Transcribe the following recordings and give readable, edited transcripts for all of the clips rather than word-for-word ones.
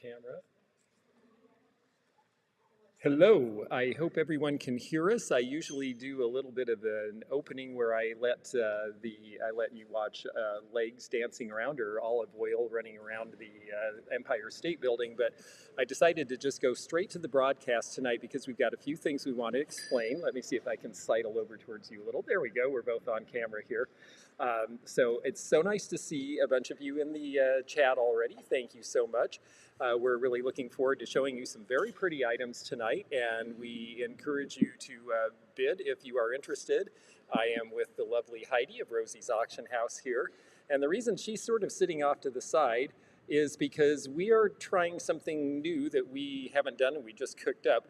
camera. Hello, I hope everyone can hear us. I usually do a little bit of an opening where I let you watch legs dancing around or olive oil running around the Empire State Building, but I decided to just go straight to the broadcast tonight because we've got a few things we want to explain. Let me see if I can sidle over towards you a little. There we go, we're both on camera here. So it's so nice to see a bunch of you in the chat already. Thank you so much. We're really looking forward to showing you some very pretty items tonight, and we encourage you to bid if you are interested. I am with the lovely Heidi of Rosie's Auction House here, and the reason she's sort of sitting off to the side is because we are trying something new that we haven't done and we just cooked up.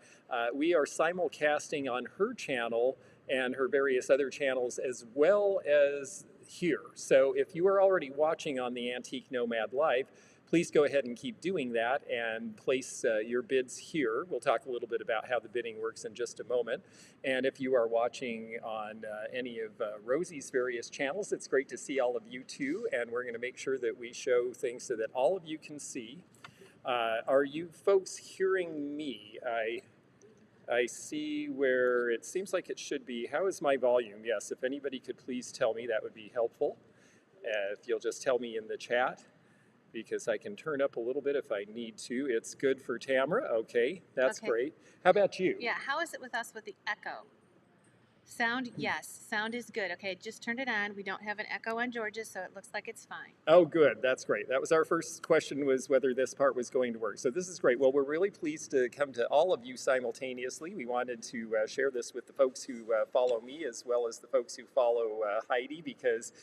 We are simulcasting on her channel and her various other channels as well as here. So if you are already watching on the Antique Nomad Live, please go ahead and keep doing that and place your bids here. We'll talk a little bit about how the bidding works in just a moment. And if you are watching on any of Rosie's various channels, it's great to see all of you too. And we're going to make sure that we show things so that all of you can see. Are you folks hearing me? I see where it seems like it should be. How is my volume? Yes, if anybody could please tell me, that would be helpful. If you'll just tell me in the chat, because I can turn up a little bit if I need to. It's good for Tamara. Okay, that's great. How about you? Yeah, how is it with us with the echo? Sound, yes, sound is good. Okay, just turned it on. We don't have an echo on George's, so it looks like it's fine. Oh, good. That's great. That was our first question, was whether this part was going to work. So this is great. Well, we're really pleased to come to all of you simultaneously. We wanted to share this with the folks who follow me as well as the folks who follow Heidi, because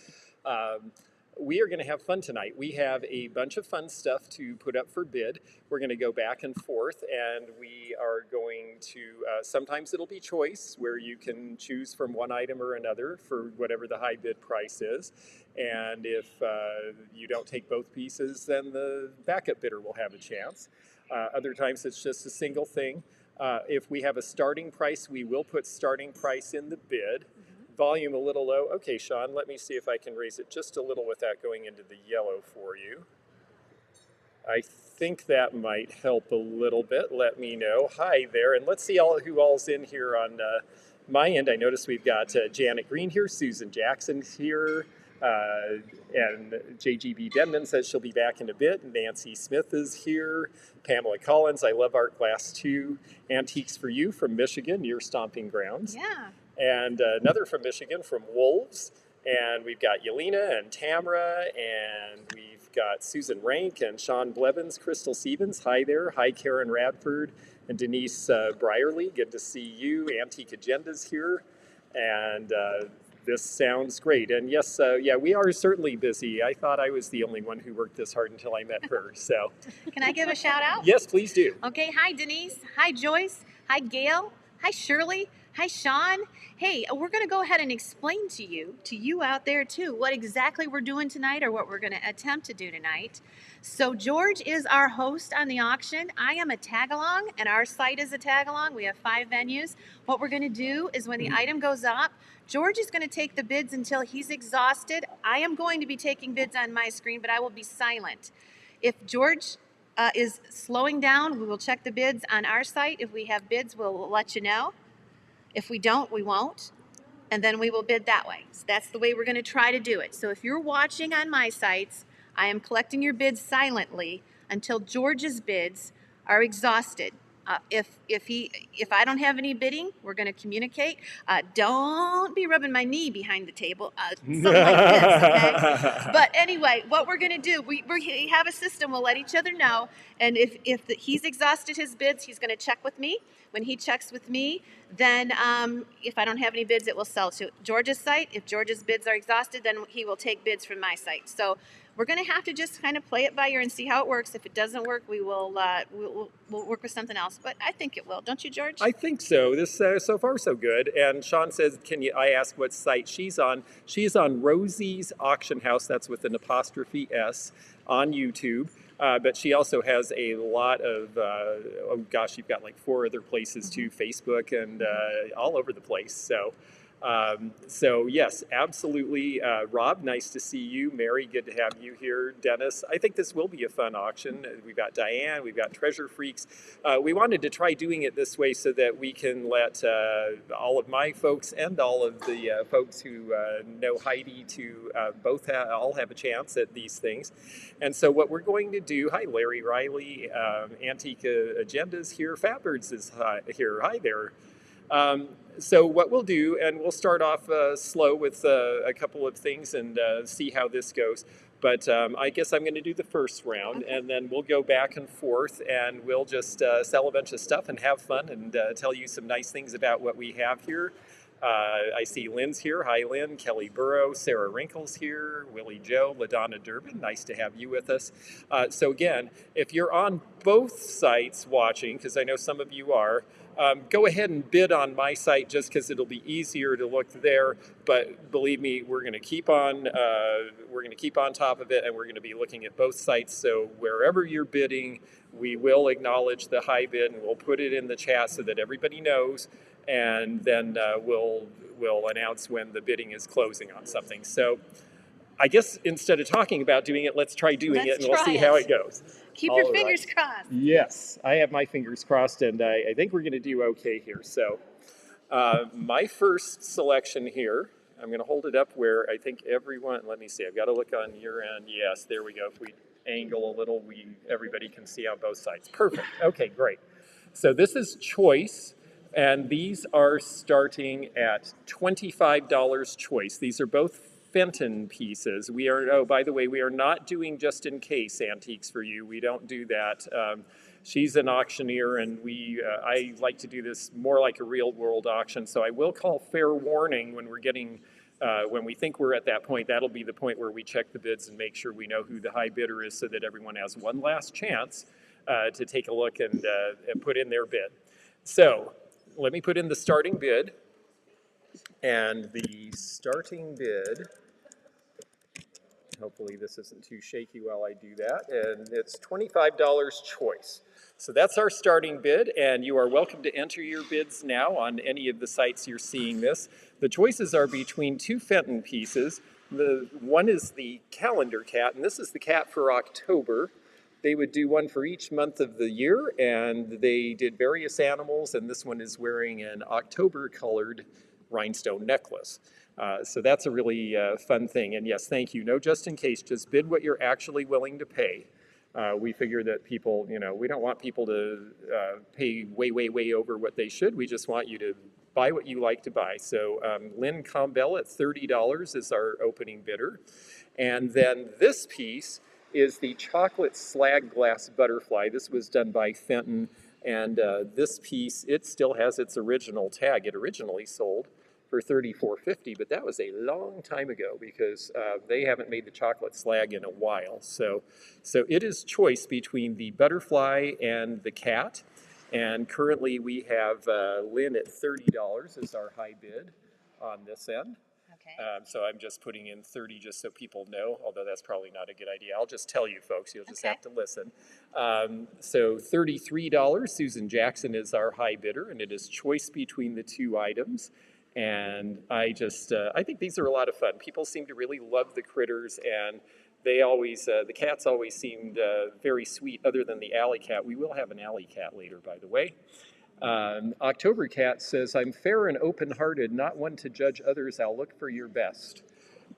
we are going to have fun tonight. We have a bunch of fun stuff to put up for bid. We're going to go back and forth, and we are going to, sometimes it'll be choice, where you can choose from one item or another for whatever the high bid price is. And if you don't take both pieces, then the backup bidder will have a chance. Other times it's just a single thing. If we have a starting price, we will put starting price in the bid. Volume a little low. Okay, Sean, let me see if I can raise it just a little without going into the yellow for you. I think that might help a little bit. Let me know. Hi there, and let's see who all's in here on my end. I notice we've got Janet Green here, Susan Jackson here, and JGB Denman says she'll be back in a bit. Nancy Smith is here. Pamela Collins, I love art glass too. Antiques for You from Michigan, your stomping grounds. Yeah. And another from Michigan, from Wolves. And we've got Yelena and Tamara, and we've got Susan Rank and Sean Blevins, Crystal Stevens. Hi there. Hi, Karen Radford and Denise Brierly. Good to see you. Antique Agenda's here. And this sounds great. And yes, yeah, we are certainly busy. I thought I was the only one who worked this hard until I met her. So, can I give a shout out? Yes, please do. Okay. Hi, Denise. Hi, Joyce. Hi, Gail. Hi, Shirley. Hi, Sean. Hey, we're going to go ahead and explain to you out there too, what exactly we're doing tonight, or what we're going to attempt to do tonight. So George is our host on the auction. I am a tag-along, and our site is a tag-along. We have 5 venues. What we're going to do is when the item goes up, George is going to take the bids until he's exhausted. I am going to be taking bids on my screen, but I will be silent. If George is slowing down, we will check the bids on our site. If we have bids, we'll let you know. If we don't, we won't, and then we will bid that way. So that's the way we're going to try to do it. So if you're watching on my sites, I am collecting your bids silently until George's bids are exhausted. If I don't have any bidding, we're going to communicate. Don't be rubbing my knee behind the table, something like this, okay? But anyway, what we're going to do, we have a system. We'll let each other know, and if he's exhausted his bids, he's going to check with me. When he checks with me, then if I don't have any bids, it will sell to George's site. If George's bids are exhausted, then he will take bids from my site. So we're going to have to just kind of play it by ear and see how it works. If it doesn't work, we'll work with something else. But I think it will, don't you, George? I think so. This so far so good. And Sean says, I ask what site she's on? She's on Rosie's Auction House. That's with an apostrophe S on YouTube. But she also has a lot of, oh gosh, you've got like 4 other places too, Facebook and all over the place. So So yes, absolutely. Rob, nice to see you. Mary, good to have you here. Dennis, I think this will be a fun auction. We've got Diane, we've got Treasure Freaks. We wanted to try doing it this way so that we can let all of my folks and all of the folks who know Heidi to all have a chance at these things. And so what we're going to do, hi Larry Riley, Antique Agendas here, Fatbirds is here, hi there. So what we'll do, and we'll start off slow with a couple of things and see how this goes. But I guess I'm going to do the first round, and then we'll go back and forth, and we'll just sell a bunch of stuff and have fun and tell you some nice things about what we have here. I see Lynn's here. Hi, Lynn. Kelly Burrow, Sarah Wrinkles here, Willie Joe, LaDonna Durbin. Nice to have you with us. So again, if you're on both sites watching, because I know some of you are, go ahead and bid on my site just because it'll be easier to look there. But believe me, we're going to keep on top of it, and we're going to be looking at both sites. So wherever you're bidding, we will acknowledge the high bid, and we'll put it in the chat so that everybody knows. And then we'll announce when the bidding is closing on something. So I guess instead of talking about doing it, let's try doing it, and we'll see how it goes. Keep your fingers crossed. Yes, I have my fingers crossed, and I think we're going to do okay here. So my first selection here, I'm going to hold it up where I think everyone, let me see, I've got to look on your end. Yes, there we go. If we angle a little, everybody can see on both sides. Perfect. Okay, great. So this is choice. And these are starting at $25 choice. These are both Fenton pieces. By the way, we are not doing just in case antiques for you. We don't do that. She's an auctioneer, and I like to do this more like a real world auction. So I will call fair warning when when we think we're at that point. That'll be the point where we check the bids and make sure we know who the high bidder is so that everyone has one last chance to take a look and put in their bid. So let me put in the starting bid, and the starting bid, hopefully this isn't too shaky while I do that, and it's $25 choice. So that's our starting bid, and you are welcome to enter your bids now on any of the sites you're seeing this. The choices are between two Fenton pieces. The one is the calendar cat, and this is the cat for October. They would do one for each month of the year, and they did various animals, and this one is wearing an October-colored rhinestone necklace. So that's a really fun thing. And yes, thank you. No just in case, just bid what you're actually willing to pay. We figure that people, we don't want people to pay way over what they should. We just want you to buy what you like to buy. So Lynn Combell at $30 is our opening bidder. And then this piece is the chocolate slag glass butterfly. This was done by Fenton, and this piece, it still has its original tag. It originally sold for $34.50, but that was a long time ago because they haven't made the chocolate slag in a while. So it is choice between the butterfly and the cat, and currently we have Lynn at $30 as our high bid on this end. Okay. So I'm just putting in 30 just so people know, although that's probably not a good idea. I'll just tell you folks, you'll just have to listen. So $33, Susan Jackson is our high bidder, and it is choice between the two items. And I think these are a lot of fun. People seem to really love the critters, and the cats always seemed very sweet other than the alley cat. We will have an alley cat later, by the way. October Cat says, I'm fair and open-hearted, not one to judge others. I'll look for your best.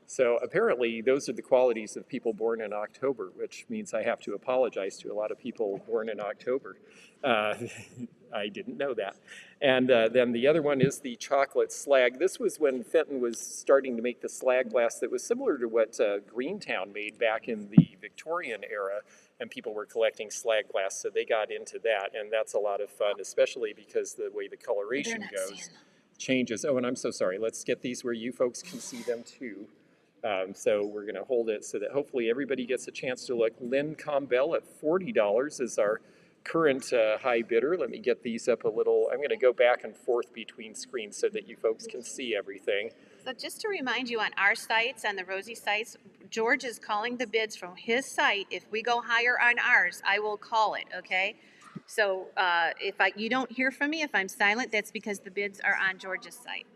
So apparently those are the qualities of people born in October, which means I have to apologize to a lot of people born in October. I didn't know that. And then the other one is the chocolate slag. This was when Fenton was starting to make the slag glass that was similar to what Greentown made back in the Victorian era, and people were collecting slag glass, so they got into that, and that's a lot of fun, especially because the way the coloration goes changes. Oh, and I'm so sorry. Let's get these where you folks can see them too. So we're going to hold it so that hopefully everybody gets a chance to look. Lynn Combell at $40 is our current high bidder. Let me get these up a little. I'm going to go back and forth between screens so that you folks can see everything. So just to remind you, on our sites, on the Rosie sites, George is calling the bids from his site. If we go higher on ours, I will call it, okay? So if you don't hear from me, if I'm silent, that's because the bids are on George's site.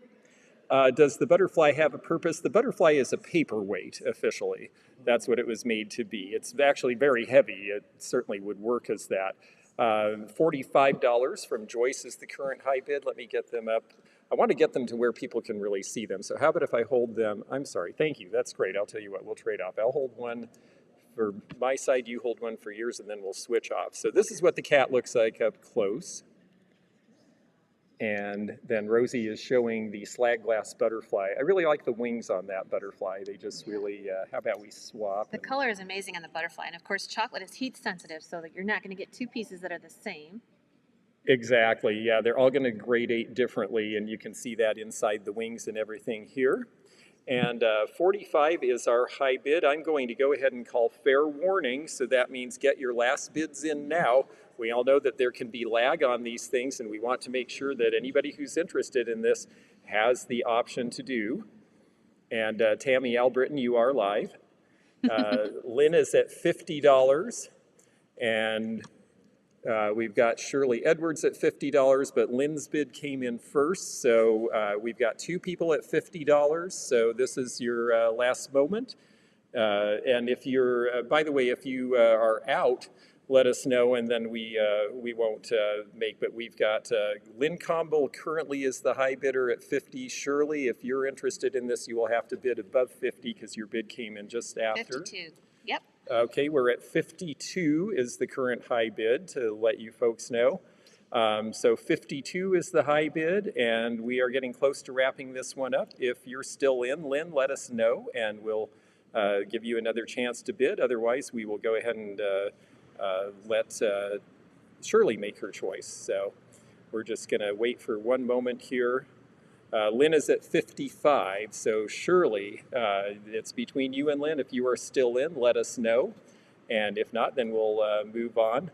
Does the butterfly have a purpose? The butterfly is a paperweight officially. That's what it was made to be. It's actually very heavy. It certainly would work as that. $45 from Joyce is the current high bid. Let me get them up. I want to get them to where people can really see them. So how about if I hold them? I'm sorry. Thank you. That's great. I'll tell you what. We'll trade off. I'll hold one for my side. You hold one for yours, and then we'll switch off. So this is what the cat looks like up close. And then Rosie is showing the slag glass butterfly. I really like the wings on that butterfly. They just really, how about we swap? The color is amazing on the butterfly. And of course, chocolate is heat sensitive, so that you're not going to get two pieces that are the same. Exactly, yeah. They're all going to gradate differently, and you can see that inside the wings and everything here. And 45 is our high bid. I'm going to go ahead and call fair warning, so that means get your last bids in now. We all know that there can be lag on these things, and we want to make sure that anybody who's interested in this has the option to do. And Tammy Albritton, you are live. Lynn is at $50, and we've got Shirley Edwards at $50, but Lynn's bid came in first, so we've got two people at $50, so this is your last moment. And if you're, by the way, if you are out, let us know, and then we won't make, but we've got Lynn Comble currently is the high bidder at 50. Shirley, if you're interested in this, you will have to bid above 50 because your bid came in just after. 52, yep. Okay, we're at 52 is the current high bid, to let you folks know. So 52 is the high bid, and we are getting close to wrapping this one up. If you're still in, Lynn, let us know, and we'll give you another chance to bid. Otherwise, we will go ahead and let Shirley make her choice. So we're just going to wait for one moment here. Lynn is at 55, so Shirley, it's between you and Lynn. If you are still in, let us know. And if not, then we'll move on.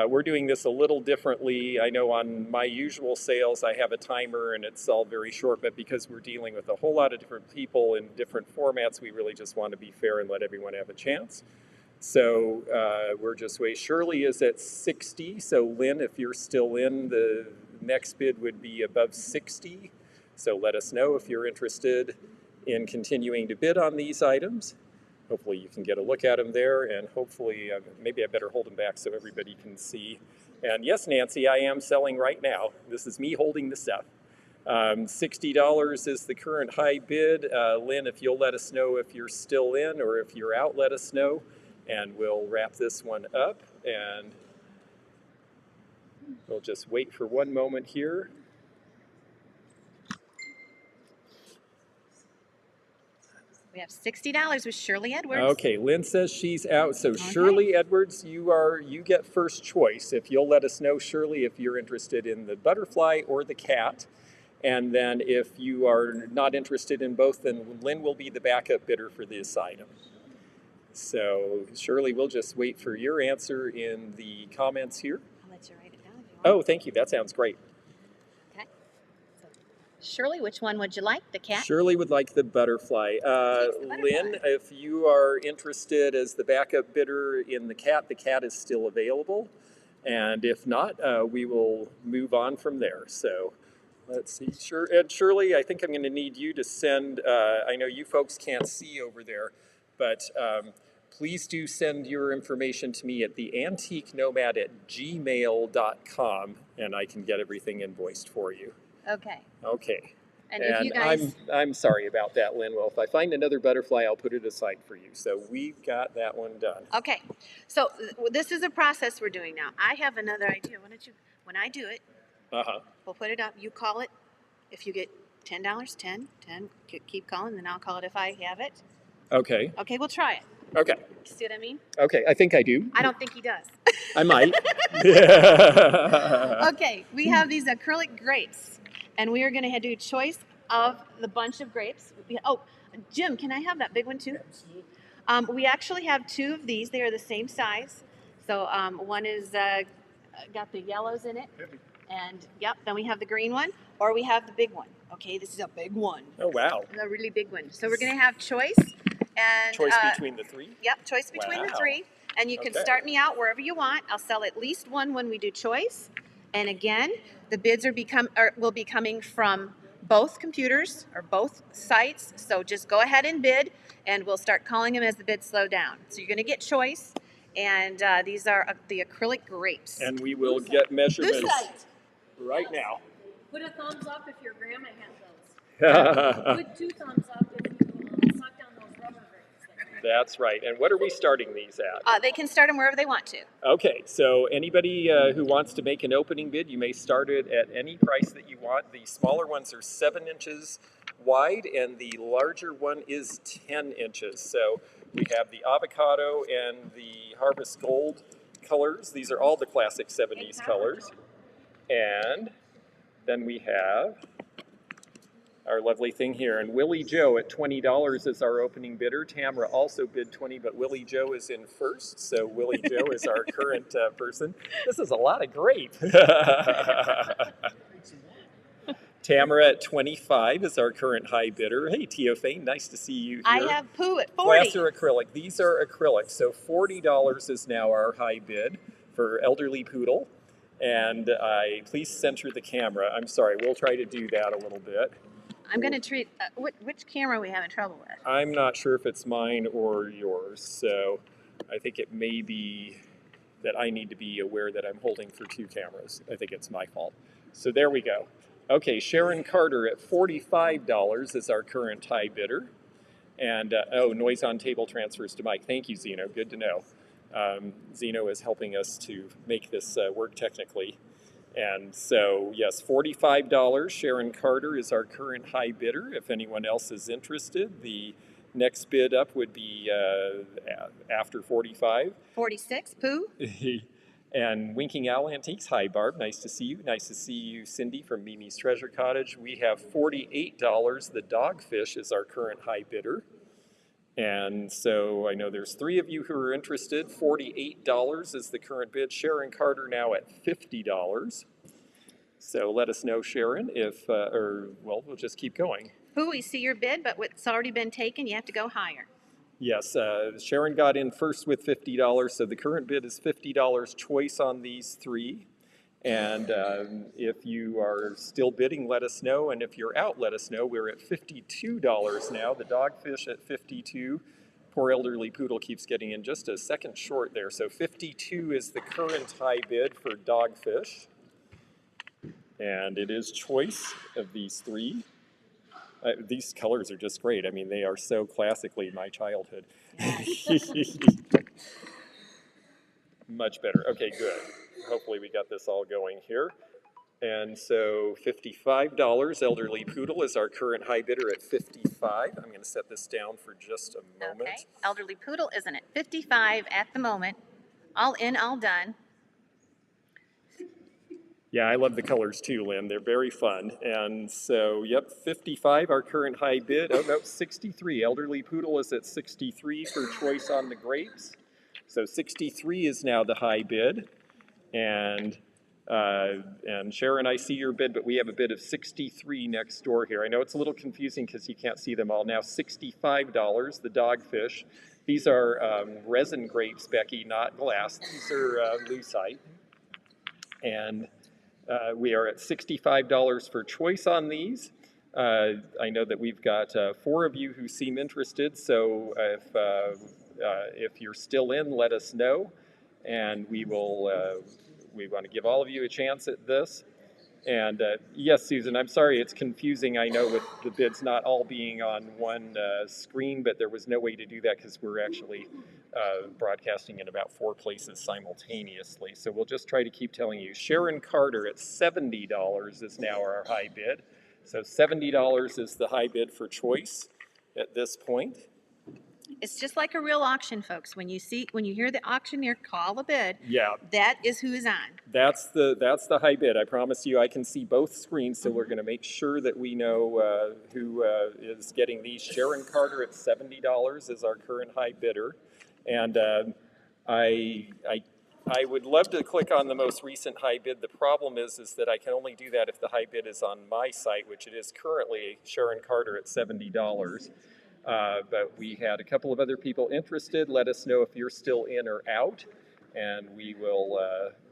We're doing this a little differently. I know on my usual sales, I have a timer and it's all very short, but because we're dealing with a whole lot of different people in different formats, we really just want to be fair and let everyone have a chance. So we're just waiting. Shirley is at 60. So Lynn, if you're still in, the next bid would be above 60. So let us know if you're interested in continuing to bid on these items. Hopefully you can get a look at them there, and hopefully, maybe I better hold them back so everybody can see. And yes, Nancy, I am selling right now. This is me holding the stuff. $60 is the current high bid. Lynn, if you'll let us know if you're still in, or if you're out, let us know. And we'll wrap this one up, and we'll just wait for one moment here. We have $60 with Shirley Edwards. Okay, Lynn says she's out, so okay. Shirley Edwards, you get first choice. If you'll let us know, Shirley, if you're interested in the butterfly or the cat. And then if you are not interested in both, then Lynn will be the backup bidder for this item. So Shirley, we'll just wait for your answer in the comments here. I'll let you write it down if you want. Oh, thank you. That sounds great. Okay. So, Shirley, which one would you like? The cat? Shirley would like the butterfly. Lynn, if you are interested as the backup bidder in the cat is still available. And if not, we will move on from there. So let's see. Shirley, I think I'm going to need you to send, I know you folks can't see over there, but please do send your information to me at theantiquenomad@gmail.com, and I can get everything invoiced for you. Okay. Okay. And if you guys... I'm sorry about that, Lynn. Well, if I find another butterfly, I'll put it aside for you. So we've got that one done. Okay. So this is a process we're doing now. I have another idea. Why don't you, when I do it, we'll put it up. You call it. If you get $10, 10, keep calling, then I'll call it if I have it. Okay. Okay, we'll try it. Okay. See what I mean? Okay, I think I do. I don't think he does. I might. Okay, we have these acrylic grapes, and we are going to do choice of the bunch of grapes. Oh, Jim, can I have that big one too? We actually have two of these. They are the same size. So one is got the yellows in it, and yep. Then we have the green one, or we have the big one. Okay, this is a big one. Oh wow! A really big one. So we're going to have choice. And, choice between the three? Yep, choice between the three. And you can start me out wherever you want. I'll sell at least one when we do choice. And again, the bids will be coming from both computers or both sites. So just go ahead and bid, and we'll start calling them as the bids slow down. So you're going to get choice, and these are the acrylic grapes. And we will get measurements Onsite. right now. Put a thumbs up if your grandma had those. Put 2 thumbs up if you suck down those rubber grapes. That's right. And what are we starting these at? They can start them wherever they want to. Okay, so anybody who wants to make an opening bid, you may start it at any price that you want. The smaller ones are 7 inches wide, and the larger one is 10 inches. So we have the avocado and the harvest gold colors. These are all the classic 70s colors. And then we have our lovely thing here. And Willie Joe at $20 is our opening bidder. Tamara also bid 20, but Willie Joe is in first. So Willie Joe is our current person. This is a lot of grape. Tamara at 25 is our current high bidder. Hey, Teofane, nice to see you here. I have Pooh at 40. Glass or acrylic? These are acrylic. So $40 is now our high bid for elderly poodle. And please center the camera. I'm sorry, we'll try to do that a little bit. I'm going to treat, which camera are we having trouble with? I'm not sure if it's mine or yours, so I think it may be that I need to be aware that I'm holding for 2 cameras. I think it's my fault. So there we go. Okay, Sharon Carter at $45 is our current high bidder. And, noise on table transfers to Mike. Thank you, Zeno. Good to know. Zeno is helping us to make this work technically. And so, yes, $45. Sharon Carter is our current high bidder. If anyone else is interested, the next bid up would be after 45. 46, Pooh. And Winking Owl Antiques, hi Barb, nice to see you. Nice to see you, Cindy from Mimi's Treasure Cottage. We have $48. The Dogfish is our current high bidder. And so I know there's 3 of you who are interested. $48 is the current bid. Sharon Carter now at $50. So let us know, Sharon, if, we'll just keep going. Pooh, we see your bid, but what's already been taken, you have to go higher. Yes, Sharon got in first with $50, so the current bid is $50 choice on these 3. And if you are still bidding, let us know. And if you're out, let us know. We're at $52 now. The Dogfish at $52. Poor elderly poodle keeps getting in just a second short there. So $52 is the current high bid for Dogfish. And it is choice of these 3. These colors are just great. I mean, they are so classically my childhood. Much better. Okay, good. Hopefully we got this all going here. And so $55, elderly poodle is our current high bidder at $55. I'm going to set this down for just a moment. Okay, elderly poodle isn't at 55 at the moment. All in, all done. Yeah, I love the colors too, Lynn. They're very fun. And so, yep, 55, our current high bid. Oh, no, 63. Elderly poodle is at 63 for choice on the grapes. So 63 is now the high bid. And Sharon, I see your bid, but we have a bid of 63 next door here. I know it's a little confusing because you can't see them all. Now $65, the Dogfish. These are resin grapes, Becky, not glass. These are lucite. And we are at $65 for choice on these. I know that we've got 4 of you who seem interested, so if you're still in, let us know. And we will, we want to give all of you a chance at this. And yes, Susan, I'm sorry it's confusing, I know, with the bids not all being on one screen, but there was no way to do that because we're actually broadcasting in about 4 places simultaneously. So we'll just try to keep telling you. Sharon Carter at $70 is now our high bid. So $70 is the high bid for choice at this point. It's just like a real auction, folks. When you hear the auctioneer call a bid, yeah, that is who is on. That's the high bid. I promise you, I can see both screens, so we're going to make sure that we know who is getting these. Sharon Carter at $70 is our current high bidder, and I would love to click on the most recent high bid. The problem is that I can only do that if the high bid is on my site, which it is currently Sharon Carter at $70. But we had a couple of other people interested. Let us know if you're still in or out, and we will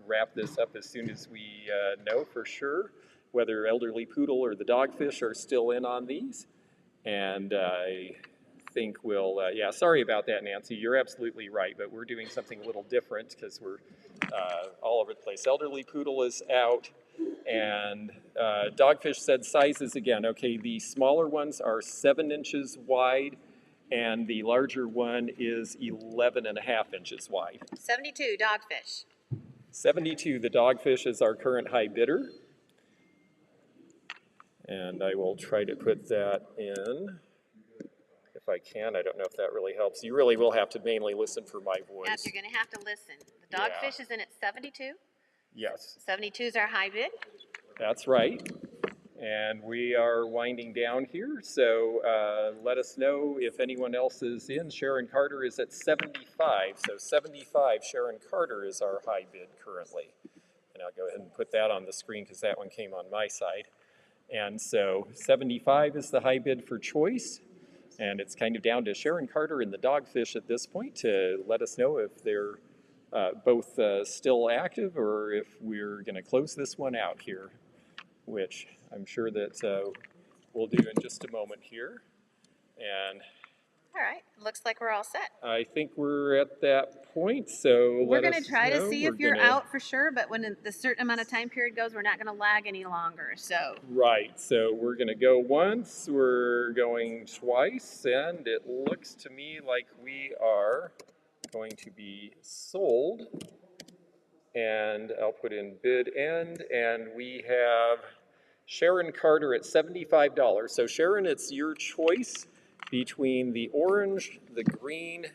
wrap this up as soon as we know for sure. whether elderly poodle or the dogfish are still in on these. And I think we'll, yeah, sorry about that, Nancy. You're absolutely right, but we're doing something a little different because we're all over the place. Elderly poodle is out, and dogfish said sizes again. Okay, the smaller ones are 7 inches wide, and the larger one is 11.5 inches wide. 72 dogfish. 72, the dogfish is our current high bidder. And I will try to put that in if I can. I don't know if that really helps. You really will have to mainly listen for my voice. Yep, you're going to have to listen. The dogfish is in at 72. Yes. 72 is our high bid. That's right. And we are winding down here, so let us know if anyone else is in. Sharon Carter is at 75, so 75, Sharon Carter is our high bid currently. And I'll go ahead and put that on the screen because that one came on my side. And so 75 is the high bid for choice, and it's kind of down to Sharon Carter and the dogfish at this point to let us know if they're both still active or if we're going to close this one out here, which I'm sure that we'll do in just a moment here. And all right, looks like we're all set. I think we're at that point, so we're going to try to see if you're gonna... out for sure, but when the certain amount of time period goes, we're not going to lag any longer. So right, so we're going to go once, we're going twice, and it looks to me like we are going to be sold. And I'll put in bid end, and we have Sharon Carter at $75. So Sharon, it's your choice between the orange, the green,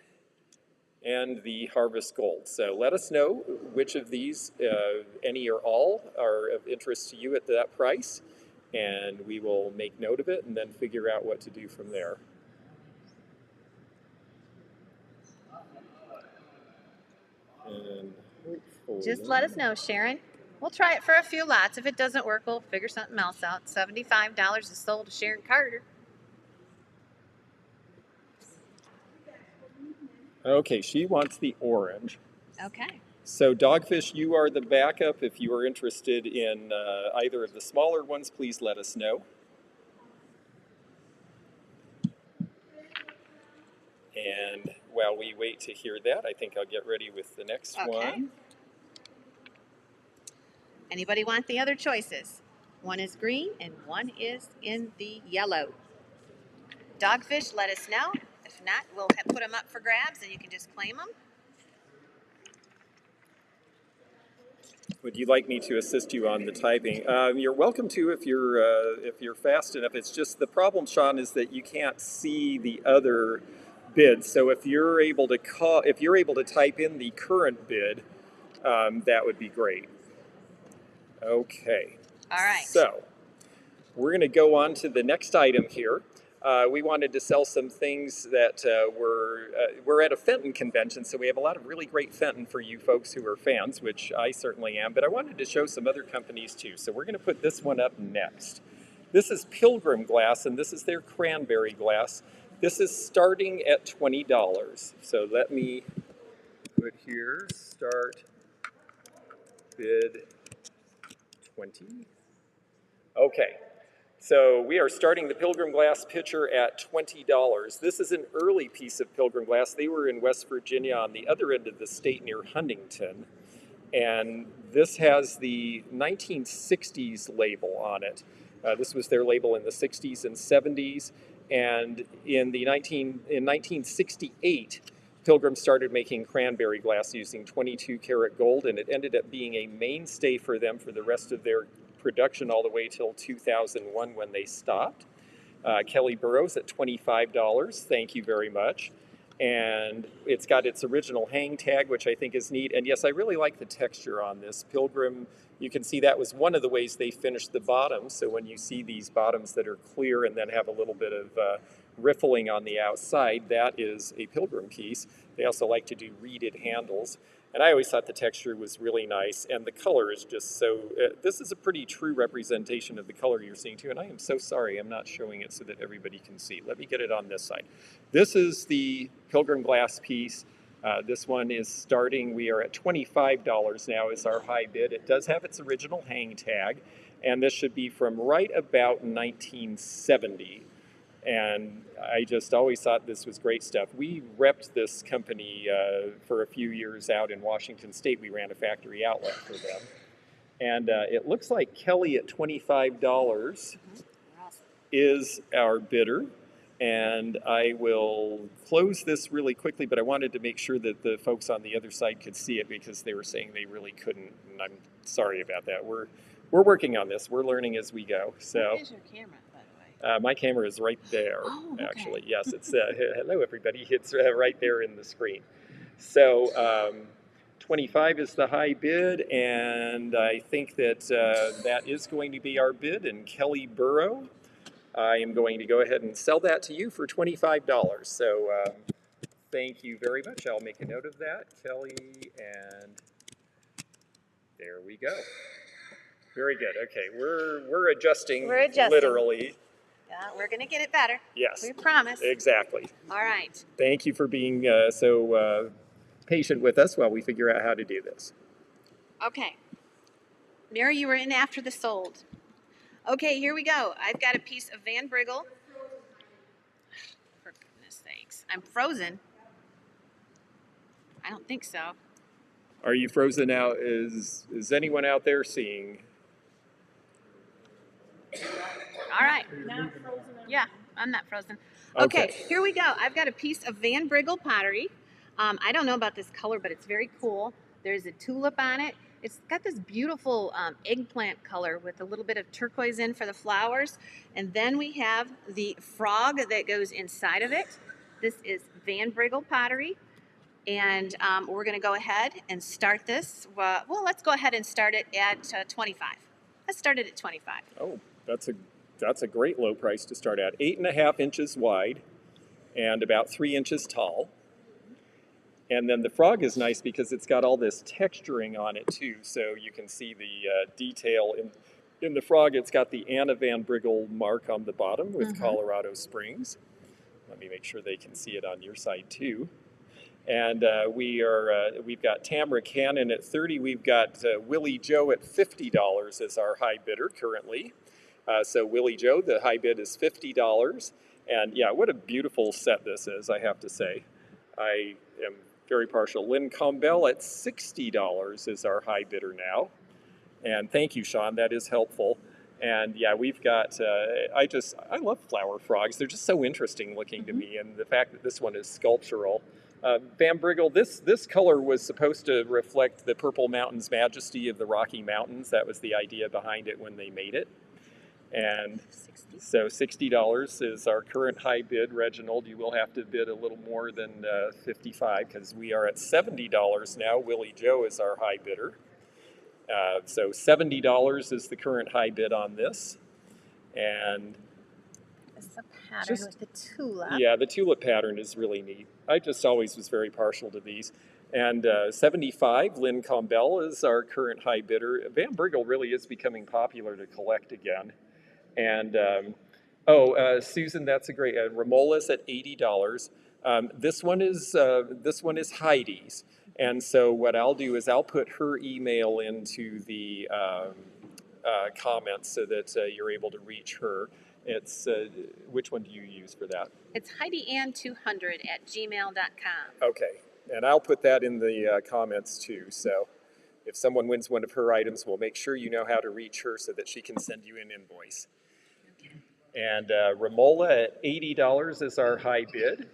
and the harvest gold. So let us know which of these, any or all, are of interest to you at that price, and we will make note of it and then figure out what to do from there. And just let us know, Sharon. We'll try it for a few lots. If it doesn't work, we'll figure something else out. $75 is sold to Sharon Carter. Okay, she wants the orange. Okay. So dogfish, you are the backup. If you are interested in either of the smaller ones, please let us know. And while we wait to hear that, I think I'll get ready with the next one. Anybody want the other choices? One is green and one is in the yellow. Dogfish, let us know. If not, we'll put them up for grabs and you can just claim them. Would you like me to assist you on the typing? You're welcome to if you're fast enough. It's just the problem, Sean, is that you can't see the other bids. So if you're able to type in the current bid, that would be great. Okay. All right. So we're going to go on to the next item here. We wanted to sell some things that we're at a Fenton Convention, so we have a lot of really great Fenton for you folks who are fans, which I certainly am, but I wanted to show some other companies too. So we're going to put this one up next. This is Pilgrim glass, and this is their cranberry glass. This is starting at $20. So let me put here, start bid 20. Okay. So we are starting the Pilgrim glass pitcher at $20. This is an early piece of Pilgrim glass. They were in West Virginia on the other end of the state near Huntington. And this has the 1960s label on it. This was their label in the 60s and 70s. And in 1968, Pilgrim started making cranberry glass using 22 karat gold, and it ended up being a mainstay for them for the rest of their production all the way till 2001 when they stopped. Kelly Burroughs at $25, thank you very much. And it's got its original hang tag, which I think is neat. And yes, I really like the texture on this. Pilgrim, you can see that was one of the ways they finished the bottom. So when you see these bottoms that are clear and then have a little bit of riffling on the outside, that is a Pilgrim piece. They also like to do reeded handles. And I always thought the texture was really nice, and the color is just so, this is a pretty true representation of the color you're seeing too, and I am so sorry I'm not showing it so that everybody can see. Let me get it on this side. This is the Pilgrim glass piece. This one is starting, we are at $25 now is our high bid. It does have its original hang tag, And this should be from right about 1970. And I just always thought this was great stuff. We repped this company for a few years out in Washington State. We ran a factory outlet for them. And it looks like Kelly at $25 is our bidder. And I will close this really quickly, but I wanted to make sure that the folks on the other side could see it because they were saying they really couldn't. And I'm sorry about that. We're working on this. We're learning as we go. So. Where is your camera, by the way? My camera is right there, okay. Actually. Yes, it's, hello everybody, it's right there in the screen. So 25 is the high bid, and I think that that is going to be our bid, and Kelly Burrow, I am going to go ahead and sell that to you for $25. So thank you very much. I'll make a note of that, Kelly, and there we go. Very good. Okay, we're adjusting. We're adjusting. Literally. Yeah, we're going to get it better. Yes. We promise. Exactly. All right. Thank you for being so patient with us while we figure out how to do this. Okay. Mary, you were in after the sold. Okay, here we go. I've got a piece of Van Briggle. For goodness sakes. I'm frozen. I don't think so. Are you frozen out? Is anyone out there seeing? All right. Not frozen. Yeah, I'm not frozen. Okay, here we go. I've got a piece of Van Briggle pottery. I don't know about this color, but it's very cool. There's a tulip on it. It's got this beautiful eggplant color with a little bit of turquoise in for the flowers. And then we have the frog that goes inside of it. This is Van Briggle pottery. And we're going to go ahead and start this. Well, let's go ahead and start it at 25. Let's start it at 25. Oh, that's a great low price to start at. 8.5 inches wide and about 3 inches tall. And then the frog is nice because it's got all this texturing on it too, so you can see the detail in the frog. It's got the Anna Van Briggle mark on the bottom with Colorado Springs. Let me make sure they can see it on your side too. And we've got Tamara Cannon at 30. We've got Willie Joe at $50 as our high bidder currently. So Willie Joe, the high bid is $50. And yeah, what a beautiful set this is, I have to say. I am very partial. Lynn Combell at $60 is our high bidder now. And thank you, Sean, that is helpful. And yeah, we've got, I love flower frogs. They're just so interesting looking to me. And the fact that this one is sculptural. Van Briggle, this color was supposed to reflect the Purple Mountains majesty of the Rocky Mountains. That was the idea behind it when they made it. And so $60 is our current high bid. Reginald, you will have to bid a little more than $55 because we are at $70 now. Willie Joe is our high bidder. So $70 is the current high bid on this. And it's the pattern with the tulip. Yeah, the tulip pattern is really neat. I just always was very partial to these. And 75, Lynn Combell is our current high bidder. Van Briggle really is becoming popular to collect again. And Susan, that's a great. Ramola's at $80. This one is Heidi's. And so what I'll do is I'll put her email into the comments so that you're able to reach her. It's which one do you use for that? It's HeidiAnn200@gmail.com. Okay, and I'll put that in the comments too. So if someone wins one of her items, we'll make sure you know how to reach her so that she can send you an invoice. Okay. And Ramola at $80 is our high bid.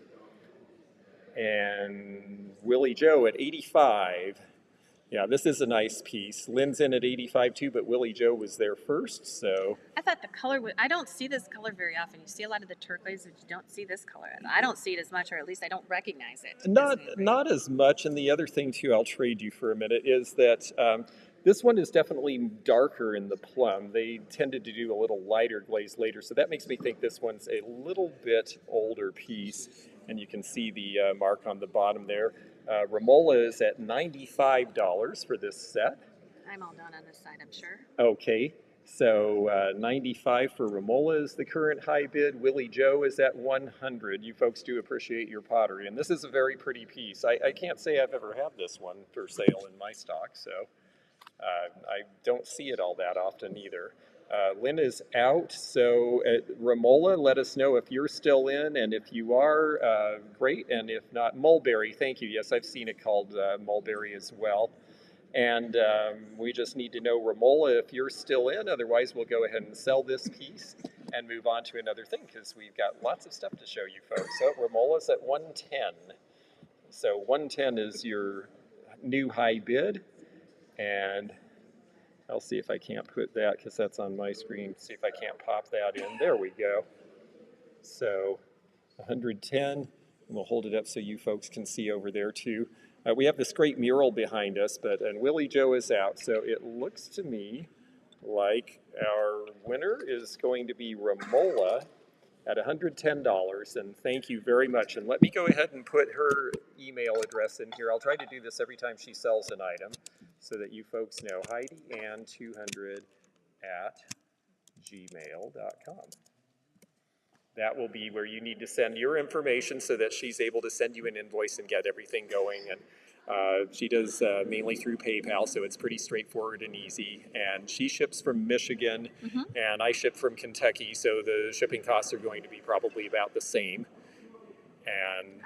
And Willie Joe at $85. Yeah, this is a nice piece. Lynn's in at $85 too, but Willie Joe was there first, so. I thought the color I don't see this color very often. You see a lot of the turquoise, but you don't see this color. I don't see it as much, or at least I don't recognize it. Not as much. And the other thing too, I'll trade you for a minute, is that this one is definitely darker in the plum. They tended to do a little lighter glaze later, so that makes me think this one's a little bit older piece. And you can see the mark on the bottom there. Ramola is at $95 for this set. I'm all done on this side, I'm sure. Okay, so $95 for Ramola is the current high bid. Willie Joe is at $100. You folks do appreciate your pottery, and this is a very pretty piece. I can't say I've ever had this one for sale in my stock, so I don't see it all that often either. Lynn is out, so Romola, let us know if you're still in, and if you are, great, and if not, mulberry, thank you. Yes, I've seen it called mulberry as well. And we just need to know, Romola, if you're still in, otherwise we'll go ahead and sell this piece and move on to another thing, because we've got lots of stuff to show you folks. So Romola's at 110. So 110 is your new high bid, and I'll see if I can't put that, because that's on my screen. See if I can't pop that in. There we go. So 110, and we'll hold it up so you folks can see over there too. We have this great mural behind us, and Willie Joe is out, so it looks to me like our winner is going to be Romola at $110, and thank you very much. And let me go ahead and put her email address in here. I'll try to do this every time she sells an item, so that you folks know. HeidiAnn200@gmail.com. That will be where you need to send your information so that she's able to send you an invoice and get everything going. And she does mainly through PayPal, so it's pretty straightforward and easy. And she ships from Michigan, and I ship from Kentucky, so the shipping costs are going to be probably about the same. And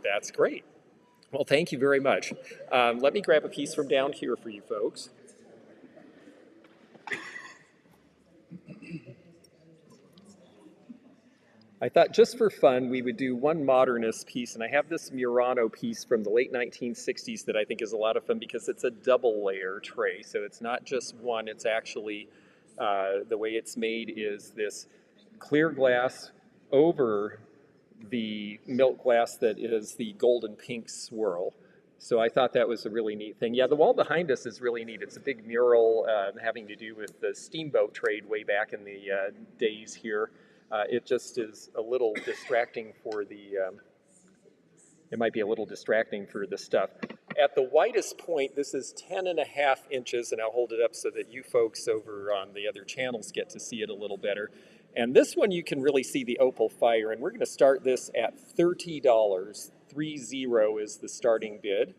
that's great. Well, thank you very much. Let me grab a piece from down here for you folks. I thought just for fun, we would do one modernist piece, and I have this Murano piece from the late 1960s that I think is a lot of fun because it's a double layer tray. So it's not just one, it's actually, the way it's made is this clear glass over the milk glass that is the golden pink swirl. So I thought that was a really neat thing. Yeah, the wall behind us is really neat. It's a big mural having to do with the steamboat trade way back in the days here. It just is a little distracting for the, it might be a little distracting for the stuff. At the widest point, this is 10.5 inches, and I'll hold it up so that you folks over on the other channels get to see it a little better. And this one you can really see the opal fire, and we're gonna start this at $30. 30 is the starting bid.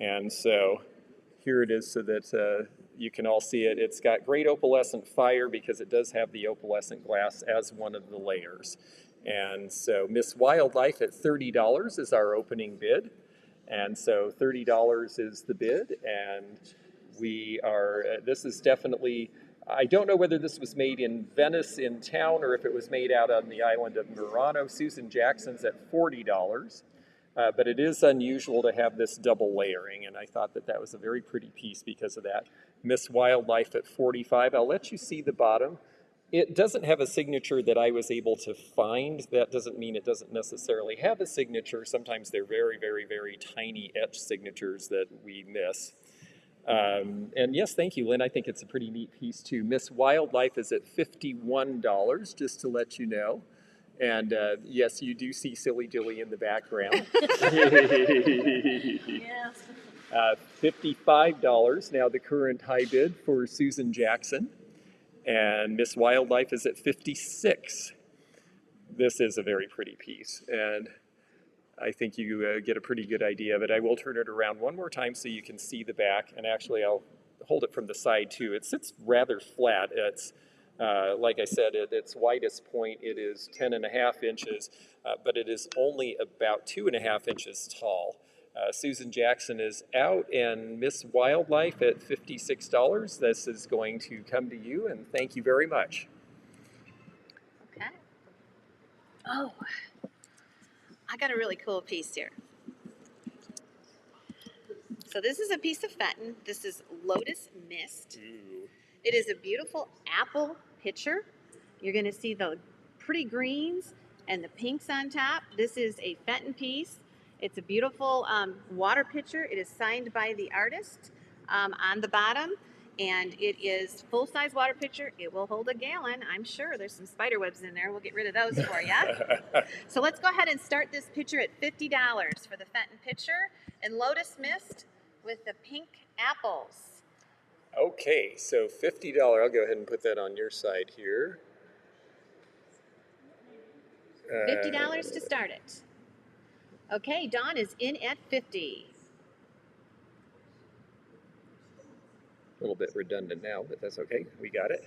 And so here it is so that you can all see it. It's got great opalescent fire because it does have the opalescent glass as one of the layers. And so Miss Wildlife at $30 is our opening bid. And so $30 is the bid. And we are, this is definitely, I don't know whether this was made in Venice in town or if it was made out on the island of Murano. Susan Jackson's at $40. But it is unusual to have this double layering, and I thought that that was a very pretty piece because of that. Miss Wildlife at $45. I'll let you see the bottom. It doesn't have a signature that I was able to find. That doesn't mean it doesn't necessarily have a signature. Sometimes they're very, very, very tiny etched signatures that we miss. And yes, thank you, Lynn. I think it's a pretty neat piece too. Miss Wildlife is at $51, just to let you know. And yes, you do see Silly Dilly in the background. Yes. $55 now the current high bid for Susan Jackson. And Miss Wildlife is at $56. This is a very pretty piece. And I think you get a pretty good idea of it. I will turn it around one more time so you can see the back. And actually, I'll hold it from the side too. It sits rather flat. It's like I said, at its widest point, it is 10.5 inches, but it is only about 2.5 inches tall. Susan Jackson is out, and Miss Wildlife at $56. This is going to come to you, and thank you very much. Okay. Oh, I got a really cool piece here. So this is a piece of Fenton. This is Lotus Mist. Ooh. It is a beautiful apple pitcher. You're going to see the pretty greens and the pinks on top. This is a Fenton piece. It's a beautiful water pitcher. It is signed by the artist on the bottom, and it is full-size water pitcher. It will hold a gallon, I'm sure. There's some spider webs in there. We'll get rid of those for you. So let's go ahead and start this pitcher at $50 for the Fenton pitcher and Lotus Mist with the pink apples. Okay, so $50. I'll go ahead and put that on your side here. $50 to start it. Okay, Dawn is in at 50. A little bit redundant now, but that's okay. We got it.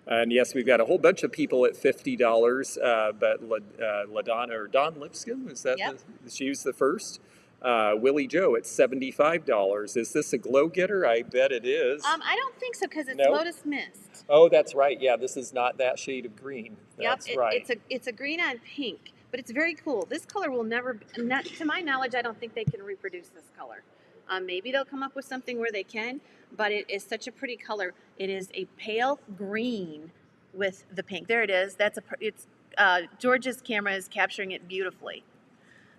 And yes, we've got a whole bunch of people at $50, but LaDonna or Don Lipscomb, is that Yep. she was the first? Willie Joe at $75. Is this a glow getter? I bet it is. I don't think so because it's No? Lotus Mist. Oh, that's right. Yeah, this is not that shade of green. Yep, That's right. it's a green on pink, but it's very cool. This color will never, not, to my knowledge, I don't think they can reproduce this color. Maybe they'll come up with something where they can, but it is such a pretty color. It is a pale green with the pink. There it is. George's camera is capturing it beautifully.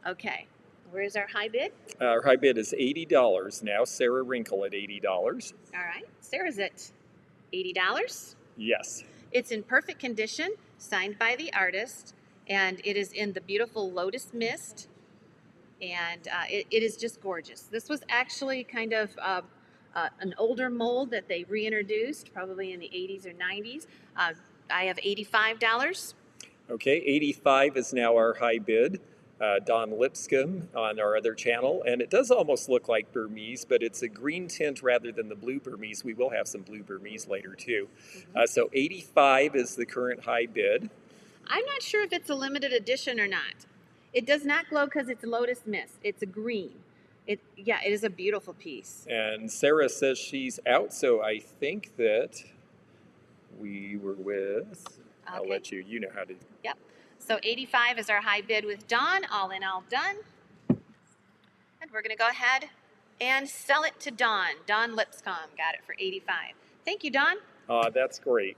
Okay, where's our high bid? Our high bid is $80 now. Sarah Wrinkle at $80. All right, Sarah's at $80. Yes. It's in perfect condition, signed by the artist, and it is in the beautiful Lotus Mist, and it is just gorgeous. This was actually kind of an older mold that they reintroduced, probably in the 80s or 90s. I have $85. Okay, $85 is now our high bid. Don Lipscomb on our other channel, and it does almost look like burmese, but it's a green tint rather than the blue burmese. We will have some blue burmese later too. So $85 is the current high bid. I'm not sure if it's a limited edition or not. It does not glow because it's Lotus Mist. It's a green. It is a beautiful piece. And Sarah says she's out, so I think that we were with, I'll Okay. let you know how to. Yep. So 85 is our high bid with Dawn, all in all done. And we're going to go ahead and sell it to Dawn. Dawn Lipscomb got it for 85. Thank you, Dawn. That's great.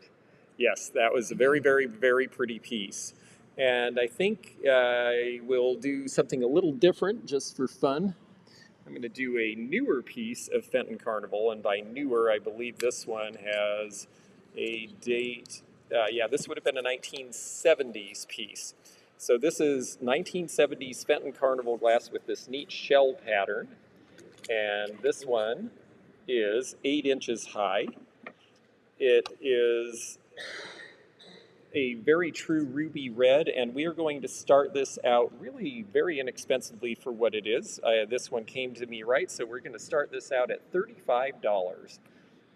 Yes, that was a very, very, very pretty piece. And I think I will do something a little different just for fun. I'm going to do a newer piece of Fenton Carnival, and by newer, I believe this one has a date. This would have been a 1970s piece. So this is 1970s Fenton Carnival glass with this neat shell pattern. And this one is 8 inches high. It is a very true ruby red, and we are going to start this out really very inexpensively for what it is. This one came to me right, so we're going to start this out at $35,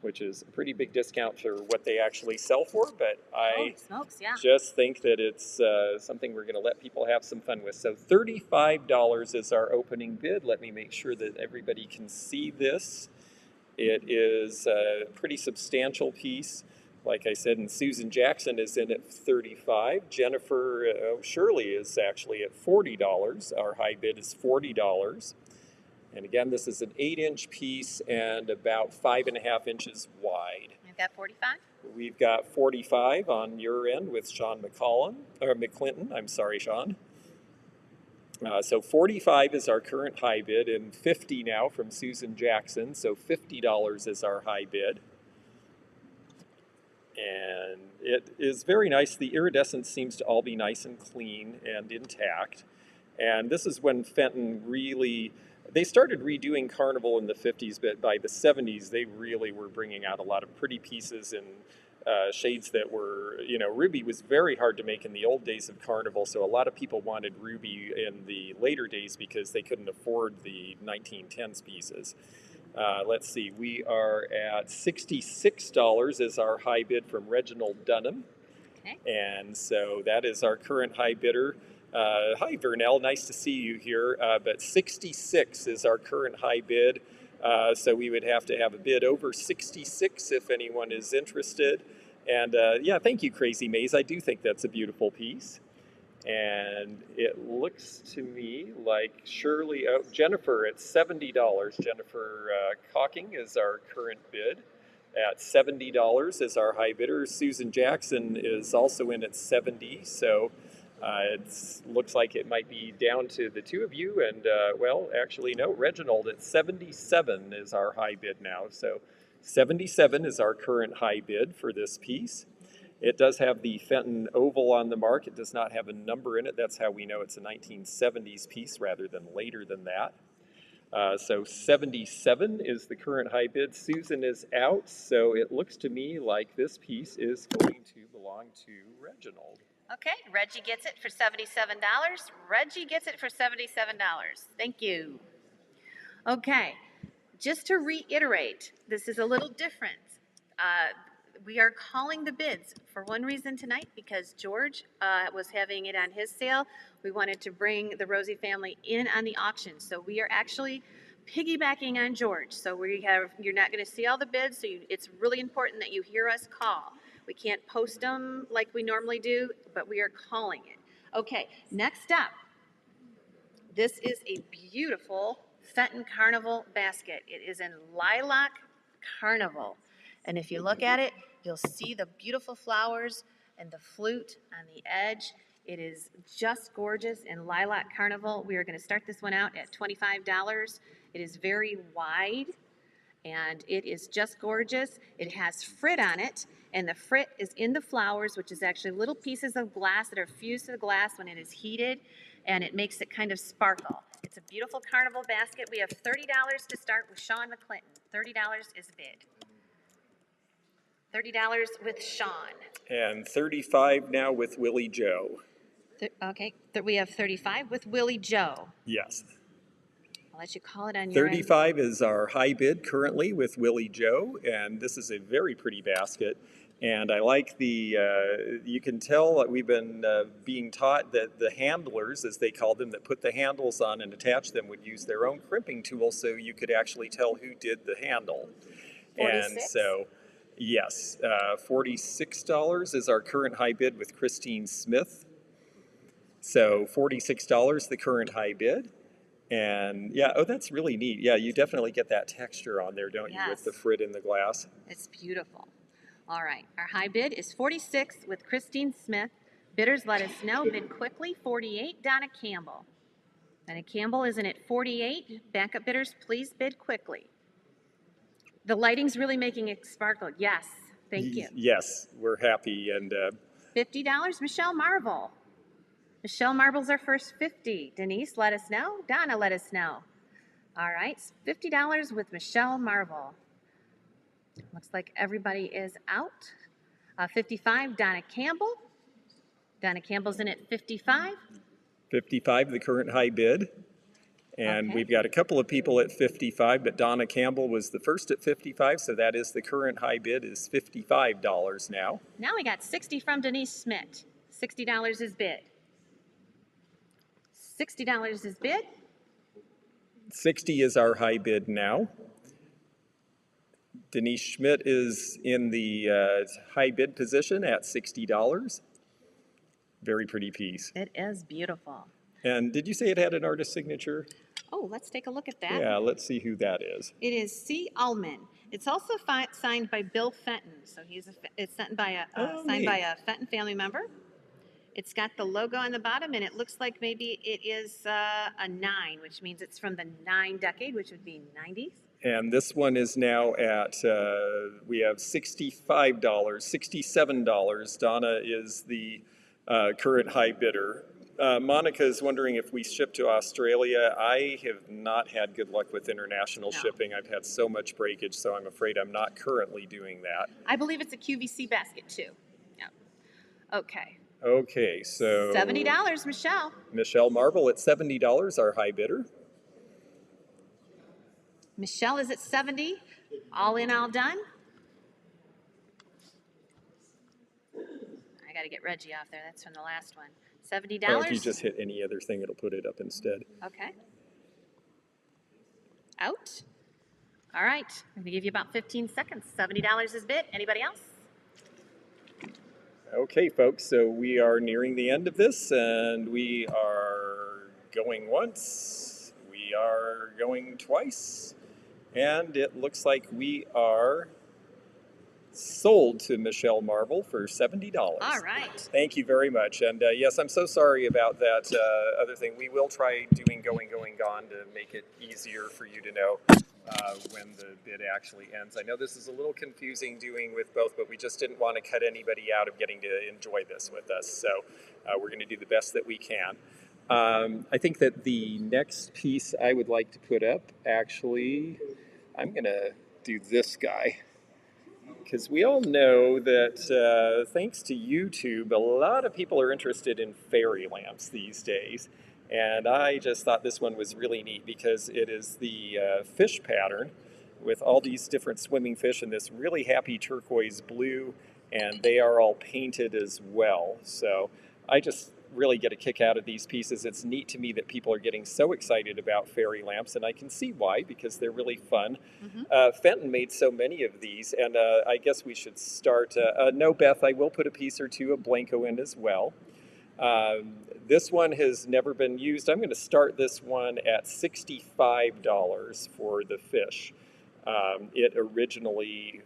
which is a pretty big discount for what they actually sell for, but I smokes, yeah. just think that it's something we're going to let people have some fun with. So $35 is our opening bid. Let me make sure that everybody can see this. It is a pretty substantial piece. Like I said, and Susan Jackson is in at $35. Jennifer Shirley is actually at $40. Our high bid is $40. And again, this is an 8-inch piece and about 5.5 inches wide. We've got 45. We've got 45 on your end with Sean McClinton. I'm sorry, Sean. So 45 is our current high bid, and 50 now from Susan Jackson. So $50 is our high bid. And it is very nice. The iridescence seems to all be nice and clean and intact. And this is when Fenton really, they started redoing Carnival in the 50s, but by the 70s, they really were bringing out a lot of pretty pieces and shades that were, ruby was very hard to make in the old days of Carnival. So a lot of people wanted ruby in the later days because they couldn't afford the 1910s pieces. Let's see, we are at $66 is our high bid from Reginald Dunham. Okay. And so that is our current high bidder. Hi, Vernell, nice to see you here. But 66 is our current high bid. So we would have to have a bid over 66 if anyone is interested. And thank you, Crazy Maze. I do think that's a beautiful piece. And it looks to me like Jennifer at $70. Jennifer Cocking is our current bid at $70 is our high bidder. Susan Jackson is also in at 70. So it looks like it might be down to the two of you. And Reginald at 77 is our high bid now. So 77 is our current high bid for this piece. It does have the Fenton oval on the mark. It does not have a number in it. That's how we know it's a 1970s piece rather than later than that. So 77 is the current high bid. Susan is out, so it looks to me like this piece is going to belong to Reginald. Okay, Reggie gets it for $77. Reggie gets it for $77. Thank you. Okay, just to reiterate, this is a little different. we are calling the bids for one reason tonight, because George was having it on his sale. We wanted to bring the Rosie family in on the auction, so we are actually piggybacking on George. So you're not going to see all the bids, so it's really important that you hear us call. We can't post them like we normally do, but we are calling it. Okay, next up, this is a beautiful Fenton Carnival basket. It is in Lilac Carnival. And if you look at it, you'll see the beautiful flowers and the flute on the edge. It is just gorgeous in Lilac Carnival. We are going to start this one out at $25. It is very wide, and it is just gorgeous. It has frit on it, and the frit is in the flowers, which is actually little pieces of glass that are fused to the glass when it is heated, and it makes it kind of sparkle. It's a beautiful carnival basket. We have $30 to start with Sean McClinton. $30 is bid. $30 with Sean. And 35 now with Willie Joe. We have 35 with Willie Joe. Yes. I'll let you call it on your 35 is our high bid currently with Willie Joe, and this is a very pretty basket. And I like you can tell that we've been being taught that the handlers, as they call them, that put the handles on and attach them, would use their own crimping tool, so you could actually tell who did the handle. 46? And so, yes, $46 is our current high bid with Christine Smith. So $46, the current high bid. And yeah, oh, that's really neat. Yeah, you definitely get that texture on there, don't you, Yes. with the frit in the glass? It's beautiful. All right, our high bid is 46 with Christine Smith. Bidders, let us know. Bid quickly. 48, Donna Campbell. Donna Campbell is in at 48. Backup bidders, please bid quickly. The lighting's really making it sparkle. Yes, thank you. Yes, we're happy. And $50, Michelle Marvel. Michelle Marble's our first 50. Denise, let us know. Donna, let us know. All right, $50 with Michelle Marvel. Looks like everybody is out. 55, Donna Campbell. Donna Campbell's in at 55. 55, the current high bid. And Okay. we've got a couple of people at 55, but Donna Campbell was the first at 55, so that is the current high bid is $55 now. Now we got 60 from Denise Schmidt. $60 is bid. $60 is bid. 60 is our high bid now. Denise Schmidt is in the high bid position at $60. Very pretty piece. It is beautiful. And did you say it had an artist signature? Oh, let's take a look at that. Yeah, let's see who that is. It is C. Ullman. It's also signed by Bill Fenton. So it's signed by a Fenton family member. It's got the logo on the bottom, and it looks like maybe it is a 9, which means it's from the 9 decade, which would be 90s. And this one is now at, we have $65, $67. Donna is the current high bidder. Monica is wondering if we ship to Australia. I have not had good luck with international shipping. I've had so much breakage, so I'm afraid I'm not currently doing that. I believe it's a QVC basket, too. Yeah. Okay. Okay, so... $70, Michelle. Michelle Marvel at $70, our high bidder. Michelle is at 70. All in, all done. I got to get Reggie off there. That's from the last one. $70. Oh, if you just hit any other thing, it'll put it up instead. Okay. Out. All right. I'm going to give you about 15 seconds. $70 is bid. Anybody else? Okay, folks, so we are nearing the end of this, and we are going once, we are going twice, and it looks like we are sold to Michelle Marvel for $70. All right. Thank you very much. And yes, I'm so sorry about that other thing. We will try doing going, gone to make it easier for you to know when the bid actually ends. I know this is a little confusing doing with both, but we just didn't want to cut anybody out of getting to enjoy this with us. So we're going to do the best that we can. I think that the next piece I would like to put up, actually, I'm going to do this guy. Because we all know that thanks to YouTube, a lot of people are interested in fairy lamps these days. And I just thought this one was really neat because it is the fish pattern with all these different swimming fish in this really happy turquoise blue, and they are all painted as well. So I just really get a kick out of these pieces. It's neat to me that people are getting so excited about fairy lamps, and I can see why, because they're really fun. Fenton made so many of these, and I guess we should start. No, Beth, I will put a piece or two of Blanco in as well. This one has never been used. I'm going to start this one at $65 for the fish. It originally,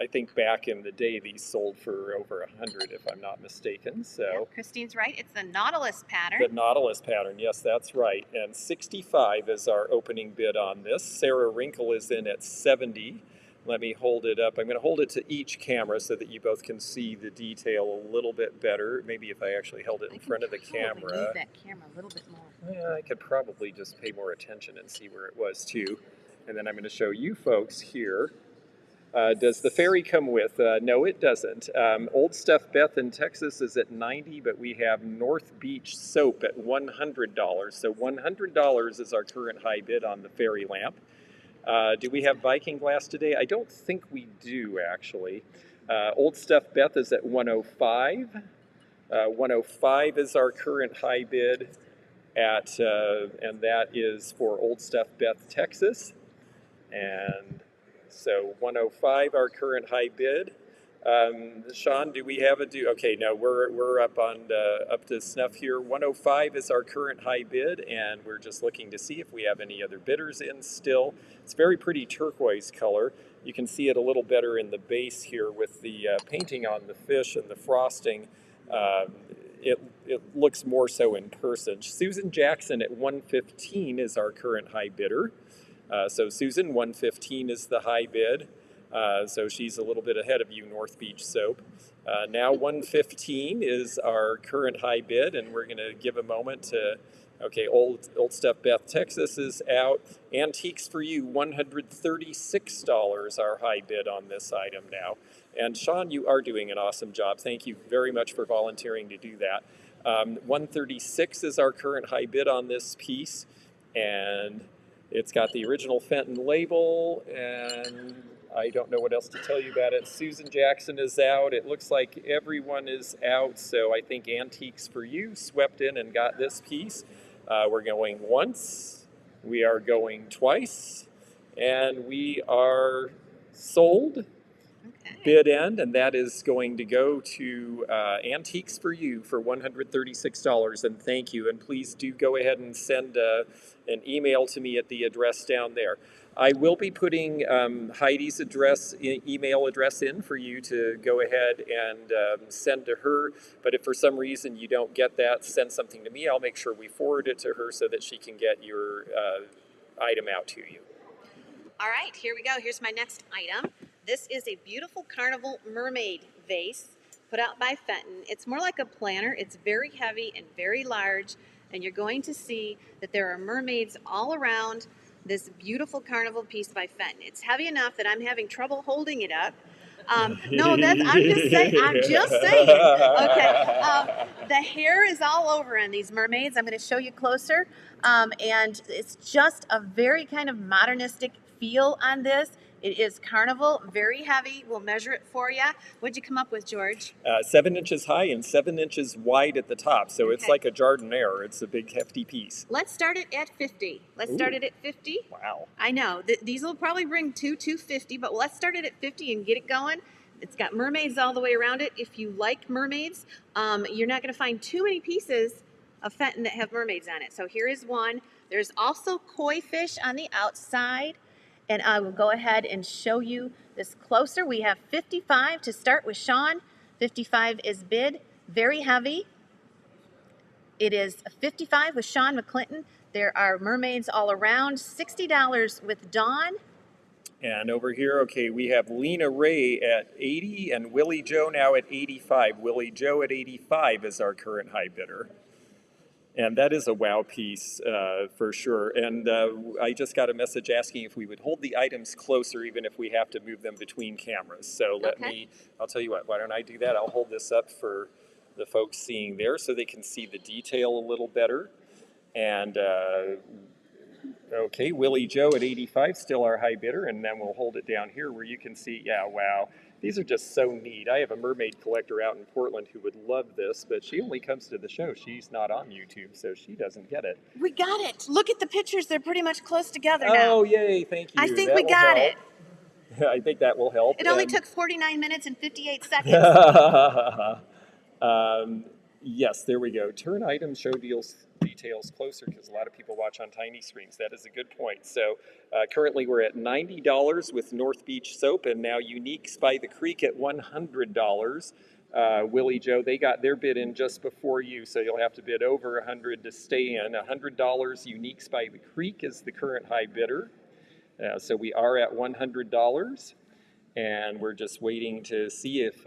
I think back in the day, these sold for over $100, if I'm not mistaken. So yeah, Christine's right. It's the nautilus pattern. the nautilus pattern, yes, that's right. And 65 is our opening bid on this. Sarah Wrinkle is in at 70. Let me hold it up. I'm going to hold it to each camera so that you both can see the detail a little bit better. Maybe if I actually held it in front of the camera. Move that camera a little bit more. Yeah, I could probably just pay more attention and see where it was too. And then I'm going to show you folks here. Does the fairy come with? No, it doesn't. Old Stuff Beth in Texas is at $90, but we have North Beach Soap at $100. So $100 is our current high bid on the fairy lamp. Do we have Viking glass today? I don't think we do, actually. Old Stuff Beth is at $105. $105 is our current high bid at, and that is for Old Stuff Beth, Texas. And so $105, our current high bid. Sean, do we have a do? Okay, no, we're up to snuff here. $105 is our current high bid, and we're just looking to see if we have any other bidders in still. It's very pretty turquoise color. You can see it a little better in the base here with the painting on the fish and the frosting. It looks more so in person. Susan Jackson at $115 is our current high bidder. So Susan, $115 is the high bid. So she's a little bit ahead of you, North Beach Soap. Now $115 is our current high bid, and we're going to give a moment to, okay, Old Stuff Beth, Texas is out. Antiques for You, $136, our high bid on this item now. And Sean, you are doing an awesome job. Thank you very much for volunteering to do that. $136 is our current high bid on this piece, and it's got the original Fenton label, and I don't know what else to tell you about it. Susan Jackson is out. It looks like everyone is out, so I think Antiques for You swept in and got this piece. We're going once, we are going twice, and we are sold. Okay. Bid end, and that is going to go to Antiques for You for $136, and thank you. And please do go ahead and send an email to me at the address down there. I will be putting Heidi's email address in for you to go ahead and send to her, but if for some reason you don't get that, send something to me. I'll make sure we forward it to her so that she can get your item out to you. All right, here we go. Here's my next item. This is a beautiful carnival mermaid vase put out by Fenton. It's more like a planter. It's very heavy and very large, and you're going to see that there are mermaids all around this beautiful carnival piece by Fenton. It's heavy enough that I'm having trouble holding it up. I'm just saying. Okay. The hair is all over on these mermaids. I'm going to show you closer. And it's just a very kind of modernistic feel on this. It is carnival, very heavy. We'll measure it for you. What'd you come up with, George? 7 inches high and 7 inches wide at the top. So it's like a jardiniere. It's a big, hefty piece. Let's start it at 50. Let's start it at 50. Wow. I know. These will probably bring $250, but let's start it at 50 and get it going. It's got mermaids all the way around it. If you like mermaids, you're not going to find too many pieces of Fenton that have mermaids on it. So here is one. There's also koi fish on the outside. And I will go ahead and show you this closer. We have 55 to start with Sean. 55 is bid, very heavy. It is 55 with Sean McClinton. There are mermaids all around. $60 with Dawn. And over here, okay, we have Lena Ray at 80 and Willie Joe now at 85. Willie Joe at 85 is our current high bidder. And that is a wow piece for sure. And I just got a message asking if we would hold the items closer even if we have to move them between cameras. So I'll tell you what, why don't I do that? I'll hold this up for the folks seeing there so they can see the detail a little better. And Okay, Willie Joe at 85, still our high bidder, and then we'll hold it down here where you can see, yeah, wow. These are just so neat. I have a mermaid collector out in Portland who would love this, but she only comes to the show. She's not on YouTube, so she doesn't get it. We got it. Look at the pictures. They're pretty much close together now. Oh, yay, thank you. I think that we will got help. it. I think that will help. It only And- took 49 minutes and 58 seconds. Yes, there we go. Turn items, show details closer, because a lot of people watch on tiny screens. That is a good point. So currently we're at $90 with North Beach soap, and now Uniques by the Creek at $100. Willie Joe, they got their bid in just before you, so you'll have to bid over $100 to stay in. $100 Uniques by the Creek is the current high bidder. So we are at $100, and we're just waiting to see if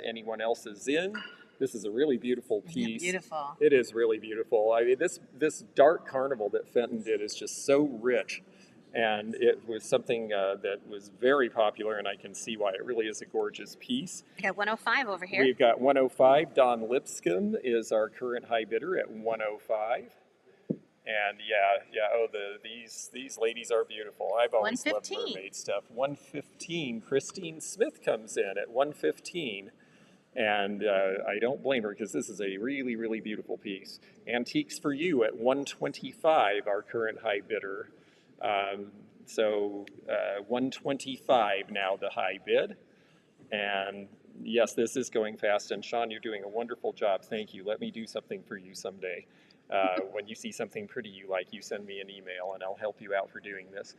anyone else is in. This is a really beautiful piece. Beautiful. It is really beautiful. I mean, this dark carnival that Fenton did is just so rich, and it was something that was very popular, and I can see why. It really is a gorgeous piece. I got 105 over here. We've got 105. Don Lipscomb is our current high bidder at 105. And these ladies are beautiful. I've always loved 115. mermaid stuff. 115. Christine Smith comes in at 115. And I don't blame her, because this is a really, really beautiful piece. Antiques for You at 125, our current high bidder. So 125 now the high bid. And yes, this is going fast. And Sean, you're doing a wonderful job. Thank you. Let me do something for you someday. When you see something pretty you like, you send me an email and I'll help you out for doing this.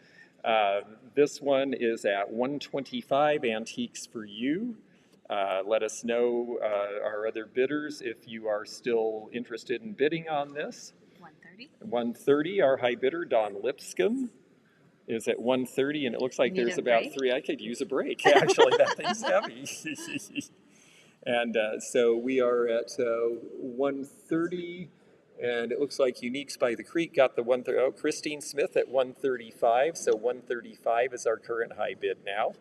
This one is at 125, Antiques for You. Let us know, our other bidders, if you are still interested in bidding on this. 130. 130, our high bidder, Don Lipscomb, is at 130, and it looks like Need there's a about break? 3. I could use a break, actually. That thing's heavy. And so we are at 130, and it looks like Uniques by the Creek got the 130. Oh, Christine Smith at 135, so 135 is our current high bid now.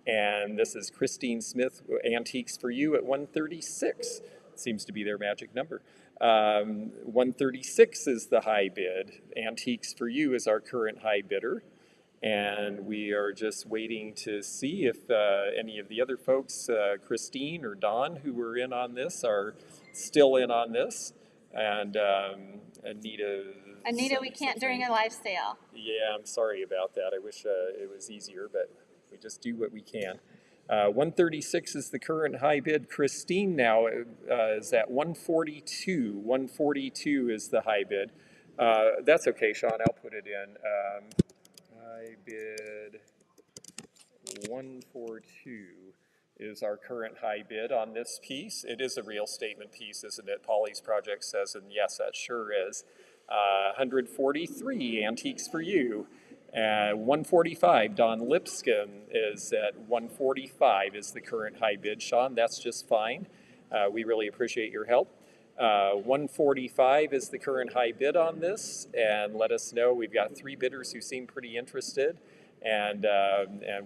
And this is Christine Smith, Antiques for You at 136. Seems to be their magic number. 136 is the high bid. Antiques for You is our current high bidder. And we are just waiting to see if any of the other folks, Christine or Don, who were in on this, are still in on this. And Anita, we can't during a live sale. Yeah, I'm sorry about that. I wish it was easier, but we just do what we can. 136 is the current high bid. Christine now is at 142. 142 is the high bid. That's okay, Sean. I'll put it in. High bid 142 is our current high bid on this piece. It is a real statement piece, isn't it? Polly's project says, and yes, that sure is. 143, Antiques for You. 145, Don Lipscomb is at 145 is the current high bid. Sean, that's just fine. We really appreciate your help. 145 is the current high bid on this, and let us know. We've got 3 bidders who seem pretty interested, and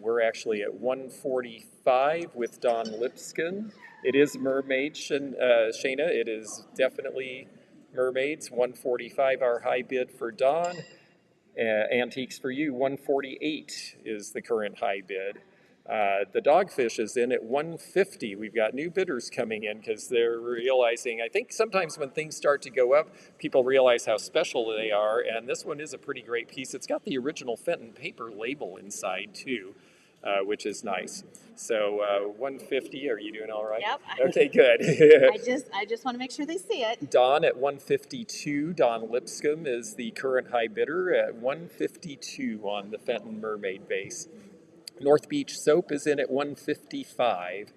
we're actually at 145 with Don Lipscomb. It is mermaid, Shayna. It is definitely mermaids. 145 our high bid for Don. Antiques for You, 148 is the current high bid. The dogfish is in at 150. We've got new bidders coming in because they're realizing, I think sometimes when things start to go up, people realize how special they are, and this one is a pretty great piece. It's got the original Fenton paper label inside too, which is nice. So 150, are you doing all right? Yep. Okay, good. I just want to make sure they see it. Don at 152. Don Lipscomb is the current high bidder at 152 on the Fenton Mermaid base. North Beach Soap is in at 155.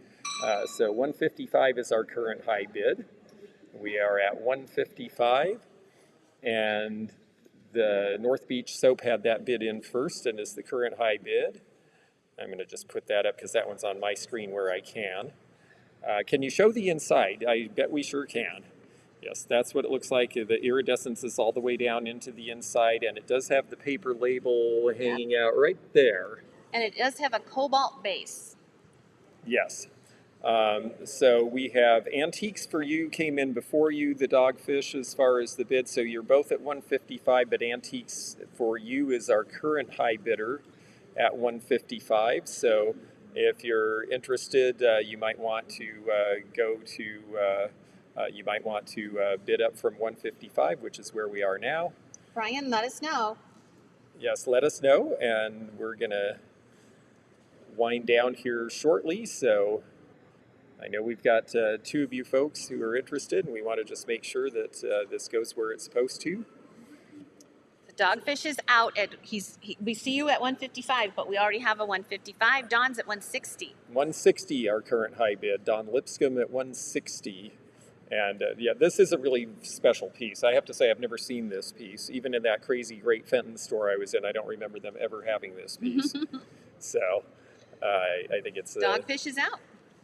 So 155 is our current high bid. We are at 155, and the North Beach Soap had that bid in first and is the current high bid. I'm going to just put that up because that one's on my screen where I can. Can you show the inside? I bet we sure can. Yes, that's what it looks like. The iridescence is all the way down into the inside, and it does have the paper label hanging out right there. And it does have a cobalt base. Yes. So we have Antiques for You came in before you, the Dogfish, as far as the bid. So you're both at 155, but Antiques for You is our current high bidder at 155. So if you're interested, you might want to bid up from 155, which is where we are now. Brian, let us know. Yes, let us know, and we're gonna wind down here shortly. So I know we've got two of you folks who are interested, and we want to just make sure that this goes where it's supposed to. The Dogfish is out at we see you at 155, but we already have a 155. Don's at 160. 160, our current high bid. Don Lipscomb at 160. And yeah, this is a really special piece. I have to say, I've never seen this piece. Even in that crazy great Fenton store I was in, I don't remember them ever having this piece. So I think it's... Dogfish is out.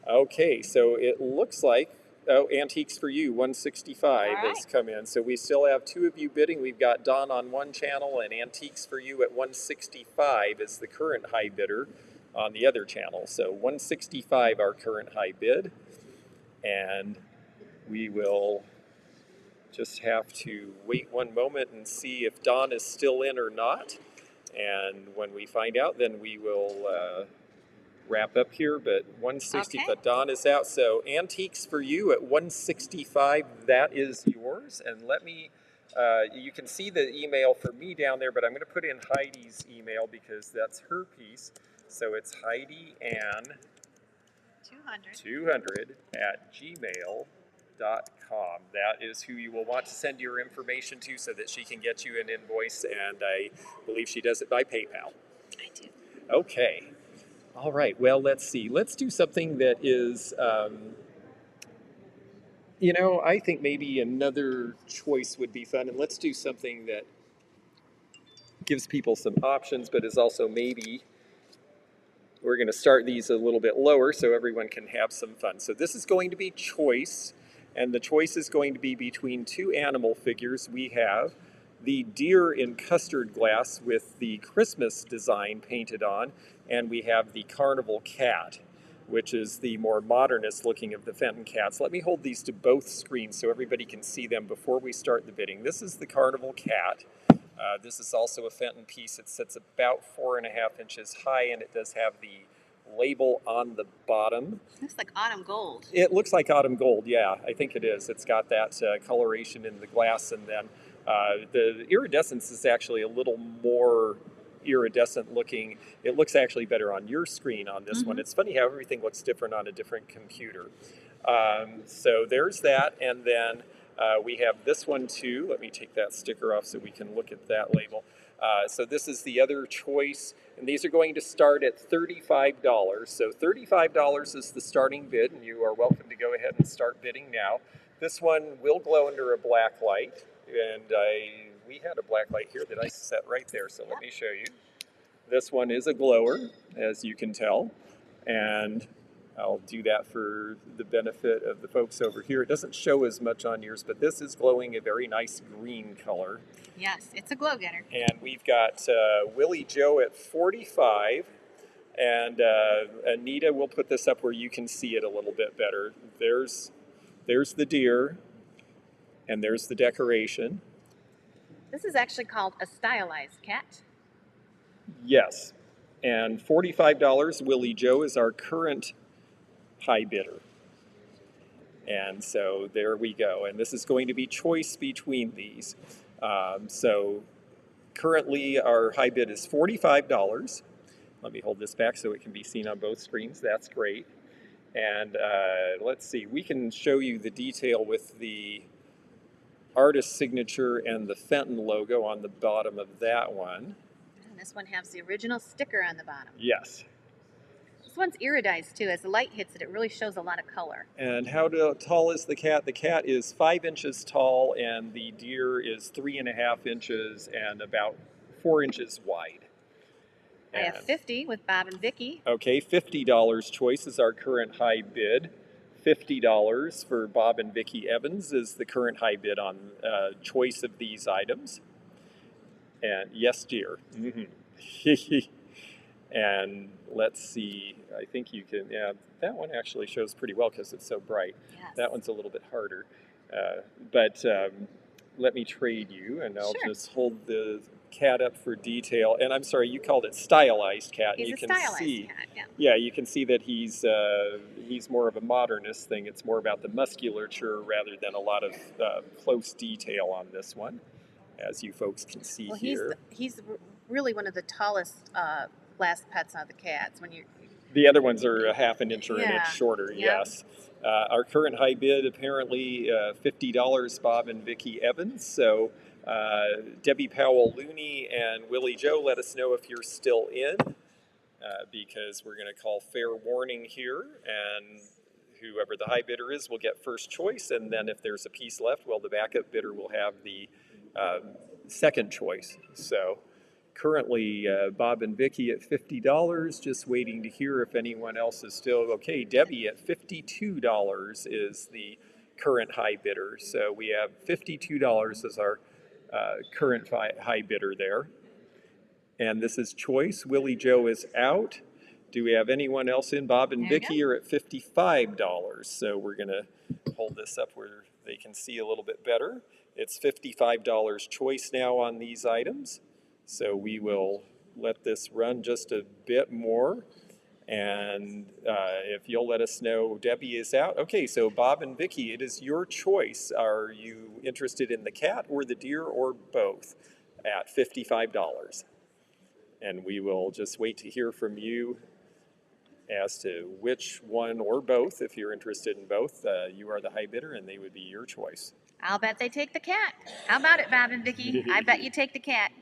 Okay, so it looks like, Antiques for You, 165 right. has come in. So we still have two of you bidding. We've got Don on one channel, and Antiques for You at 165 is the current high bidder on the other channel. So 165, our current high bid. And we will just have to wait one moment and see if Don is still in or not. And when we find out, then we will wrap up here. But 160, Okay. but Don is out. So Antiques for You at 165, that is yours. And let me, you can see the email for me down there, but I'm going to put in Heidi's email because that's her piece. So it's Heidi Ann 200 at gmail.com. That is who you will want to send your information to so that she can get you an invoice, and I believe she does it by PayPal. I do. Okay. All right. Well, let's see. Let's do something that is, I think maybe another choice would be fun, and let's do something that gives people some options, but is also maybe... We're going to start these a little bit lower so everyone can have some fun. So this is going to be choice, and the choice is going to be between two animal figures. We have the deer in custard glass with the Christmas design painted on, and we have the carnival cat, which is the more modernist looking of the Fenton cats. Let me hold these to both screens so everybody can see them before we start the bidding. This is the carnival cat. This is also a Fenton piece. It sits about 4.5 inches high, and it does have the label on the bottom. Looks like autumn gold. It looks like autumn gold, yeah, I think it is. It's got that coloration in the glass, and then the iridescence is actually a little more iridescent looking. It looks actually better on your screen on this one. It's funny how everything looks different on a different computer. So there's that, and then we have this one too. Let me take that sticker off so we can look at that label. So this is the other choice, and these are going to start at $35. So $35 is the starting bid, and you are welcome to go ahead and start bidding now. This one will glow under a black light, and we had a black light here that I set right there, so let me show you. This one is a glower, as you can tell, and I'll do that for the benefit of the folks over here. It doesn't show as much on yours, but this is glowing a very nice green color. Yes, it's a glow getter. And we've got Willie Joe at 45, and Anita will put this up where you can see it a little bit better. There's the deer, and there's the decoration. This is actually called a stylized cat. Yes, and $45, Willie Joe is our current high bidder. And so there we go. And this is going to be choice between these. So currently our high bid is $45. Let me hold this back so it can be seen on both screens. That's great. And let's see, we can show you the detail with the artist signature and the Fenton logo on the bottom of that one. And this one has the original sticker on the bottom. Yes. This one's iridized too. As the light hits it, it really shows a lot of color. And how tall is the cat? The cat is 5 inches tall, and the deer is 3.5 inches and about 4 inches wide. I have 50 with Bob and Vicky. Okay, $50 choice is our current high bid. $50 for Bob and Vicky Evans is the current high bid on choice of these items. And yes, dear. And let's see, I think you can, yeah, that one actually shows pretty well because it's so bright. Yes. That one's a little bit harder. But let me trade you, and I'll Sure. just hold the cat up for detail. And I'm sorry, you called it stylized cat. He's you a can stylized see, cat, yeah. yeah, you can see that he's more of a modernist thing. It's more about the musculature rather than a lot of close detail on this one, as you folks can see Well, here. he's really one of the tallest glass pets of the cats. The other ones are a half an inch or an Yeah. inch shorter, Yep. yes. Our current high bid, apparently $50, Bob and Vicki Evans. So Debbie Powell Looney and Willie Joe, let us know if you're still in, because we're going to call fair warning here. And whoever the high bidder is will get first choice. And then if there's a piece left, well, the backup bidder will have the second choice. So currently, Bob and Vicki at $50, just waiting to hear if anyone else is still okay. Debbie at $52 is the current high bidder. So we have $52 as our current high bidder there. And this is choice. Willie Joe is out. Do we have anyone else in? Bob and There you Vicki are at $55. So we're going to hold this up where they can see a little bit better. It's $55 choice now on these items. So we will let this run just a bit more. And if you'll let us know, Debbie is out. Okay, so Bob and Vicki, it is your choice. Are you interested in the cat or the deer or both at $55? And we will just wait to hear from you as to which one or both. If you're interested in both, you are the high bidder and they would be your choice. I'll bet they take the cat. How about it, Bob and Vicki? I bet you take the cat.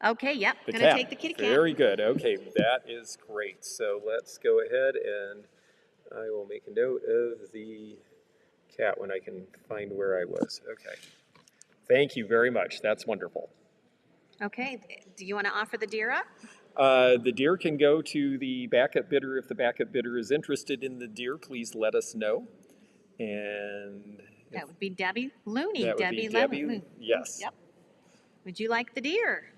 Okay, yep, The gonna cat. take the kitty cat. Very good. Okay, that is great. So let's go ahead and I will make a note of the cat when I can find where I was. Okay. Thank you very much. That's wonderful. Okay, do you want to offer the deer up? The deer can go to the backup bidder. If the backup bidder is interested in the deer, please let us know. And That would be Debbie Looney. that would be Debbie. Yes. Yep. Would you like the deer?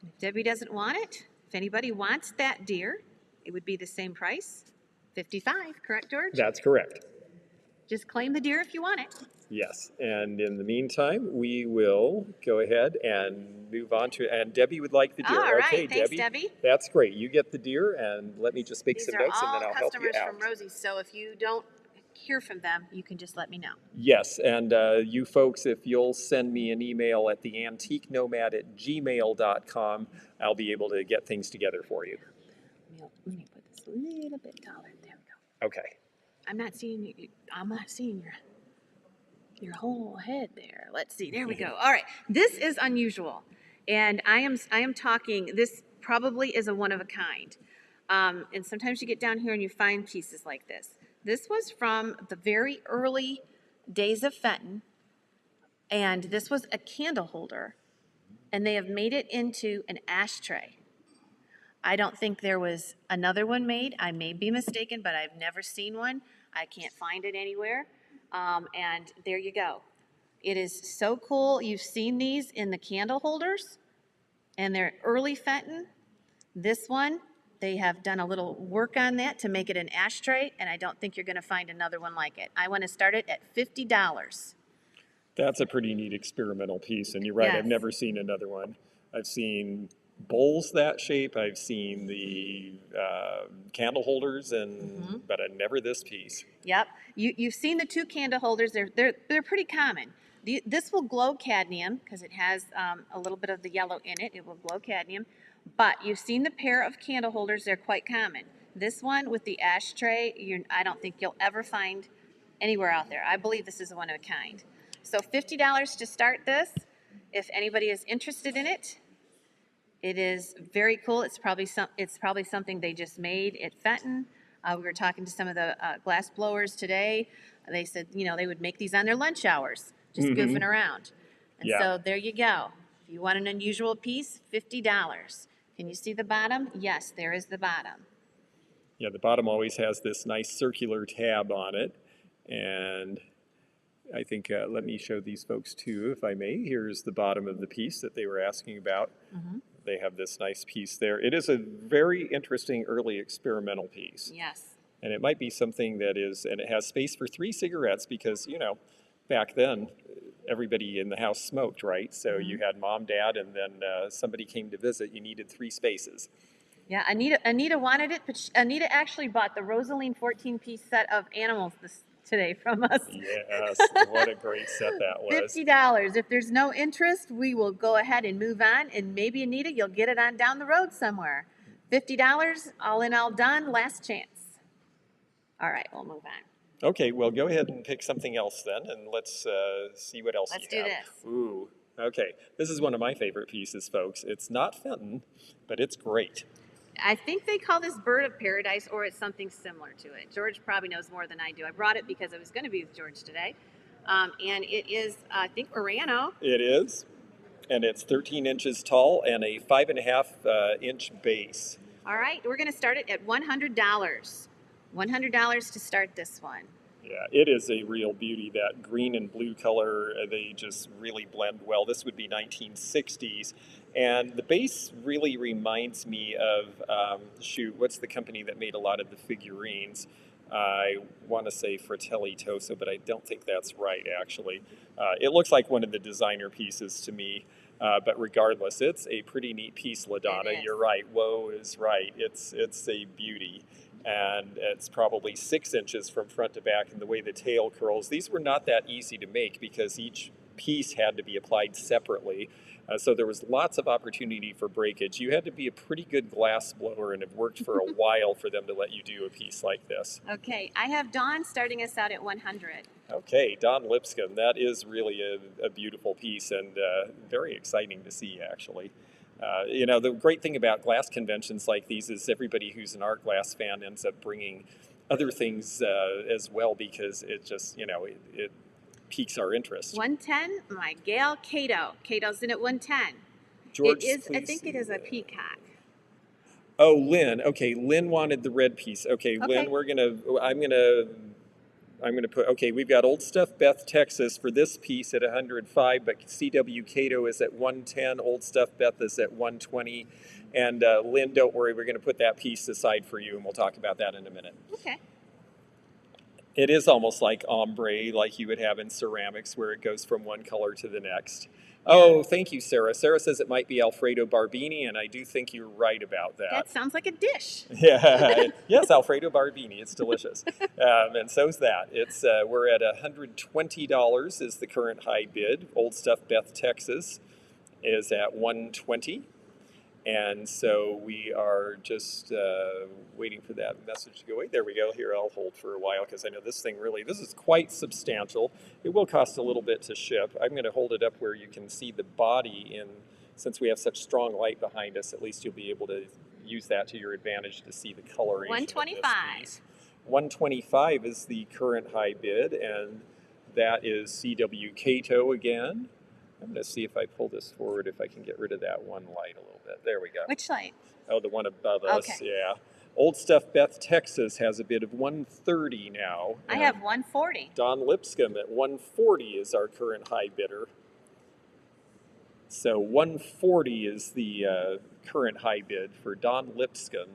If Debbie doesn't want it, if anybody wants that deer, it would be the same price, $55, correct, George? That's correct. Just claim the deer if you want it. Yes. And in the meantime, we will go ahead and move on to, and Debbie would like the deer. All right, Okay, thanks, Debbie. That's great. You get the deer, and let me just make These some are notes, and all then I'll help you customers out. from Rosie, so if you don't hear from them, you can just let me know. Yes, and you folks, if you'll send me an email at theantiquenomad@gmail.com, I'll be able to get things together for you. Let me put this a little bit taller. There we go. Okay. I'm not seeing your whole head there. Let's see. There we go. All right. This is unusual, and I am talking. This probably is a one of a kind. And sometimes you get down here and you find pieces like this. This was from the very early days of Fenton, and this was a candle holder, and they have made it into an ashtray. I don't think there was another one made. I may be mistaken, but I've never seen one. I can't find it anywhere. And there you go. It is so cool. You've seen these in the candle holders, and they're early Fenton. This one, they have done a little work on that to make it an ashtray, and I don't think you're going to find another one like it. I want to start it at $50. That's a pretty neat experimental piece, and you're right, Yes. I've never seen another one. I've seen bowls that shape, I've seen the candle holders, but never this piece. Yep. You've seen the two candle holders. They're pretty common. This will glow cadmium because it has a little bit of the yellow in it. It will glow cadmium. But you've seen the pair of candle holders. They're quite common. This one with the ashtray, I don't think you'll ever find anywhere out there. I believe this is one of a kind. So $50 to start this. If anybody is interested in it, it is very cool. It's probably something they just made at Fenton. We were talking to some of the glass blowers today. They said, they would make these on their lunch hours, just goofing around. And so there you go. If you want an unusual piece, $50. Can you see the bottom? Yes, there is the bottom. Yeah, the bottom always has this nice circular tab on it, and I think, let me show these folks too, if I may. Here's the bottom of the piece that they were asking about. They have this nice piece there. It is a very interesting early experimental piece. Yes. And it might be something that is, and it has space for 3 cigarettes because, you know, back then, everybody in the house smoked, right? So you had mom, dad, and then somebody came to visit. You needed 3 spaces. Yeah, Anita wanted it, but Anita actually bought the Rosaline 14-piece set of animals today from us. Yes, what a great set that was. $50. If there's no interest, we will go ahead and move on, and maybe, Anita, you'll get it on down the road somewhere. $50, all in all done, last chance. All right, we'll move on. Okay, well, go ahead and pick something else then, and let's see what else Let's you have. do this. Ooh, okay. This is one of my favorite pieces, folks. It's not Fenton, but it's great. I think they call this bird of paradise, or it's something similar to it. George probably knows more than I do. I brought it because I was going to be with George today. And it is, I think, Murano. It is, and it's 13 inches tall and a 5.5 inch base. All right, we're going to start it at $100. $100 to start this one. Yeah, it is a real beauty. That green and blue color, they just really blend well. This would be 1960s. And the base really reminds me of, what's the company that made a lot of the figurines? I want to say Fratelli Toso, but I don't think that's right, actually. It looks like one of the designer pieces to me. But regardless, it's a pretty neat piece, LaDonna. You're right. Woe is right. It's a beauty. And it's probably 6 inches from front to back, and the way the tail curls. These were not that easy to make because each piece had to be applied separately. So there was lots of opportunity for breakage. You had to be a pretty good glass blower and have worked for a while for them to let you do a piece like this. Okay, I have Dawn starting us out at 100. Okay, Don Lipscomb. That is really a beautiful piece and very exciting to see, actually. You know, the great thing about glass conventions like these is everybody who's an art glass fan ends up bringing other things as well because it just, you know, it piques our interest. 110, my Gail Cato. Cato's in at 110. George, it is, please. I think it is a peacock. Oh, Lynn. Okay, Lynn wanted the red piece. Okay, Lynn, I'm gonna put, okay, we've got Old Stuff Beth, Texas for this piece at 105, but CW Cato is at 110, Old Stuff Beth is at 120, and Lynn, don't worry, we're gonna put that piece aside for you, and we'll talk about that in a minute. Okay. It is almost like ombre, like you would have in ceramics, where it goes from one color to the next. Oh, thank you, Sarah. Sarah says it might be Alfredo Barbini, and I do think you're right about that. That sounds like a dish. Yeah, yes, Alfredo Barbini. It's delicious, and so's that. It's we're at $120 is the current high bid. Old Stuff Beth, Texas, is at $120, and so we are just waiting for that message to go away. There we go. Here, I'll hold for a while because I know this is quite substantial. It will cost a little bit to ship. I'm going to hold it up where you can see the body in. Since we have such strong light behind us, at least you'll be able to use that to your advantage to see the coloration. 125. 125 is the current high bid, and that is CW Cato again. I'm going to see if I pull this forward, if I can get rid of that one light a little bit. There we go. Which light? Oh, the one above us. Okay. Yeah. Old Stuff Beth, Texas has a bid of 130 now. I have 140. Don Lipscomb at 140 is our current high bidder. So 140 is the current high bid for Don Lipscomb.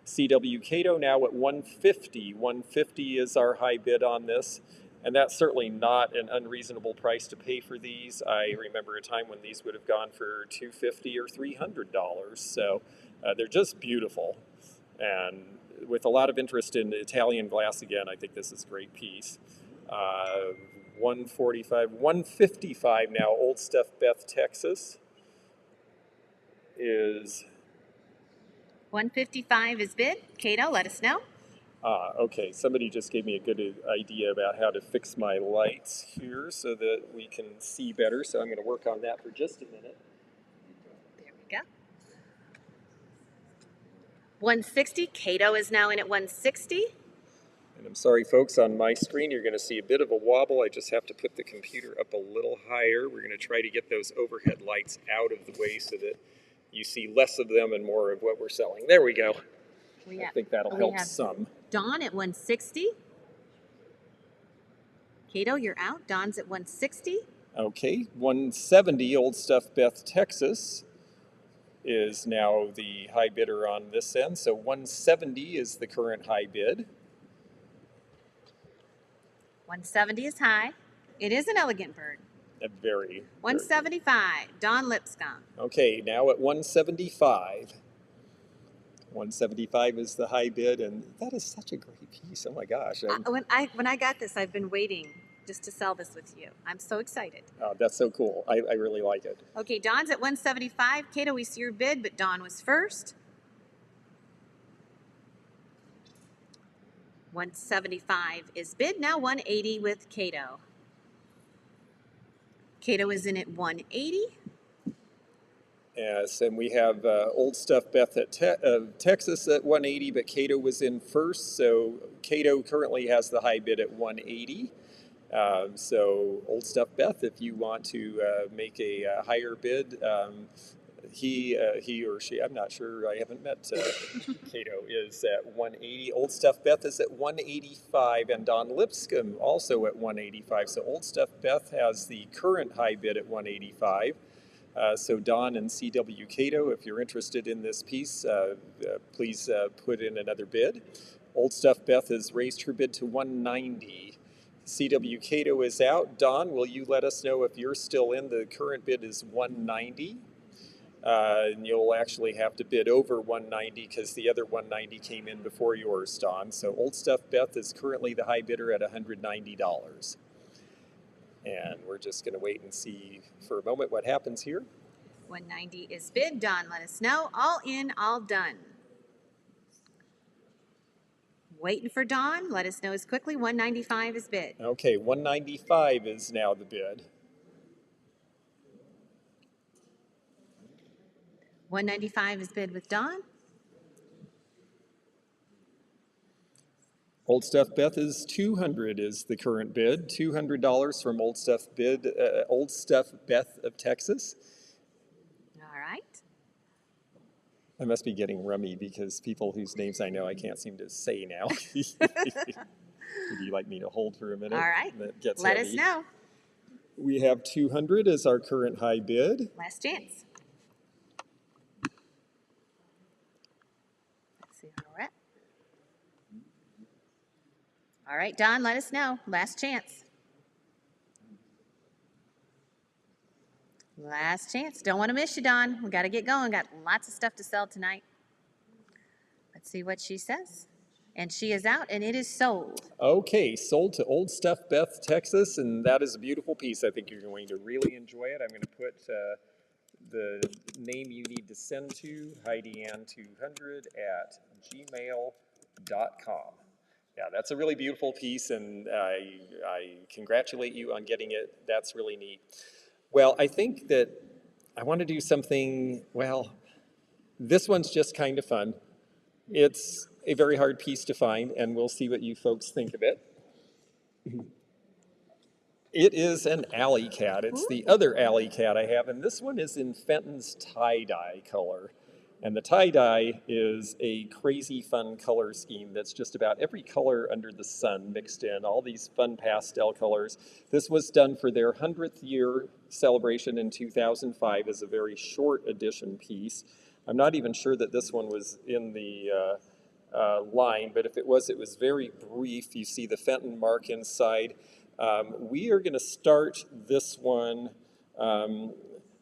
CW Cato now at 150. 150 is our high bid on this. And that's certainly not an unreasonable price to pay for these. I remember a time when these would have gone for $250 or $300. So they're just beautiful. And with a lot of interest in Italian glass again, I think this is a great piece. 145, 155 now. Old Stuff Beth, Texas is 155 is bid. Cato, let us know. Okay, somebody just gave me a good idea about how to fix my lights here so that we can see better. So I'm going to work on that for just a minute. There we go. 160. Cato is now in at 160. And I'm sorry, folks, on my screen you're going to see a bit of a wobble. I just have to put the computer up a little higher. We're going to try to get those overhead lights out of the way so that you see less of them and more of what we're selling. There we go. I think that'll help some. Dawn at 160. Cato, you're out. Don's at 160. Okay, 170 Old Stuff Beth, Texas is now the high bidder on this end. So 170 is the current high bid. 170 is high. It is an elegant bird. A very 175, Don Lipscomb. Okay, now at 175. 175 is the high bid, and that is such a great piece. Oh my gosh. When I got this, I've been waiting just to sell this with you. I'm so excited. Oh, that's so cool. I really like it. Okay, Don's at 175. Cato, we see your bid, but Don was first. 175 is bid. Now 180 with Cato. Cato is in at 180. Yes, and we have Old Stuff Beth at Texas at 180, but Cato was in first, so Cato currently has the high bid at 180. So Old Stuff Beth, if you want to make a higher bid, he or she, I'm not sure, I haven't met Cato, is at 180. Old Stuff Beth is at 185, and Don Lipscomb also at 185. So Old Stuff Beth has the current high bid at 185. So Don and C.W. Cato, if you're interested in this piece, please put in another bid. Old Stuff Beth has raised her bid to 190. C.W. Cato is out. Don, will you let us know if you're still in? The current bid is 190. And you'll actually have to bid over 190 because the other 190 came in before yours, Don. So Old Stuff Beth is currently the high bidder at $190. And we're just going to wait and see for a moment what happens here. 190 is bid. Don, let us know. All in, all done. Waiting for Don. Let us know as quickly. 195 is bid. Okay, 195 is now the bid. 195 is bid with Don. Old Stuff Beth is 200 is the current bid. $200 from Old Stuff Beth of Texas. All right. I must be getting rummy because people whose names I know I can't seem to say now. Would you like me to hold for a minute? All right. That gets Let heavy. us know. We have 200 as our current high bid. Last chance. Let's see how we're at. All right, Don, let us know. Last chance. Last chance. Don't want to miss you, Don. We got to get going. Got lots of stuff to sell tonight. Let's see what she says. And she is out, and it is sold. Okay, sold to Old Stuff Beth, Texas, and that is a beautiful piece. I think you're going to really enjoy it. I'm going to put the name you need to send to, HeidiAnn200@gmail.com. Yeah, that's a really beautiful piece, and I congratulate you on getting it. That's really neat. Well, I think that I want to do something, well, this one's just kind of fun. It's a very hard piece to find, and we'll see what you folks think of it. It is an alley cat. It's the other alley cat I have, and this one is in Fenton's tie-dye color. And the tie-dye is a crazy fun color scheme that's just about every color under the sun mixed in, all these fun pastel colors. This was done for their 100th year celebration in 2005 as a very short edition piece. I'm not even sure that this one was in the line, but if it was very brief. You see the Fenton mark inside. We are going to start this one.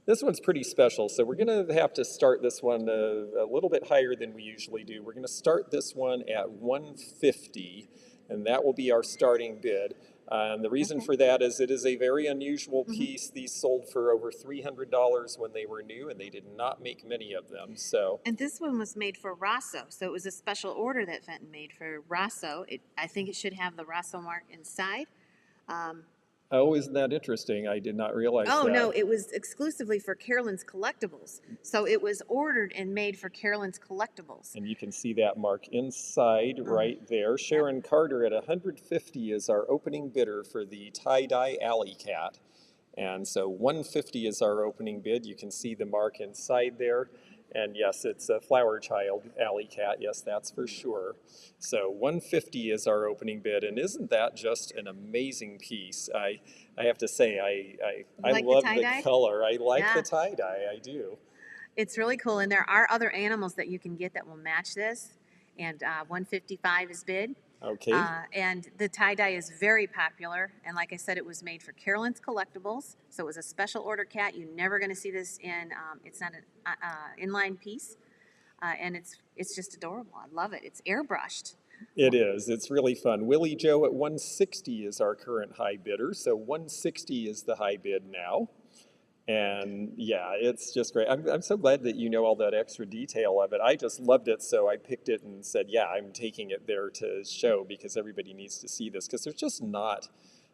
This one's pretty special, so we're going to have to start this one a little bit higher than we usually do. We're going to start this one at 150, and that will be our starting bid. And the reason for that is it is a very unusual piece. These sold for over $300 when they were new, and they did not make many of them. So. And this one was made for Rosso, so it was a special order that Fenton made for Rosso. I think it should have the Rosso mark inside. Oh, isn't that interesting? I did not realize that. Oh, no, it was exclusively for Carolyn's Collectibles. So it was ordered and made for Carolyn's Collectibles. And you can see that mark inside right there. Sharon Carter at 150 is our opening bidder for the tie-dye alley cat. And so 150 is our opening bid. You can see the mark inside there. And yes, it's a flower child alley cat. Yes, that's for sure. So 150 is our opening bid, and isn't that just an amazing piece? I have to say, I Like the love the tie-dye? color. I like the Yeah. tie-dye. I do. It's really cool, and there are other animals that you can get that will match this. And 155 is bid. Okay. And the tie-dye is very popular. And like I said, it was made for Carolyn's Collectibles. So it was a special order cat. You're never going to see this in, it's not an inline piece. And it's just adorable. I love it. It's airbrushed. It is. It's really fun. Willie Joe at 160 is our current high bidder. So 160 is the high bid now. And yeah, it's just great. I'm so glad that you know all that extra detail of it. I just loved it, so I picked it and said, yeah, I'm taking it there to show because everybody needs to see this because there's just not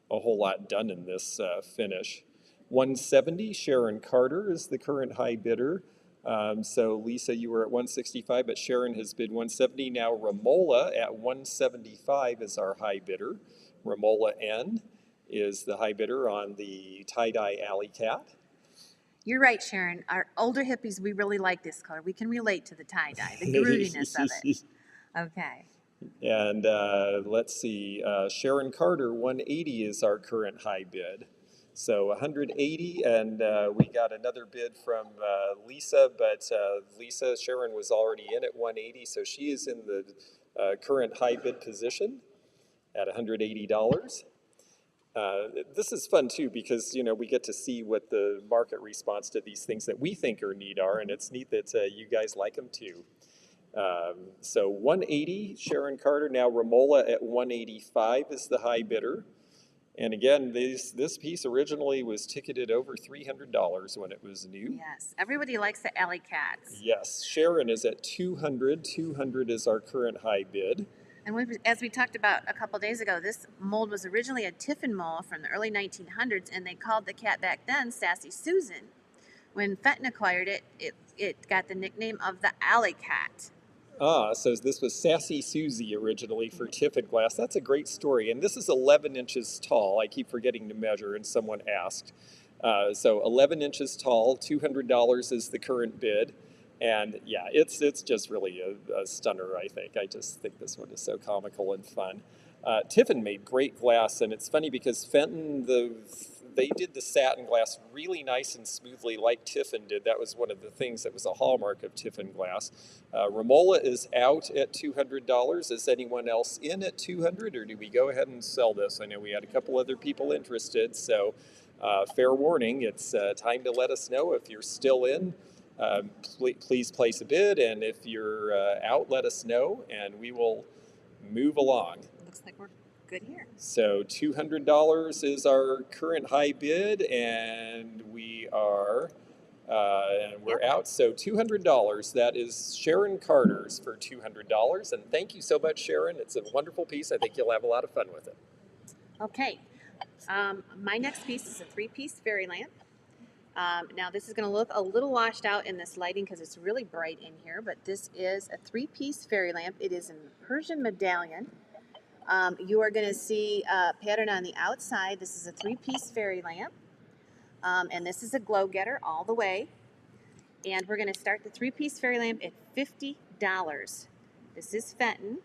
a whole lot done in this finish. 170, Sharon Carter is the current high bidder. So Lisa, you were at 165, but Sharon has bid 170. Now Romola at 175 is our high bidder. Romola N is the high bidder on the tie-dye alley cat. You're right, Sharon. Our older hippies, we really like this color. We can relate to the tie-dye, the grooviness of it. Okay. And let's see, Sharon Carter, 180 is our current high bid. So 180, and we got another bid from Lisa, but Lisa, Sharon was already in at 180, so she is in the current high bid position at $180. This is fun too because we get to see what the market response to these things that we think are neat are, and it's neat that you guys like them too. So 180, Sharon Carter. Now Romola at 185 is the high bidder. And again, this piece originally was ticketed over $300 when it was new. Yes, everybody likes the alley cats. Yes, Sharon is at 200. 200 is our current high bid. And as we talked about a couple days ago, this mold was originally a Tiffin mold from the early 1900s, and they called the cat back then Sassy Susan. When Fenton acquired it, it got the nickname of the alley cat. Ah, so this was Sassy Susie originally for Tiffin glass. That's a great story. And this is 11 inches tall. I keep forgetting to measure, and someone asked. So 11 inches tall, $200 is the current bid. And yeah, it's just really a stunner, I think. I just think this one is so comical and fun. Tiffin made great glass, and it's funny because Fenton, they did the satin glass really nice and smoothly like Tiffin did. That was one of the things that was a hallmark of Tiffin glass. Romola is out at $200. Is anyone else in at $200, or do we go ahead and sell this? I know we had a couple other people interested, so fair warning, it's time to let us know if you're still in. Please place a bid, and if you're out, let us know, and we will move along. Looks like we're good here. So $200 is our current high bid, and we are we're out. So $200. That is Sharon Carter's for $200, and thank you so much, Sharon. It's a wonderful piece. I think you'll have a lot of fun with it. Okay, my next piece is a 3-piece fairy lamp. Now this is going to look a little washed out in this lighting because it's really bright in here, but this is a 3-piece fairy lamp. It is in Persian medallion. You are going to see a pattern on the outside. This is a 3-piece fairy lamp, and this is a glow getter all the way. And we're going to start the 3-piece fairy lamp at $50. This is Fenton.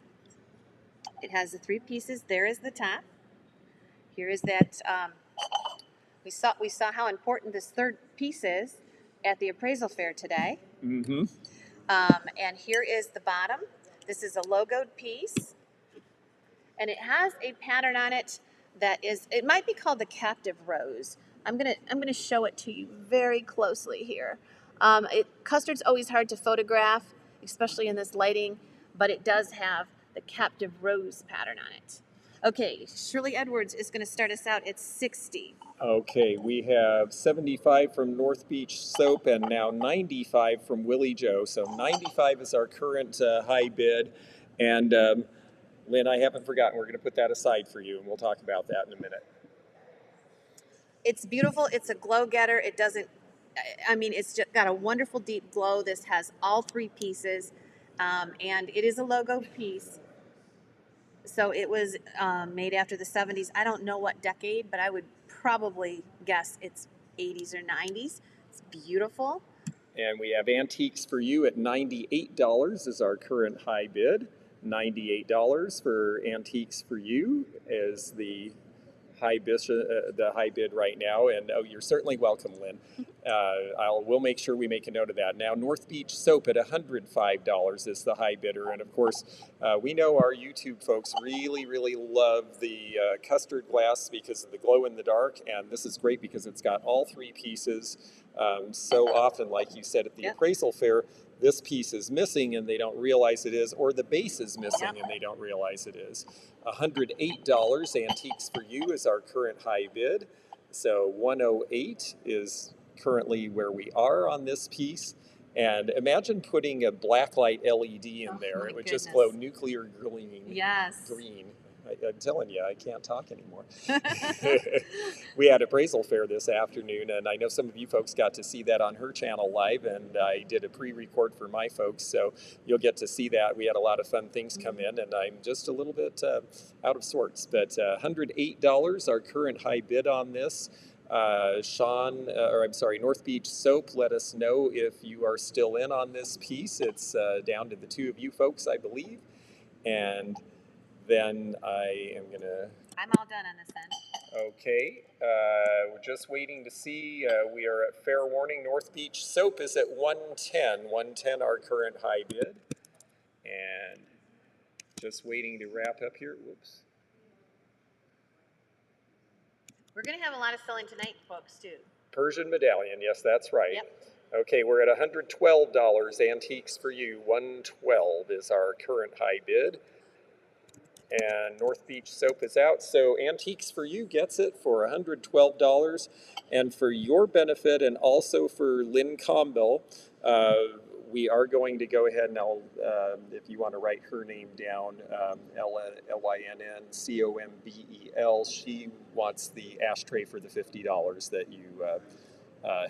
It has the 3 pieces. There is the top. Here is that. We saw how important this 3rd piece is at the appraisal fair today. Mm-hmm. And here is the bottom. This is a logoed piece, and it has a pattern on it that is. It might be called the captive rose. I'm gonna show it to you very closely here. Custard's always hard to photograph, especially in this lighting, but it does have the captive rose pattern on it. Okay, Shirley Edwards is going to start us out at 60. Okay, we have 75 from North Beach Soap and now 95 from Willie Joe. So 95 is our current high bid. And Lynn, I haven't forgotten, we're going to put that aside for you, and we'll talk about that in a minute. It's beautiful. It's a glow getter. It doesn't, it's just got a wonderful deep glow. This has all 3 pieces, and it is a logo piece. So it was made after the 70s. I don't know what decade, but I would probably guess it's 80s or 90s. It's beautiful. And we have antiques for you at $98 is our current high bid. $98 for antiques for you is the high bid right now, and oh, you're certainly welcome, Lynn. We'll make sure we make a note of that. Now, North Beach soap at $105 is the high bidder, and of course, we know our YouTube folks really, really love the custard glass because of the glow in the dark, and this is great because it's got all three pieces. So often, like you said at the appraisal fair, this piece is missing and they don't realize it is, or the base is missing and they don't realize it is. $108 antiques for you is our current high bid. So 108 is currently where we are on this piece. And imagine putting a blacklight LED in there. It would just glow nuclear green. Yes. Green. I'm telling you, I can't talk anymore. We had appraisal fair this afternoon, and I know some of you folks got to see that on her channel live, and I did a pre-record for my folks, so you'll get to see that. We had a lot of fun things come in, and I'm just a little bit out of sorts, but $108 our current high bid on this. North Beach Soap, let us know if you are still in on this piece. It's down to the two of you folks, I believe, and then I'm all done on this end. Okay, we're just waiting to see. We are at fair warning. North Beach Soap is at 110. 110 our current high bid. And just waiting to wrap up here. Whoops. We're going to have a lot of selling tonight, folks, too. Persian medallion, yes, that's right. Yep. Okay, we're at $112. Antiques for you. 112 is our current high bid. And North Beach Soap is out. So Antiques for You gets it for $112. And for your benefit and also for Lynn Combell, we are going to go ahead and if you want to write her name down, LYNNCOMBEL, she wants the ashtray for the $50 that you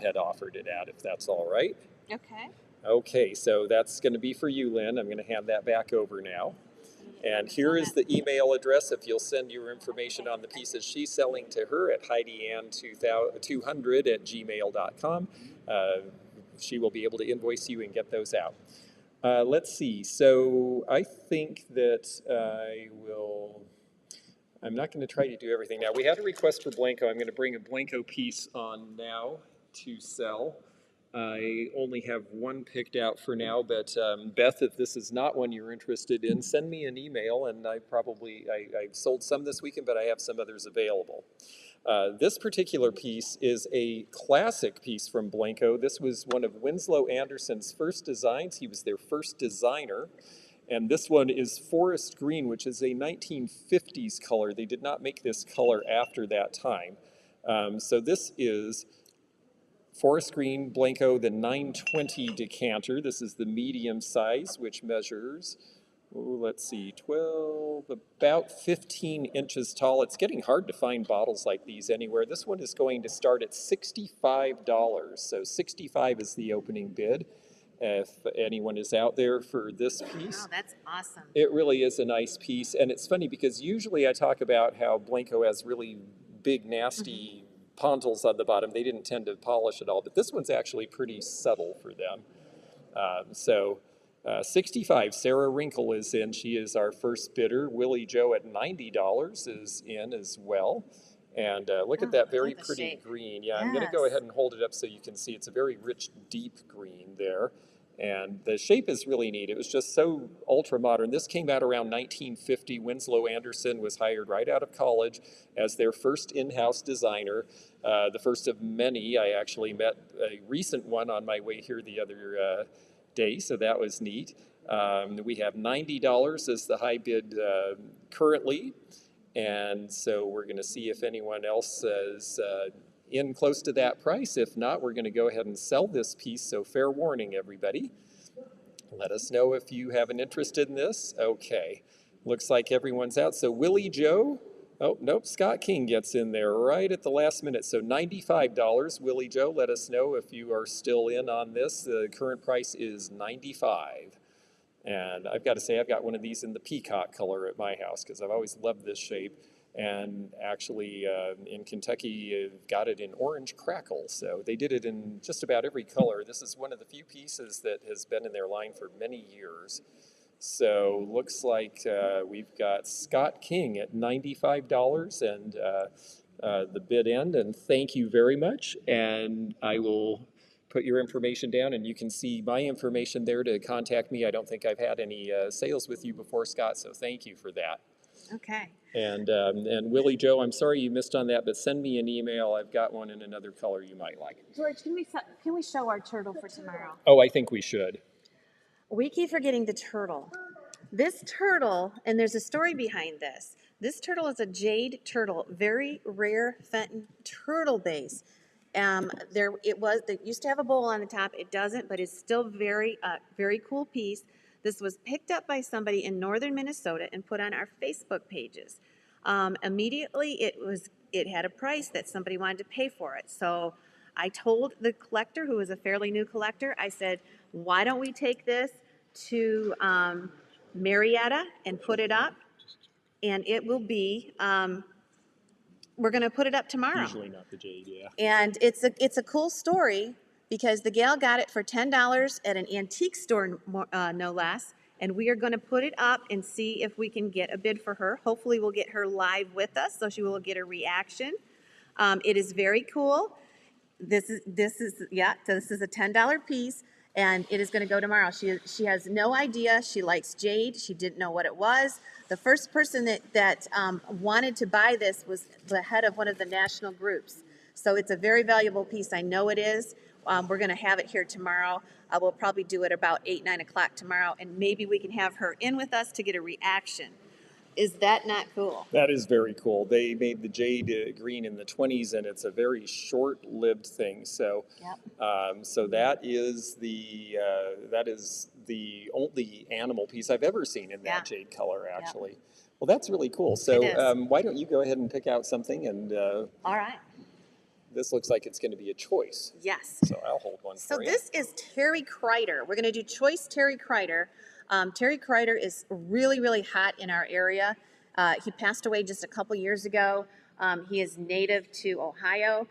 had offered it at, if that's all right. Okay. Okay, so that's going to be for you, Lynn. I'm going to hand that back over now. And here is the email address if you'll send your information on the pieces she's selling to her at HeidiAnn200@gmail.com. She will be able to invoice you and get those out. Let's see. So I think that I'm not going to try to do everything now. We had a request for Blanco. I'm going to bring a Blanco piece on now to sell. I only have one picked out for now, but Beth, if this is not one you're interested in, send me an email, and I've sold some this weekend, but I have some others available. This particular piece is a classic piece from Blanco. This was one of Winslow Anderson's first designs. He was their first designer. And this one is forest green, which is a 1950s color. They did not make this color after that time. So this is forest green Blanco, the 920 decanter. This is the medium size, which measures, about 15 inches tall. It's getting hard to find bottles like these anywhere. This one is going to start at $65. So $65 is the opening bid. If anyone is out there for this piece. Wow, that's awesome. It really is a nice piece. And it's funny because usually I talk about how Blanco has really big, nasty pontils on the bottom. They didn't tend to polish at all, but this one's actually pretty subtle for them. 65, Sarah Wrinkle is in. She is our first bidder. Willie Joe at $90 is in as well. And look at that very pretty green. Yeah, I'm going to go ahead and hold it up so you can see. It's a very rich, deep green there. And the shape is really neat. It was just so ultra modern. This came out around 1950. Winslow Anderson was hired right out of college as their first in-house designer. The first of many. I actually met a recent one on my way here the other day, so that was neat. We have $90 as the high bid currently. And so we're going to see if anyone else is in close to that price. If not, we're going to go ahead and sell this piece. So fair warning, everybody. Let us know if you have an interest in this. Okay, looks like everyone's out. So Willie Joe, oh, nope, Scott King gets in there right at the last minute. So $95, Willie Joe, let us know if you are still in on this. The current price is $95. And I've got to say, I've got one of these in the peacock color at my house because I've always loved this shape. And actually, in Kentucky, you've got it in orange crackle. So they did it in just about every color. This is one of the few pieces that has been in their line for many years. So looks like we've got Scott King at $95 and the bid end. And thank you very much. And I will put your information down, and you can see my information there to contact me. I don't think I've had any sales with you before, Scott, so thank you for that. Okay. And Willie Joe, I'm sorry you missed on that, but send me an email. I've got one in another color you might like. George, can we show our turtle for tomorrow? Oh, I think we should. We keep forgetting the turtle. This turtle, and there's a story behind this. This turtle is a jade turtle, very rare Fenton turtle base. They used to have a bowl on the top. It doesn't, but it's still very cool piece. This was picked up by somebody in northern Minnesota and put on our Facebook pages. Immediately, it had a price that somebody wanted to pay for it. So I told the collector, who was a fairly new collector, I said, why don't we take this to Marietta and put it up? And it will be, we're going to put it up tomorrow. Usually not the jade, yeah. And it's a cool story because the gal got it for $10 at an antique store, no less. And we are going to put it up and see if we can get a bid for her. Hopefully we'll get her live with us so she will get a reaction. It is very cool. This is a $10 piece, and it is going to go tomorrow. She has no idea. She likes jade. She didn't know what it was. The first person that wanted to buy this was the head of one of the national groups. So it's a very valuable piece. I know it is. We're going to have it here tomorrow. We'll probably do it about 8, 9 o'clock tomorrow, and maybe we can have her in with us to get a reaction. Is that not cool? That is very cool. They made the jade green in the 20s, and it's a very short-lived thing. So, yep. So that is the only animal piece I've ever seen in that jade color, actually. Yep. Well, that's really cool. So why don't you go ahead and pick out something? And all right. This looks like it's going to be a choice. Yes. So I'll hold one for you. So this is Terry Kreider. We're going to do choice Terry Kreider. Terry Kreider is really, really hot in our area. He passed away just a couple years ago. He is native to Ohio.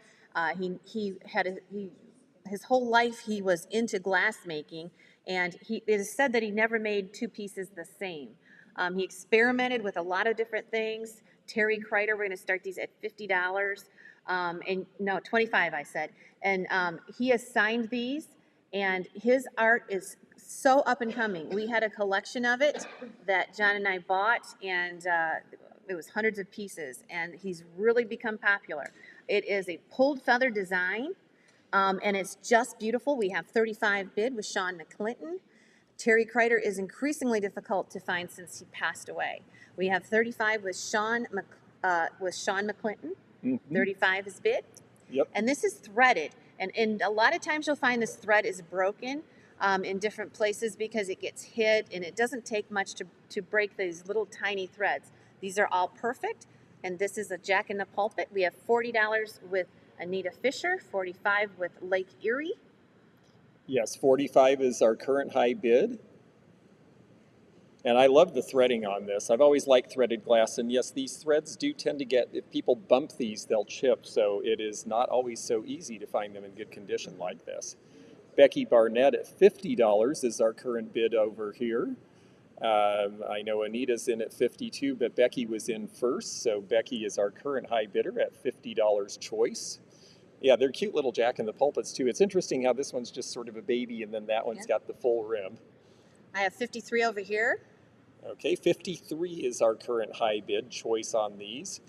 His whole life he was into glass making, and it is said that he never made two pieces the same. He experimented with a lot of different things. Terry Kreider, we're going to start these at $50. No, 25, I said. And he has signed these, and his art is so up and coming. We had a collection of it that John and I bought, and it was hundreds of pieces, and he's really become popular. It is a pulled feather design, and it's just beautiful. We have 35 bid with Sean McClinton. Terry Kreider is increasingly difficult to find since he passed away. We have 35 with Sean McClinton. Mm-hmm. 35 is bid. Yep. And this is threaded. And a lot of times you'll find this thread is broken in different places because it gets hit, and it doesn't take much to break these little tiny threads. These are all perfect. And this is a Jack in the Pulpit. We have $40 with Anita Fisher, $45 with Lake Erie. Yes, $45 is our current high bid. And I love the threading on this. I've always liked threaded glass. And yes, these threads do tend to get, if people bump these, they'll chip. So it is not always so easy to find them in good condition like this. Becky Barnett at $50 is our current bid over here. I know Anita's in at $52, but Becky was in first. So Becky is our current high bidder at $50 choice. Yeah, they're cute little Jack in the Pulpits too. It's interesting how this one's just sort of a baby, and then that one's got the full rim. I have 53 over here. Okay, 53 is our current high bid choice on these.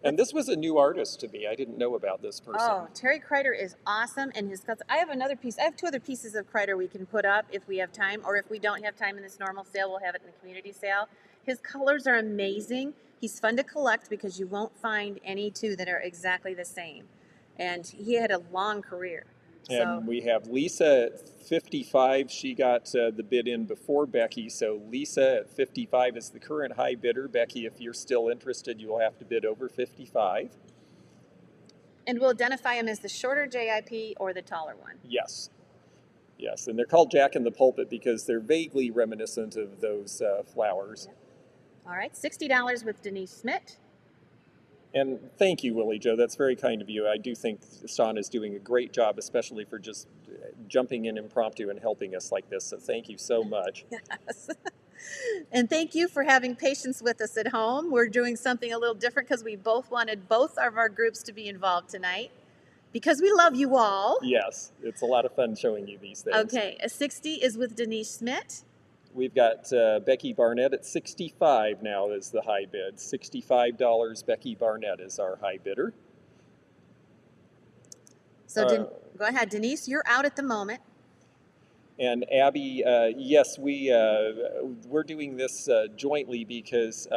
And this was a new artist to me. I didn't know about this person. Oh, Terry Kreider is awesome, and his cuts. I have two other pieces of Kreider we can put up if we have time, or if we don't have time in this normal sale, we'll have it in the community sale. His colors are amazing. He's fun to collect because you won't find any two that are exactly the same. And he had a long career. And we have Lisa at 55. She got the bid in before Becky. So Lisa at 55 is the current high bidder. Becky, if you're still interested, you will have to bid over 55. And we'll identify him as the shorter JIP or the taller one. Yes. Yes, and they're called Jack in the Pulpit because they're vaguely reminiscent of those flowers. All right, $60 with Denise Schmidt. And thank you, Willie Joe. That's very kind of you. I do think Sean is doing a great job, especially for just jumping in impromptu and helping us like this. So thank you so much. Yes. And thank you for having patience with us at home. We're doing something a little different because we both wanted both of our groups to be involved tonight because we love you all. Yes, it's a lot of fun showing you these things. Okay, a 60 is with Denise Schmidt. We've got Becky Barnett at 65 now is the high bid. $65, Becky Barnett is our high bidder. So go ahead, Denise, you're out at the moment. And Abby, yes, we're doing this jointly because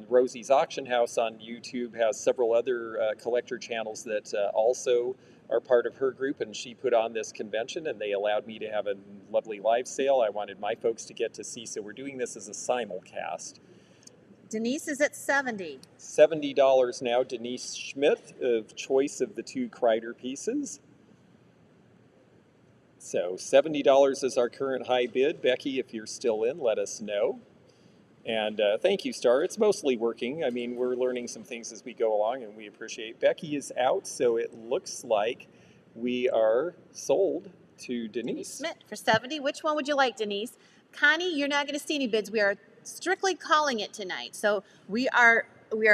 Rosie's Auction House on YouTube has several other collector channels that also are part of her group, and she put on this convention and they allowed me to have a lovely live sale I wanted my folks to get to see, so we're doing this as a simulcast. Denise is at 70. $70 now, Denise Schmidt, of choice of the two Kreider pieces. So $70 is our current high bid. Becky, if you're still in, let us know. And thank you, Star. It's mostly working. I mean, we're learning some things as we go along, and we appreciate. Becky is out, so it looks like we are sold to Denise. Schmidt for 70. Which one would you like, Denise? Connie, you're not going to see any bids. We are strictly calling it tonight. So we are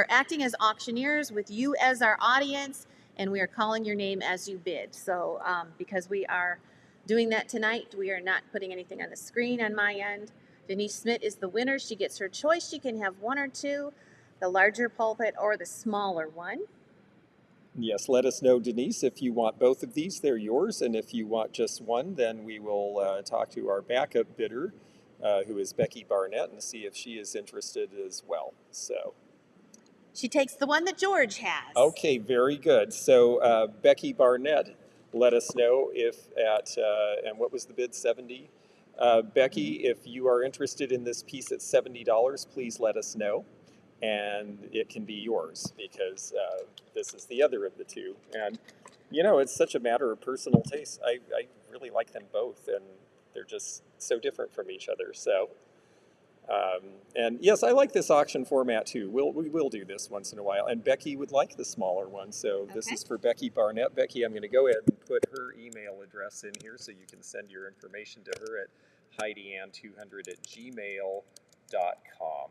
acting as auctioneers with you as our audience, and we are calling your name as you bid. So because we are doing that tonight, we are not putting anything on the screen on my end. Denise Schmidt is the winner. She gets her choice. She can have one or two, the larger pulpit or the smaller one. Yes, let us know, Denise, if you want both of these, they're yours. And if you want just one, then we will talk to our backup bidder, who is Becky Barnett, and see if she is interested as well. So she takes the one that George has. Okay, very good. So Becky Barnett, let us know if at, and what was the bid, 70? Becky, if you are interested in this piece at $70, please let us know, and it can be yours because this is the other of the two. And, you know, it's such a matter of personal taste. I really like them both, and they're just so different from each other. So, and yes, I like this auction format too. We will do this once in a while. And Becky would like the smaller one. So this is for Becky Barnett. Becky, I'm going to go ahead and put her email address in here so you can send your information to her at HeidiAnn200@gmail.com.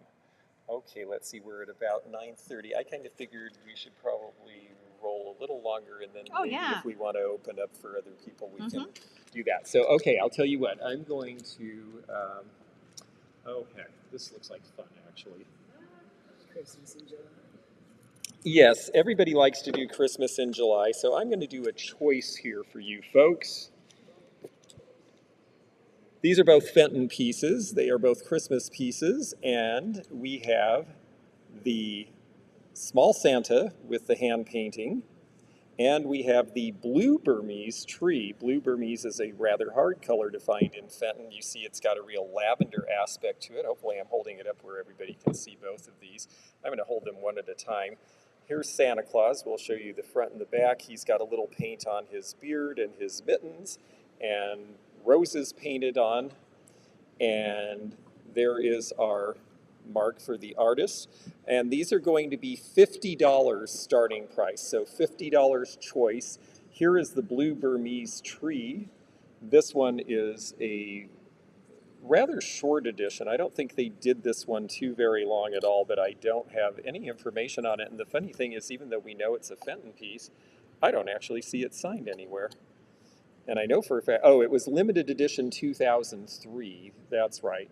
Okay, let's see, we're at about 9:30. I kind of figured we should probably roll a little longer, and then maybe if we want to open up for other people, we can do that. So, okay, I'll tell you what, I'm going to, oh heck, this looks like fun actually. Christmas in July. Yes, everybody likes to do Christmas in July, so I'm going to do a choice here for you folks. These are both Fenton pieces. They are both Christmas pieces, and we have the small Santa with the hand painting, and we have the blue burmese tree. Blue burmese is a rather hard color to find in Fenton. You see it's got a real lavender aspect to it. Hopefully I'm holding it up where everybody can see both of these. I'm going to hold them one at a time. Here's Santa Claus. We'll show you the front and the back. He's got a little paint on his beard and his mittens, and roses painted on, and there is our mark for the artist, and these are going to be $50 starting price, so $50 choice. Here is the blue Burmese tree. This one is a rather short edition. I don't think they did this one too very long at all, but I don't have any information on it, and the funny thing is, even though we know it's a Fenton piece, I don't actually see it signed anywhere. And I know for a fact, oh, it was limited edition 2003, that's right.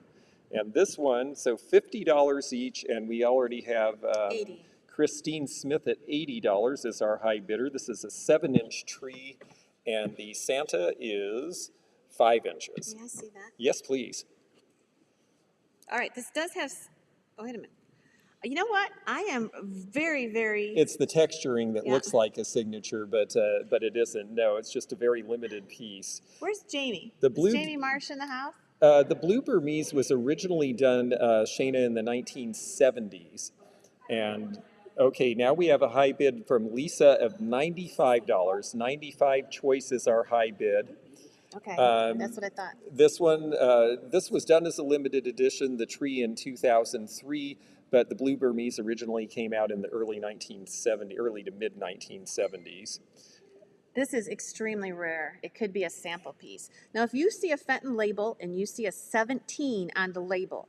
And this one, so $50 each, and we already have 80. Christine Smith at $80 is our high bidder. This is a 7-inch tree, and the Santa is 5 inches. May I see that? Yes, please. All right, this does have, oh, wait a minute. You know what? I am very, very... It's the texturing that looks like a signature, but it isn't. No, it's just a very limited piece. Where's Jamie? The blue, is Jamie Marsh in the house? The blue Burmese was originally done, Shana, in the 1970s. And, okay, now we have a high bid from Lisa of $95. 95 choice is our high bid. Okay, that's what I thought. This one, this was done as a limited edition, the tree in 2003. but the blue burmese originally came out in the early to mid 1970s. This is extremely rare. It could be a sample piece. Now, if you see a Fenton label and you see a 17 on the label,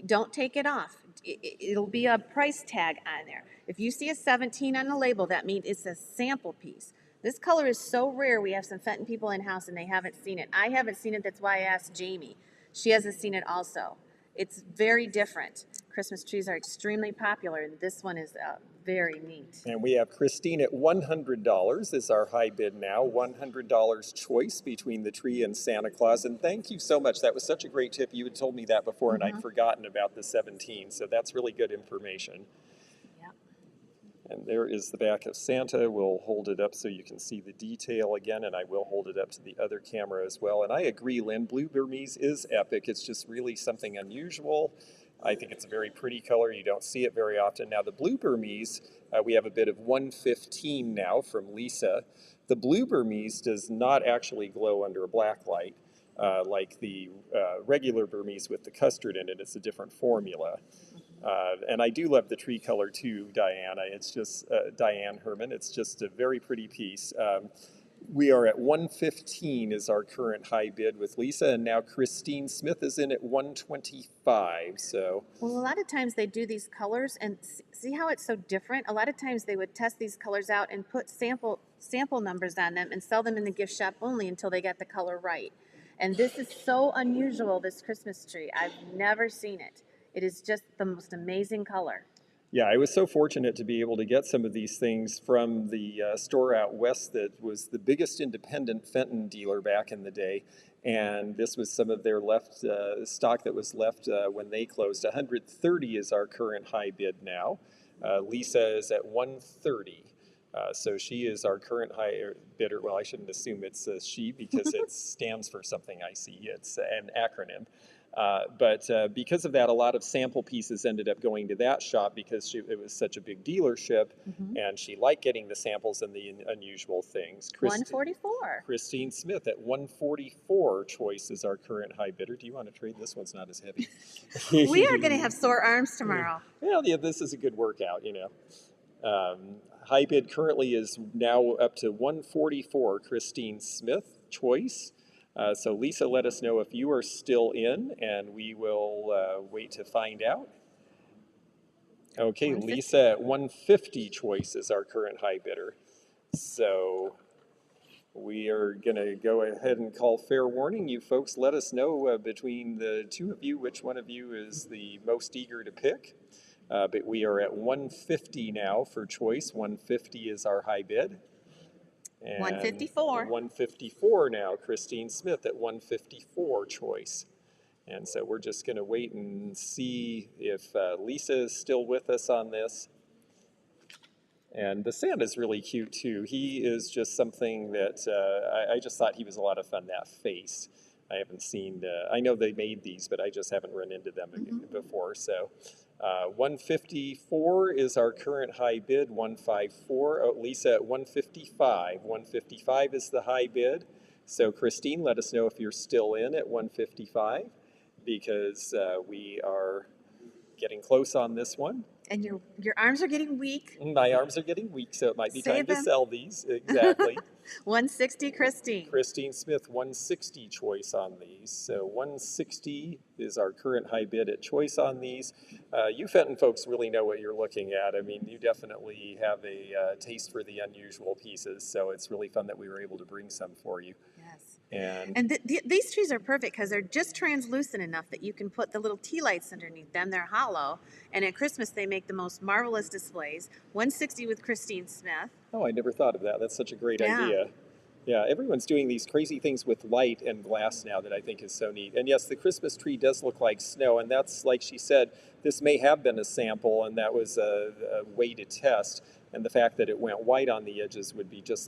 don't take it off. It'll be a price tag on there. If you see a 17 on the label, that means it's a sample piece. This color is so rare. We have some Fenton people in-house and they haven't seen it. I haven't seen it. That's why I asked Jamie. She hasn't seen it also. It's very different. Christmas trees are extremely popular, and this one is very neat. And we have Christine at $100 is our high bid now. $100 choice between the tree and Santa Claus. And thank you so much. That was such a great tip. You had told me that before, and I'd forgotten about the 17. So that's really good information. Yep. And there is the back of Santa. We'll hold it up so you can see the detail again, and I will hold it up to the other camera as well. And I agree, Lynn, blue burmese is epic. It's just really something unusual. I think it's a very pretty color. You don't see it very often. Now the blue burmese, we have a bid of 115 now from Lisa. The blue burmese does not actually glow under a black light like the regular burmese with the custard in it. It's a different formula. And I do love the tree color too, Diana. It's just Diane Herman. It's just a very pretty piece. We are at 115 is our current high bid with Lisa, and now Christine Smith is in at 125. So, well, a lot of times they do these colors, and see how it's so different. A lot of times they would test these colors out and put sample numbers on them and sell them in the gift shop only until they got the color right. And this is so unusual, this Christmas tree. I've never seen it. It is just the most amazing color. Yeah, I was so fortunate to be able to get some of these things from the store out west that was the biggest independent Fenton dealer back in the day. And this was some of their left stock that was left when they closed. 130 is our current high bid now. Lisa is at 130. So she is our current high bidder. Well, I shouldn't assume it's a she because it stands for something I see. It's an acronym. But because of that, a lot of sample pieces ended up going to that shop because it was such a big dealership, and she liked getting the samples and the unusual things. 144. Christine Smith at 144 choice is our current high bidder. Do you want to trade? This one's not as heavy. We are going to have sore arms tomorrow. Well, yeah, this is a good workout, you know. High bid currently is now up to 144, Christine Smith choice. So Lisa, let us know if you are still in, and we will wait to find out. Okay, Lisa at 150 choice is our current high bidder. So we are going to go ahead and call fair warning. You folks, let us know between the two of you which one of you is the most eager to pick. But we are at 150 now for choice. 150 is our high bid. And 154. 154 now, Christine Smith at 154 choice. And so we're just going to wait and see if Lisa is still with us on this. And the Santa's really cute too. He is just something that I just thought he was a lot of fun, that face. I haven't seen, I know they made these, but I just haven't run into them before. So 154 is our current high bid, 154. Oh, Lisa at 155. 155 is the high bid. So Christine, let us know if you're still in at 155 because we are getting close on this one. And your arms are getting weak. My arms are getting weak, so it might be time to sell these. Exactly. 160, Christine. Christine Smith, 160 choice on these. So 160 is our current high bid at choice on these. You Fenton folks really know what you're looking at. I mean, you definitely have a taste for the unusual pieces, so it's really fun that we were able to bring some for you. Yes. And these trees are perfect because they're just translucent enough that you can put the little tea lights underneath them. They're hollow. And at Christmas, they make the most marvelous displays. 160 with Christine Smith. Oh, I never thought of that. That's such a great idea. Yeah, everyone's doing these crazy things with light and glass now that I think is so neat. And yes, the Christmas tree does look like snow. And that's, like she said, this may have been a sample, and that was a way to test. And the fact that it went white on the edges would be just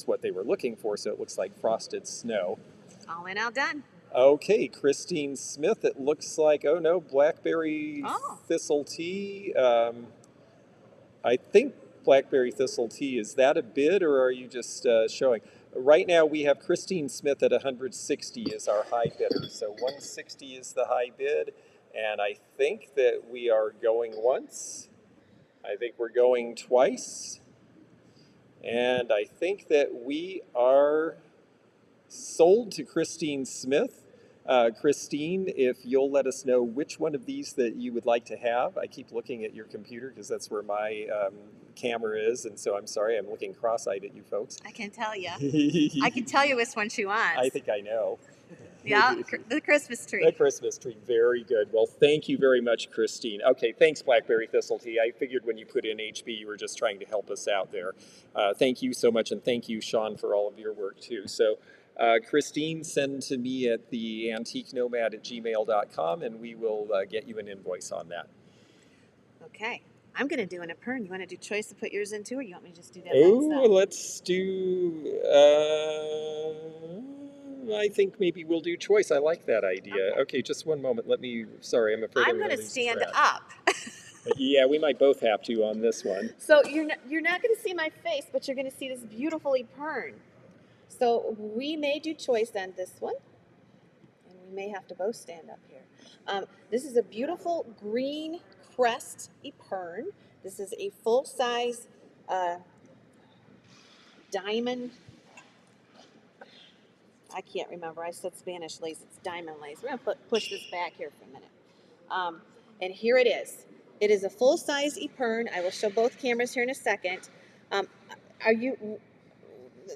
what they were looking for, so it looks like frosted snow. All in, all done. Okay, Christine Smith, it looks like, oh no, blackberry thistle tea. I think blackberry thistle tea, is that a bid or are you just showing? Right now we have Christine Smith at 160 is our high bidder, so 160 is the high bid. And I think that we are going once. I think we're going twice. And I think that we are sold to Christine Smith. Christine, if you'll let us know which one of these that you would like to have. I keep looking at your computer because that's where my camera is, and so I'm sorry, I'm looking cross-eyed at you folks. I can tell you. I can tell you which one she wants. I think I know. Yeah, the Christmas tree. The Christmas tree, very good. Well, thank you very much, Christine. Okay, thanks, Blackberry Thistle Tea. I figured when you put in HB, you were just trying to help us out there. Thank you so much, and thank you, Sean, for all of your work, too. So, Christine, send to me at the antiquenomad@gmail.com, and we will get you an invoice on that. Okay. I'm going to do an epern. You want to do choice to put yours into, or you want me to just do that Oh, myself? let's do, I think maybe we'll do choice. I like that idea. Okay, just one moment. Sorry, I'm afraid I'm going to stand up. Yeah, we might both have to on this one. So you're not going to see my face, but you're going to see this beautiful epern. So we may do choice on this one, and we may have to both stand up here. This is a beautiful green crest epern. This is a full-size diamond. I can't remember. I said Spanish lace. It's diamond lace. We're going to push this back here for a minute. And here it is. It is a full-size epern. I will show both cameras here in a second.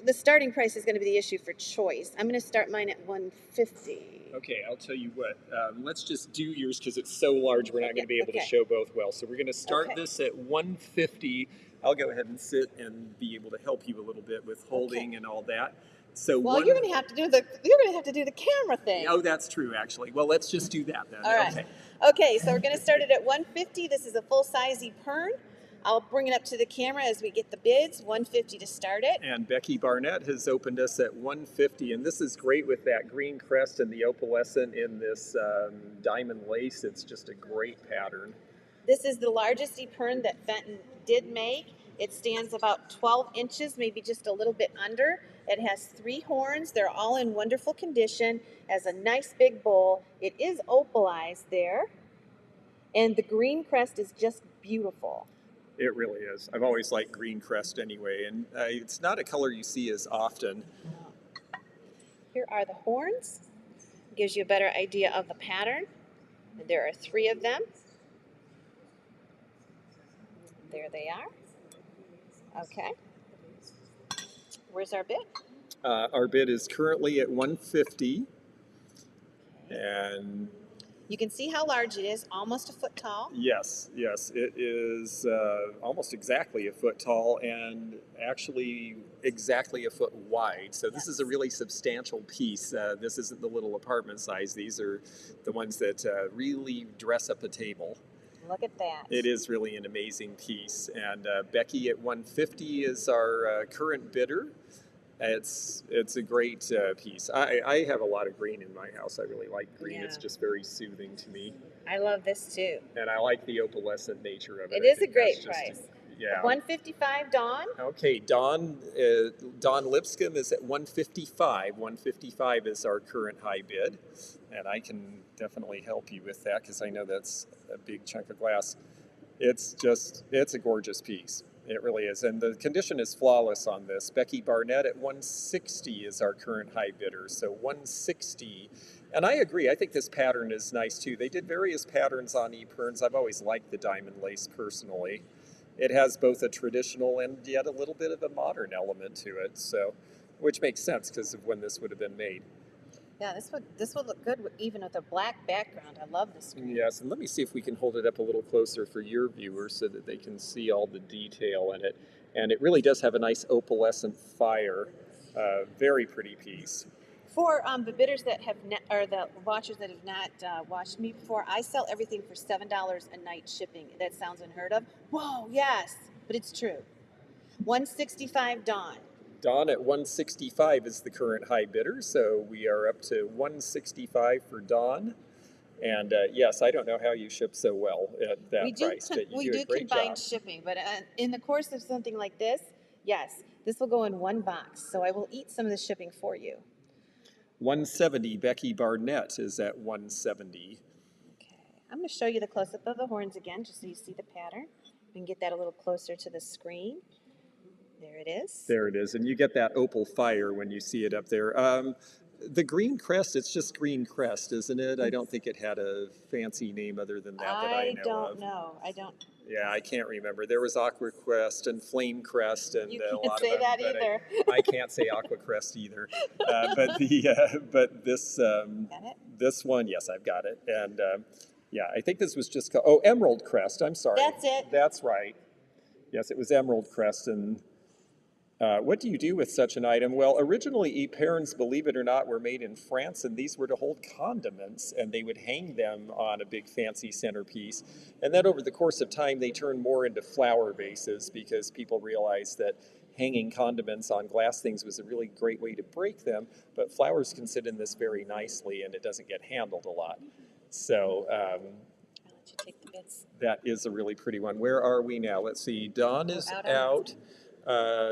The starting price is going to be the issue for choice. I'm going to start mine at $150. Okay, I'll tell you what. Let's just do yours because it's so large we're not going to be able to show both well. So we're going to start this at $150. I'll go ahead and sit and be able to help you a little bit with holding and all that. So you're going to have to do the camera thing. Oh, that's true, actually. Well, let's just do that then. All right. Okay, so we're going to start it at $150. This is a full-size epern. I'll bring it up to the camera as we get the bids. $150 to start it. And Becky Barnett has opened us at $150, and this is great with that green crest and the opalescent in this diamond lace. It's just a great pattern. This is the largest epern that Fenton did make. It stands about 12 inches, maybe just a little bit under. It has 3 horns. They're all in wonderful condition. Has a nice big bowl. It is opalized there. And the green crest is just beautiful. It really is. I've always liked green crest anyway, and it's not a color you see as often. Here are the horns. Gives you a better idea of the pattern. And there are 3 of them. There they are. Okay. Where's our bid? Our bid is currently at $150, and you can see how large it is, almost a foot tall. Yes, it is almost exactly a foot tall and actually exactly a foot wide. So this is a really substantial piece. This isn't the little apartment size. These are the ones that really dress up a table. Look at that. It is really an amazing piece. And Becky at $150 is our current bidder. It's a great piece. I have a lot of green in my house. I really like green. Yeah. It's just very soothing to me. I love this too. And I like the opalescent nature of it. It is a great price. Yeah. $155, Dawn. Okay, Dawn Lipscomb is at $155. $155 is our current high bid, and I can definitely help you with that because I know that's a big chunk of glass. It's a gorgeous piece. It really is, and the condition is flawless on this. Becky Barnett at $160 is our current high bidder, so $160. And I agree, I think this pattern is nice too. They did various patterns on eperns. I've always liked the diamond lace personally. It has both a traditional and yet a little bit of a modern element to it, so which makes sense because of when this would have been made. Yeah, this would look good even with a black background. I love this green. Yes, and let me see if we can hold it up a little closer for your viewers so that they can see all the detail in it. And it really does have a nice opalescent fire. Very pretty piece. For the bidders that have or the watchers that have not watched me before, I sell everything for $7 a night shipping. That sounds unheard of. Whoa, yes, but it's true. $165, Dawn. Dawn at $165 is the current high bidder, so we are up to $165 for Dawn. And yes, I don't know how you ship so well at that price, but you do a great combine job. Shipping, but in the course of something like this, yes, this will go in one box, so I will eat some of the shipping for you. $170, Becky Barnett is at $170. Okay. I'm going to show you the close-up of the horns again, just so you see the pattern. We can get that a little closer to the screen. There it is. There it is, and you get that opal fire when you see it up there. The green crest, it's just green crest, isn't it? I don't think it had a fancy name other than that I know don't of. know. I don't. Yeah, I can't remember. There was aqua crest and flame crest and You a can't lot say of them. that but either. I can't say aqua crest either. But this Got it? this one, yes, I've got it. And yeah, I think this was just called, emerald crest. I'm sorry. That's it. That's right. Yes, it was emerald crest. And what do you do with such an item? Well, originally eperns, believe it or not, were made in France, and these were to hold condiments, and they would hang them on a big fancy centerpiece. And then over the course of time, they turned more into flower vases because people realized that hanging condiments on glass things was a really great way to break them, but flowers can sit in this very nicely, and it doesn't get handled a lot. So I'll let you take the bits. that is a really pretty one. Where are we now? Let's see. Dawn is out.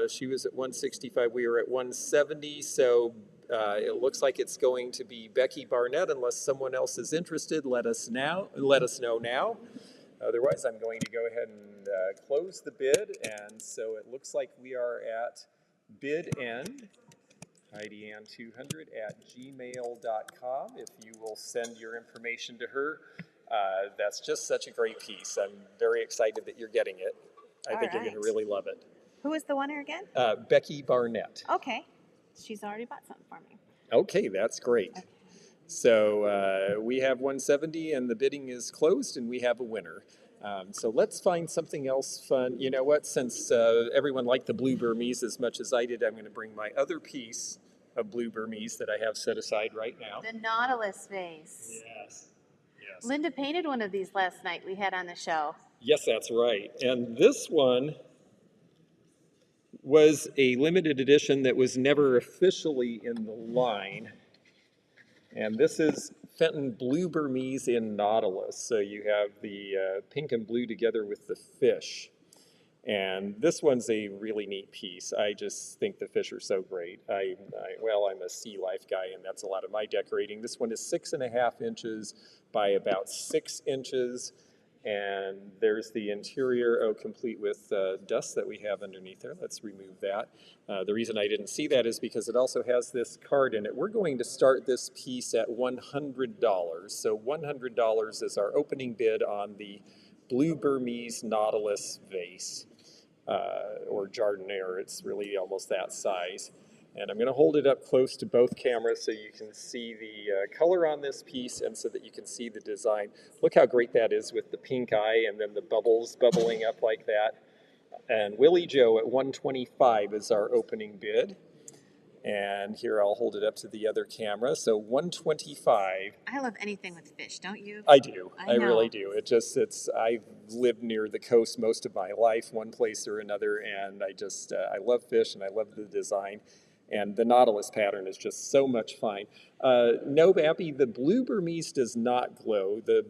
She was at 165. We were at 170. So it looks like it's going to be Becky Barnett. Unless someone else is interested, let us know now. Otherwise, I'm going to go ahead and close the bid. And so it looks like we are at bid end. HeidiAnn200@gmail.com. If you will send your information to her, that's just such a great piece. I'm very excited that you're getting it. I think you're going to really love it. Who is the winner again? Becky Barnett. Okay. She's already bought something for me. Okay, that's great. Okay. So we have 170 and the bidding is closed and we have a winner. So let's find something else fun. You know what, since everyone liked the blue burmese as much as I did, I'm going to bring my other piece of blue burmese that I have set aside right now. The nautilus vase. Yes. Linda painted one of these last night we had on the show. Yes, that's right. And this one was a limited edition that was never officially in the line. And this is Fenton Blue Burmese in Nautilus. So you have the pink and blue together with the fish. And this one's a really neat piece. I just think the fish are so great. Well, I'm a sea life guy, and that's a lot of my decorating. This one is 6.5 inches by about 6 inches. And there's the interior, complete with dust that we have underneath there. Let's remove that. The reason I didn't see that is because it also has this card in it. We're going to start this piece at $100. So $100 is our opening bid on the Blue Burmese Nautilus vase, or jardiniere. It's really almost that size. And I'm going to hold it up close to both cameras so you can see the color on this piece and so that you can see the design. Look how great that is with the pink eye and then the bubbles bubbling up like that. And Willie Joe at 125 is our opening bid. And here I'll hold it up to the other camera. So 125. I love anything with fish, don't you? I do. I know. really do. I've lived near the coast most of my life, one place or another, and I love fish and I love the design. And the Nautilus pattern is just so much fun. No, Abby, the blue Burmese does not glow. The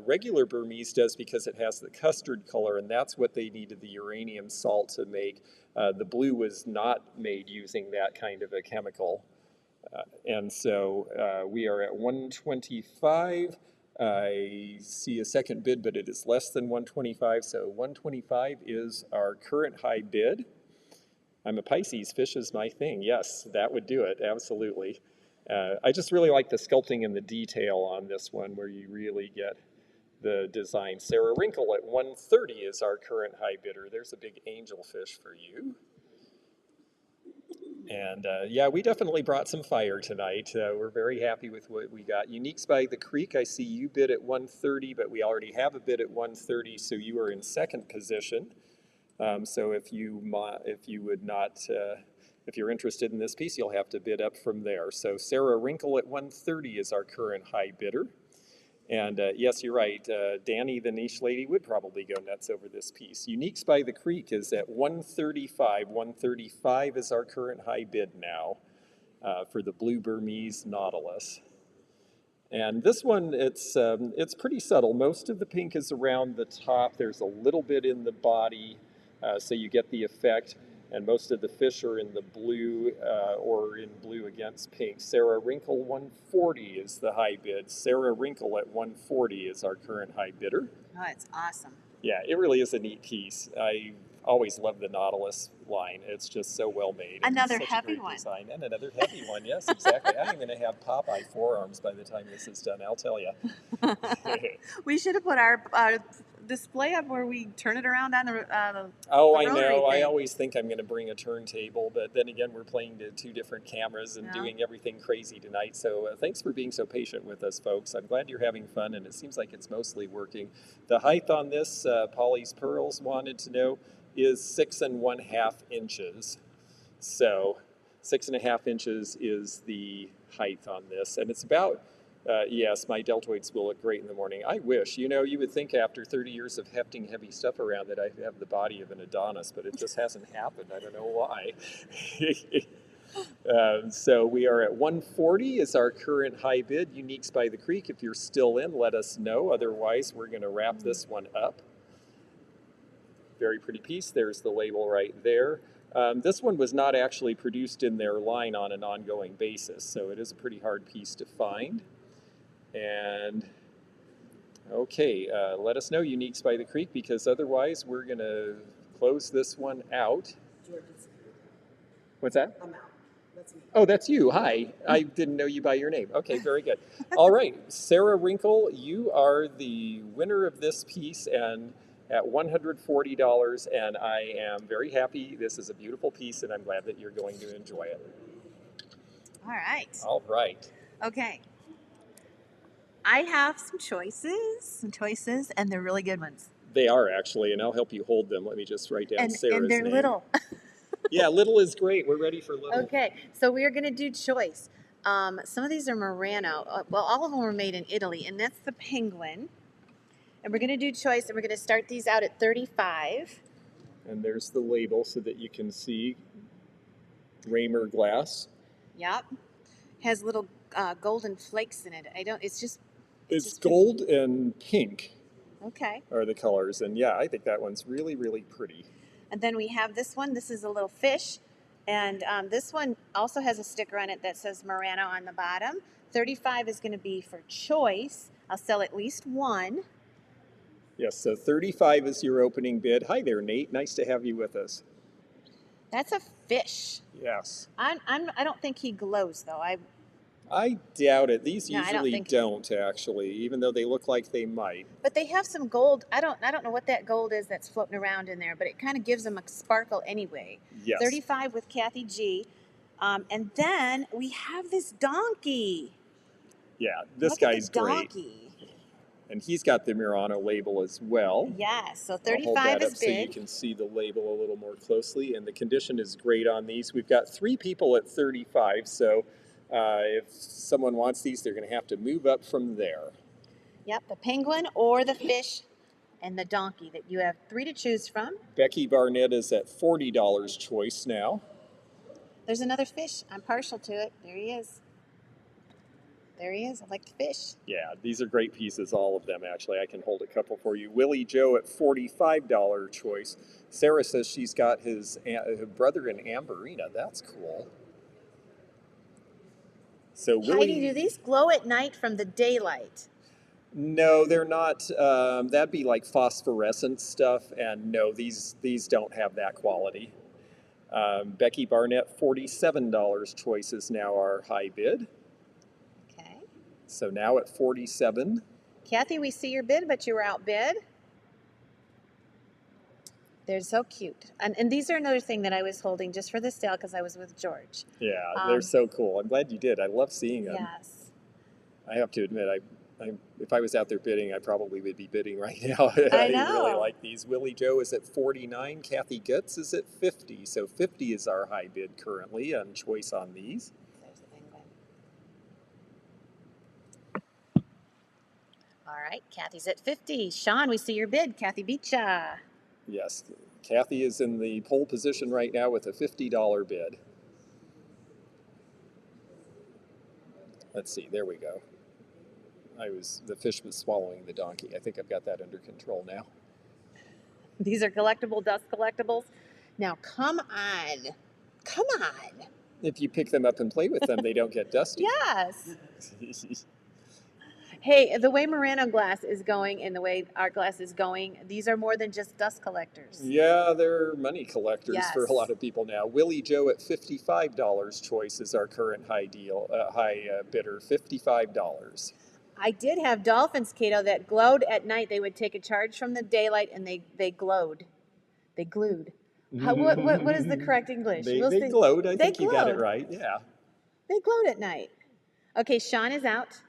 regular Burmese does because it has the custard color, and that's what they needed the uranium salt to make. The blue was not made using that kind of a chemical. And so we are at 125. I see a second bid, but it is less than 125. So 125 is our current high bid. I'm a Pisces, fish is my thing. Yes, that would do it, absolutely. I just really like the sculpting and the detail on this one where you really get the design. Sarah Wrinkle at 130 is our current high bidder. There's a big angelfish for you. And yeah, we definitely brought some fire tonight. We're very happy with what we got. Uniques by the Creek, I see you bid at 130, but we already have a bid at 130, so you are in second position. So if you're interested in this piece, you'll have to bid up from there. So Sarah Wrinkle at 130 is our current high bidder. And yes, you're right, Danny, the niche lady, would probably go nuts over this piece. Uniques by the Creek is at 135. 135 is our current high bid now for the Blue Burmese Nautilus. And this one, it's pretty subtle. Most of the pink is around the top. There's a little bit in the body. So you get the effect. And most of the fish are in the blue or in blue against pink. Sarah Wrinkle 140 is the high bid. Sarah Wrinkle at 140 is our current high bidder. Oh, it's awesome. Yeah, it really is a neat piece. I always love the Nautilus line. It's just so well made. Another Such heavy a great one. design. And another heavy one, yes, exactly. I'm going to have Popeye forearms by the time this is done, I'll tell you. We should have put our display up where we turn it around on the Oh, the I rotary know. I thing. always think I'm going to bring a turntable, but then again, we're playing to two different cameras and Yeah. doing everything crazy tonight. So thanks for being so patient with us, folks. I'm glad you're having fun, and it seems like it's mostly working. The height on this, Polly's Pearls wanted to know, is 6½ inches. So 6½ inches is the height on this, and it's about. Yes, my deltoids will look great in the morning. I wish. You know, you would think after 30 years of hefting heavy stuff around that I have the body of an Adonis, but it just hasn't happened. I don't know why. So we are at 140 is our current high bid. Uniques by the Creek. If you're still in, let us know. Otherwise, we're going to wrap this one up. Very pretty piece. There's the label right there. This one was not actually produced in their line on an ongoing basis, so it is a pretty hard piece to find. And okay, let us know, Uniques by the Creek, because otherwise we're going to close this one out. George is What's that? I'm out. That's me. Oh, that's you. Hi. I didn't know you by your name. Okay, very good. All right, Sarah Wrinkle, you are the winner of this piece, and at $140, and I am very happy. This is a beautiful piece, and I'm glad that you're going to enjoy it. All right. All right. Okay. I have some choices, and they're really good ones. They are actually, and I'll help you hold them. Let me just write down Sarah's And they're name. little. Yeah, little is great. We're ready for little. Okay, so we are going to do choice. Some of these are Murano. Well, all of them were made in Italy, and that's the penguin. And we're going to do choice, and we're going to start these out at 35. And there's the label so that you can see Raymer glass. Yep. Has little golden flakes in it. It's gold and pink Okay. are the colors. And yeah, I think that one's really, really pretty. And then we have this one. This is a little fish. And this one also has a sticker on it that says Murano on the bottom. 35 is going to be for choice. I'll sell at least one. Yes, so 35 is your opening bid. Hi there, Nate. Nice to have you with us. That's a fish. Yes. I don't think he glows, though. I doubt it. These No, I don't usually think- don't actually, even though they look like they might. But they have some gold. I don't know what that gold is that's floating around in there, but it kind of gives them a sparkle anyway. Yes. 35 with Kathy G. And then we have this donkey. Yeah, this Look at the guy's great. donkey. And he's got the Murano label as well. Yes, so I'll hold 35 that is up so you bid. can see the label a little more closely. And the condition is great on these. We've got 3 people at 35, so if someone wants these, they're going to have to move up from there. Yep, the penguin or the fish and the donkey that you have 3 to choose from. Becky Barnett is at $40 choice now. There's another fish. I'm partial to it. There he is. There he is. I like the fish. Yeah, these are great pieces, all of them, actually. I can hold a couple for you. Willie Joe at $45 choice. Sarah says she's got his brother in Amberina. That's cool. So Willie... Heidi, do these glow at night from the daylight? No, they're not. That'd be like phosphorescent stuff, and no, these don't have that quality. Becky Barnett, $47 choice is now our high bid. Okay. So now at 47. Kathy, we see your bid, but you were outbid. They're so cute. And these are another thing that I was holding just for the sale because I was with George. Yeah, they're so cool. I'm glad you did. I love seeing them. Yes. I have to admit, if I was out there bidding, I probably would be bidding right now. I really know. like these. Willie Joe is at 49. Kathy Gutz is at 50. So 50 is our high bid currently on choice on these. There's the penguin. All right, Kathy's at 50. Sean, we see your bid. Kathy beat ya. Yes, Kathy is in the pole position right now with a $50 bid. Let's see, there we go. The fish was swallowing the donkey. I think I've got that under control now. These are collectible dust collectibles. Now, come on. Come on. If you pick them up and play with them, they don't get dusty. Yes. Hey, the way Murano glass is going and the way our glass is going, these are more than just dust collectors. Yeah, they're money collectors for a Yes. lot of people now. Willie Joe at $55 choice is our current high bidder, $55. I did have dolphins, Cato, that glowed at night. They would take a charge from the daylight and they glowed. They glued. What is the correct English? They glowed. I think you got it glowed. right. Yeah. They glowed at night. Okay, Sean is out.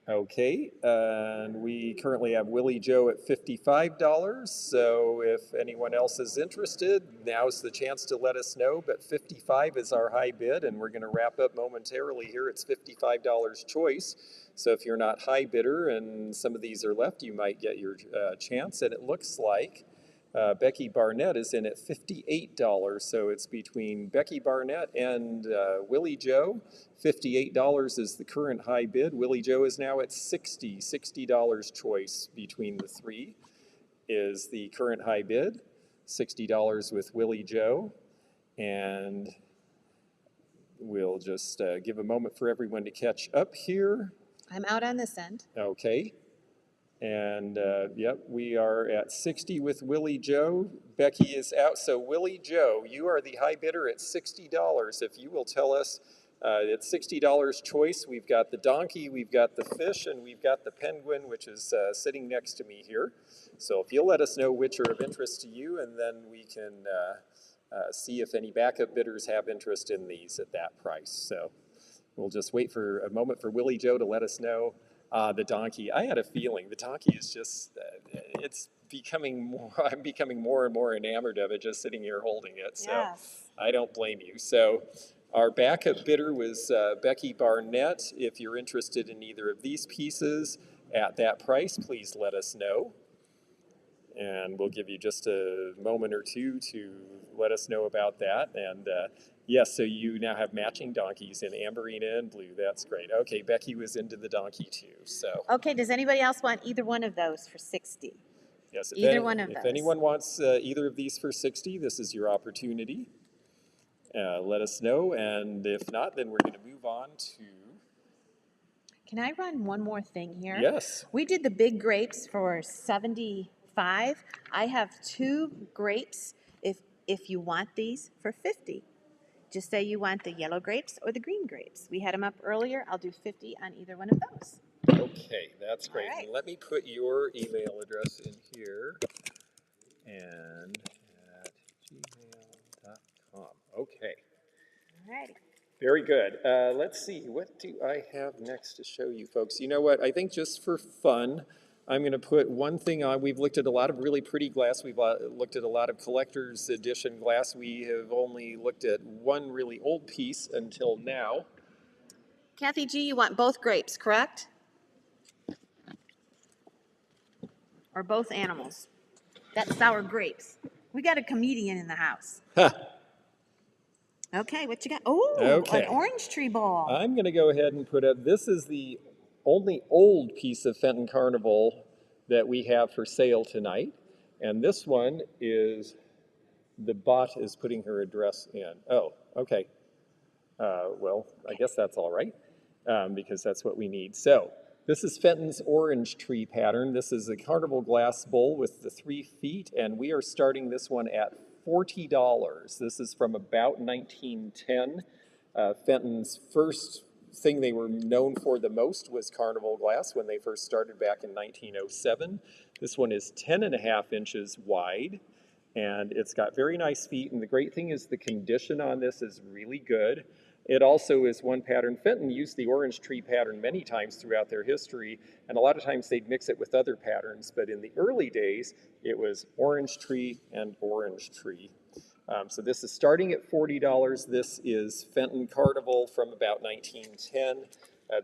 Okay, and we currently have Willie Joe at $55. So if anyone else is interested, now's the chance to let us know. But 55 is our high bid, and we're going to wrap up momentarily here. It's $55 choice. So if you're not high bidder and some of these are left, you might get your chance. And it looks like Becky Barnett is in at $58, so it's between Becky Barnett and Willie Joe. $58 is the current high bid. Willie Joe is now at $60 choice between the three is the current high bid. $60 with Willie Joe, and we'll just give a moment for everyone to catch up here. I'm out on this end. Okay. And yep, we are at 60 with Willie Joe. Becky is out. So Willie Joe, you are the high bidder at $60. If you will tell us, it's $60 choice. We've got the donkey, we've got the fish, and we've got the penguin, which is sitting next to me here. So if you'll let us know which are of interest to you, and then we can see if any backup bidders have interest in these at that price. So we'll just wait for a moment for Willie Joe to let us know. The donkey, I had a feeling the donkey is just, it's becoming more, I'm becoming more and more enamored of it just sitting here holding it. So Yes. I don't blame you. So our backup bidder was Becky Barnett. If you're interested in either of these pieces at that price, please let us know. And we'll give you just a moment or two to let us know about that. And yes, so you now have matching donkeys in amberina and blue. That's great. Okay, Becky was into the donkey too. So Okay, does anybody else want either one of those for 60? yes, if Either anyone wants either of these for 60, this is your opportunity. Let us know. And if not, then we're going to move on to. Can I run one more thing here? Yes. We did the big grapes for 75. I have 2 grapes if you want these for 50. Just say you want the yellow grapes or the green grapes. We had them up earlier. I'll do 50 on either one of those. Okay, that's great. All right. And let me put your email address in here. And at gmail.com. Okay. All righty. Very good. Let's see. What do I have next to show you folks? You know what? I think just for fun, I'm going to put one thing on. We've looked at a lot of really pretty glass. We've looked at a lot of collector's edition glass. We have only looked at one really old piece until now. Kathy G, you want both grapes, correct? Or both animals? That's sour grapes. We got a comedian in the house. Okay, what you got? Oh, Okay. An orange tree ball. I'm going to go ahead and put up, this is the only old piece of Fenton Carnival that we have for sale tonight. And this one is, the bot is putting her address in. Oh, okay. Well, I guess that's all right, because that's what we need. So this is Fenton's orange tree pattern. This is a Carnival glass bowl with the 3 feet, and we are starting this one at $40. This is from about 1910. Fenton's first thing they were known for the most was Carnival glass when they first started back in 1907. This one is 10.5 inches wide, and it's got very nice feet, and the great thing is the condition on this is really good. It also is one pattern. Fenton used the orange tree pattern many times throughout their history, and a lot of times they'd mix it with other patterns, but in the early days, it was orange tree and orange tree. So this is starting at $40. This is Fenton Carnival from about 1910.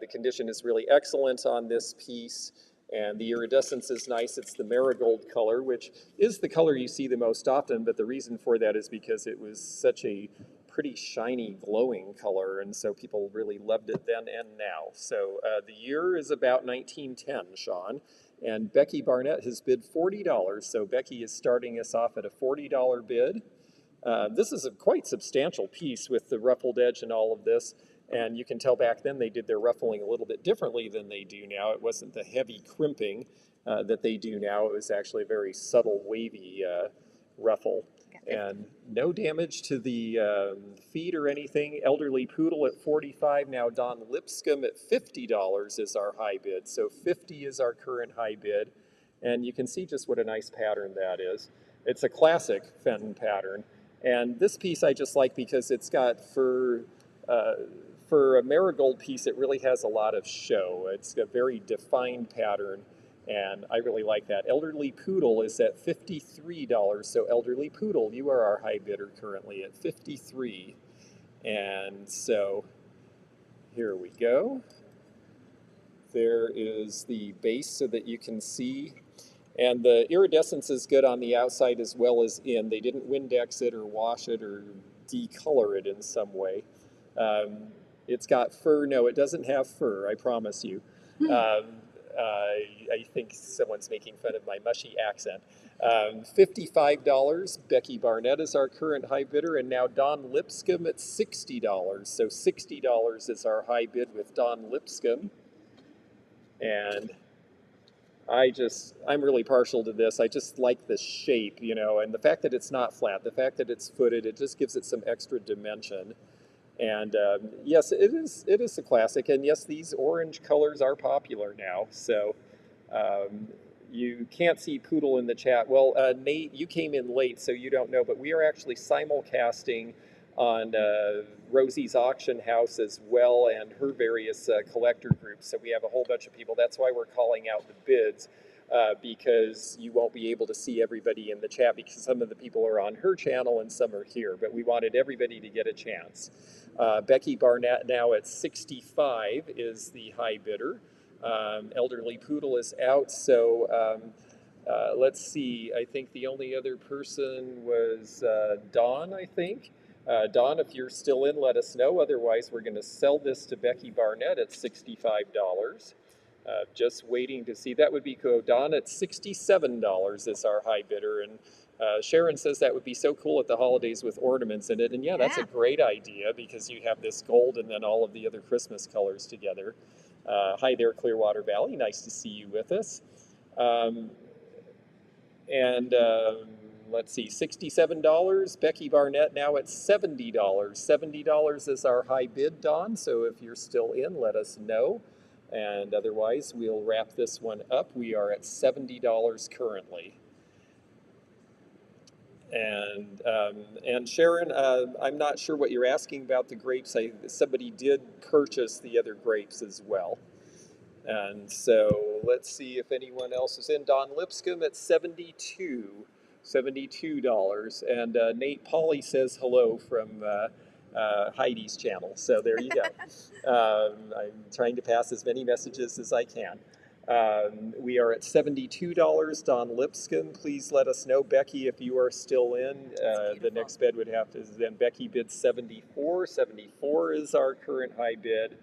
The condition is really excellent on this piece, and the iridescence is nice. It's the marigold color, which is the color you see the most often, but the reason for that is because it was such a pretty shiny, glowing color, and so people really loved it then and now. So the year is about 1910, Sean, and Becky Barnett has bid $40, so Becky is starting us off at a $40 bid. This is a quite substantial piece with the ruffled edge and all of this. And you can tell back then they did their ruffling a little bit differently than they do now. It wasn't the heavy crimping that they do now. It was actually a very subtle, wavy ruffle. And no damage to the feet or anything. Elderly Poodle at $45. Now Don Lipscomb at $50 is our high bid. So 50 is our current high bid. And you can see just what a nice pattern that is. It's a classic Fenton pattern. And this piece I just like because it's got for a marigold piece, it really has a lot of show. It's a very defined pattern, and I really like that. Elderly Poodle is at $53. So Elderly Poodle, you are our high bidder currently at $53. And so here we go. There is the base so that you can see. And the iridescence is good on the outside as well as in. They didn't Windex it or wash it or decolor it in some way. It's got fur. No, it doesn't have fur, I promise you. I think someone's making fun of my mushy accent. $55. Becky Barnett is our current high bidder, and now Don Lipscomb at $60. So $60 is our high bid with Don Lipscomb. And I'm really partial to this. I just like the shape, you know, and the fact that it's not flat, the fact that it's footed, it just gives it some extra dimension. And yes, it is a classic. And yes, these orange colors are popular now. So you can't see Poodle in the chat. Well, Nate, you came in late, so you don't know, but we are actually simulcasting on Rosie's auction house as well and her various collector groups. So we have a whole bunch of people. That's why we're calling out the bids because you won't be able to see everybody in the chat because some of the people are on her channel and some are here. But we wanted everybody to get a chance. Becky Barnett now at 65 is the high bidder. Elderly Poodle is out. So let's see. I think the only other person was Dawn, I think. Don, if you're still in, let us know. Otherwise, we're going to sell this to Becky Barnett at $65. Just waiting to see. That would be cool. Don at $67 is our high bidder. And Sharon says that would be so cool at the holidays with ornaments in it. And yeah, that's a great idea because you have this gold and then all of the other Christmas colors together. Hi there, Clearwater Valley. Nice to see you with us. Let's see, $67. Becky Barnett now at $70. $70 is our high bid, Don. So if you're still in, let us know. And otherwise, we'll wrap this one up. We are at $70 currently. And Sharon, I'm not sure what you're asking about the grapes. Somebody did purchase the other grapes as well. And so let's see if anyone else is in. Don Lipscomb at $72. And Nate Pauly says hello from Heidi's channel. So there you go. I'm trying to pass as many messages as I can. We are at $72. Don Lipscomb, please let us know. Becky, if you are still in, the next bid would have to, then Becky bids 74. 74 is our current high bid.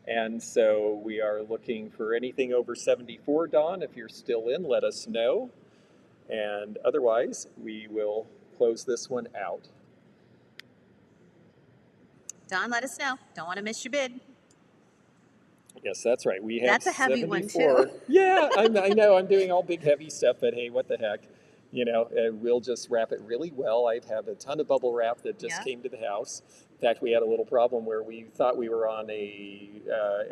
And so we are looking for anything over 74, Don. If you're still in, let us know. And otherwise, we will close this one out. Don, let us know. Don't want to miss your bid. Yes, that's right. We have That's a heavy 74. one, too. Yeah, I know. I'm doing all big, heavy stuff, but hey, what the heck? You know, we'll just wrap it really well. I have a ton of bubble wrap that just came to the house. In fact, we had a little problem where we thought we were on a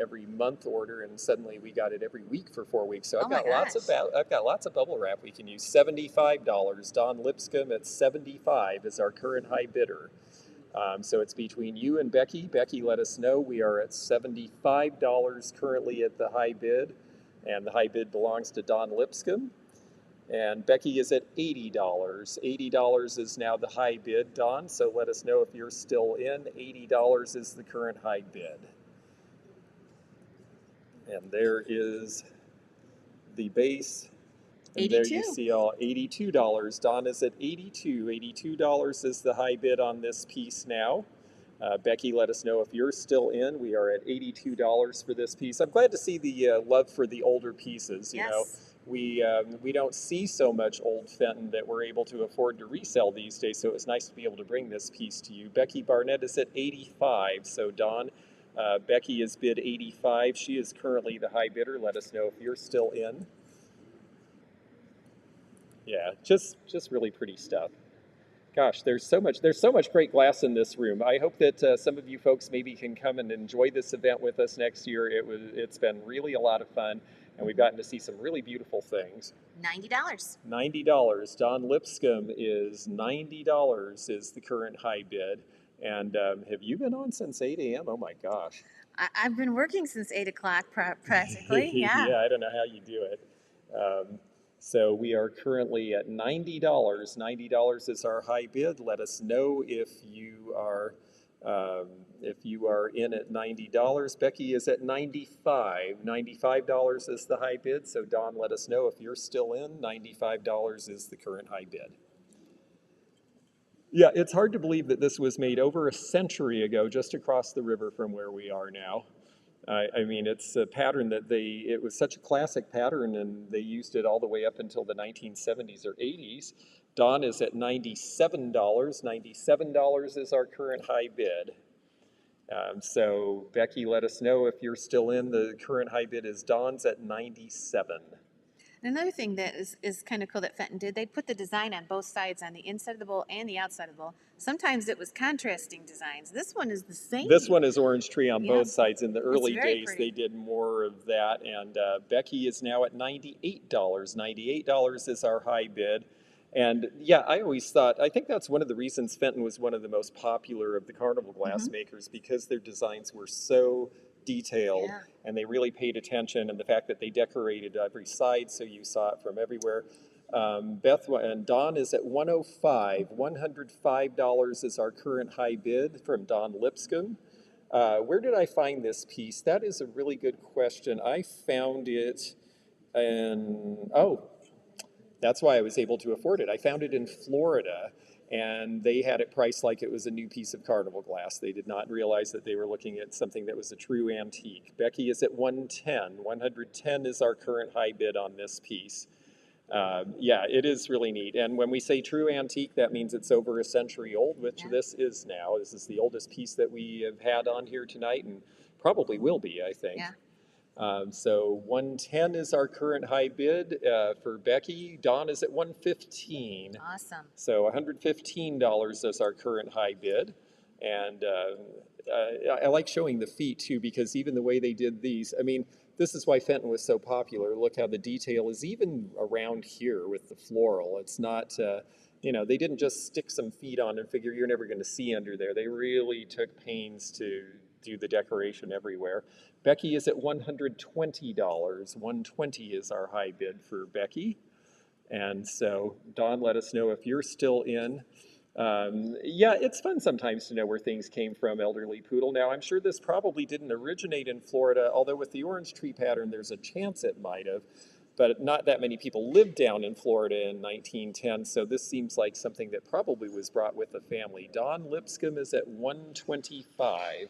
every month order, and suddenly we got it every week for 4 weeks. So I've got lots of bubble wrap we can use. $75. Don Lipscomb at $75 is our current high bidder. So it's between you and Becky. Becky, let us know. We are at $75 currently at the high bid, and the high bid belongs to Don Lipscomb. And Becky is at $80. $80 is now the high bid, Don, so let us know if you're still in. $80 is the current high bid. And there is the base. And 82. There you see all $82. Don is at $82. $82 is the high bid on this piece now. Becky, let us know if you're still in. We are at $82 for this piece. I'm glad to see the love for the older pieces. You know, we don't see so much old Fenton that we're able to afford to resell these days, so it was nice to be able to bring this piece to you. Becky Barnett is at 85, so Dawn, Becky is bid 85. She is currently the high bidder. Let us know if you're still in. Yeah, just really pretty stuff. Gosh, there's so much great glass in this room. I hope that some of you folks maybe can come and enjoy this event with us next year. It's been really a lot of fun, and we've gotten to see some really beautiful things. $90. $90. Don Lipscomb is $90 is the current high bid. And have you been on since 8 a.m.? Oh my gosh. I've been working since 8 o'clock practically. Yeah. Yeah, I don't know how you do it. So we are currently at $90. $90 is our high bid. Let us know if you are in at $90. Becky is at $95. $95 is the high bid. So Don, let us know if you're still in. $95 is the current high bid. Yeah, it's hard to believe that this was made over a century ago, just across the river from where we are now. I mean, it's a pattern that it was such a classic pattern, and they used it all the way up until the 1970s or 80s. Dawn is at $97. $97 is our current high bid. So Becky, let us know if you're still in. The current high bid is Dawn's at $97. Another thing that is kind of cool that Fenton did, they put the design on both sides, on the inside of the bowl and the outside of the bowl. Sometimes it was contrasting designs. This one is the same. This one is orange tree on both sides. In the early days, pretty. they did more of that. And Becky is now at $98. $98 is our high bid. And yeah, I think that's one of the reasons Fenton was one of the most popular of the carnival glass makers, because their designs were so detailed and they really paid attention, and the fact that they decorated every side so you saw it from everywhere. Beth and Don is at $105. $105 is our current high bid from Don Lipscomb. Where did I find this piece? That is a really good question. I found it that's why I was able to afford it. I found it in Florida, and they had it priced like it was a new piece of carnival glass. They did not realize that they were looking at something that was a true antique. Becky is at $110. $110 is our current high bid on this piece. Yeah, it is really neat. And when we say true antique, that means it's over a century old, which this is now. This is the oldest piece that we have had on here tonight, and probably will be, I think. Yeah. So $110 is our current high bid for Becky. Dawn is at $115. Awesome. So $115 is our current high bid. And I like showing the feet too, because even the way they did these, I mean, this is why Fenton was so popular. Look how the detail is even around here with the floral. It's not, they didn't just stick some feet on and figure you're never going to see under there. They really took pains to do the decoration everywhere. Becky is at $120. $120 is our high bid for Becky. And so, Dawn, let us know if you're still in. Yeah, it's fun sometimes to know where things came from, Elderly Poodle. Now, I'm sure this probably didn't originate in Florida, although with the orange tree pattern, there's a chance it might have. But not that many people lived down in Florida in 1910, so this seems like something that probably was brought with the family. Don Lipscomb is at $125.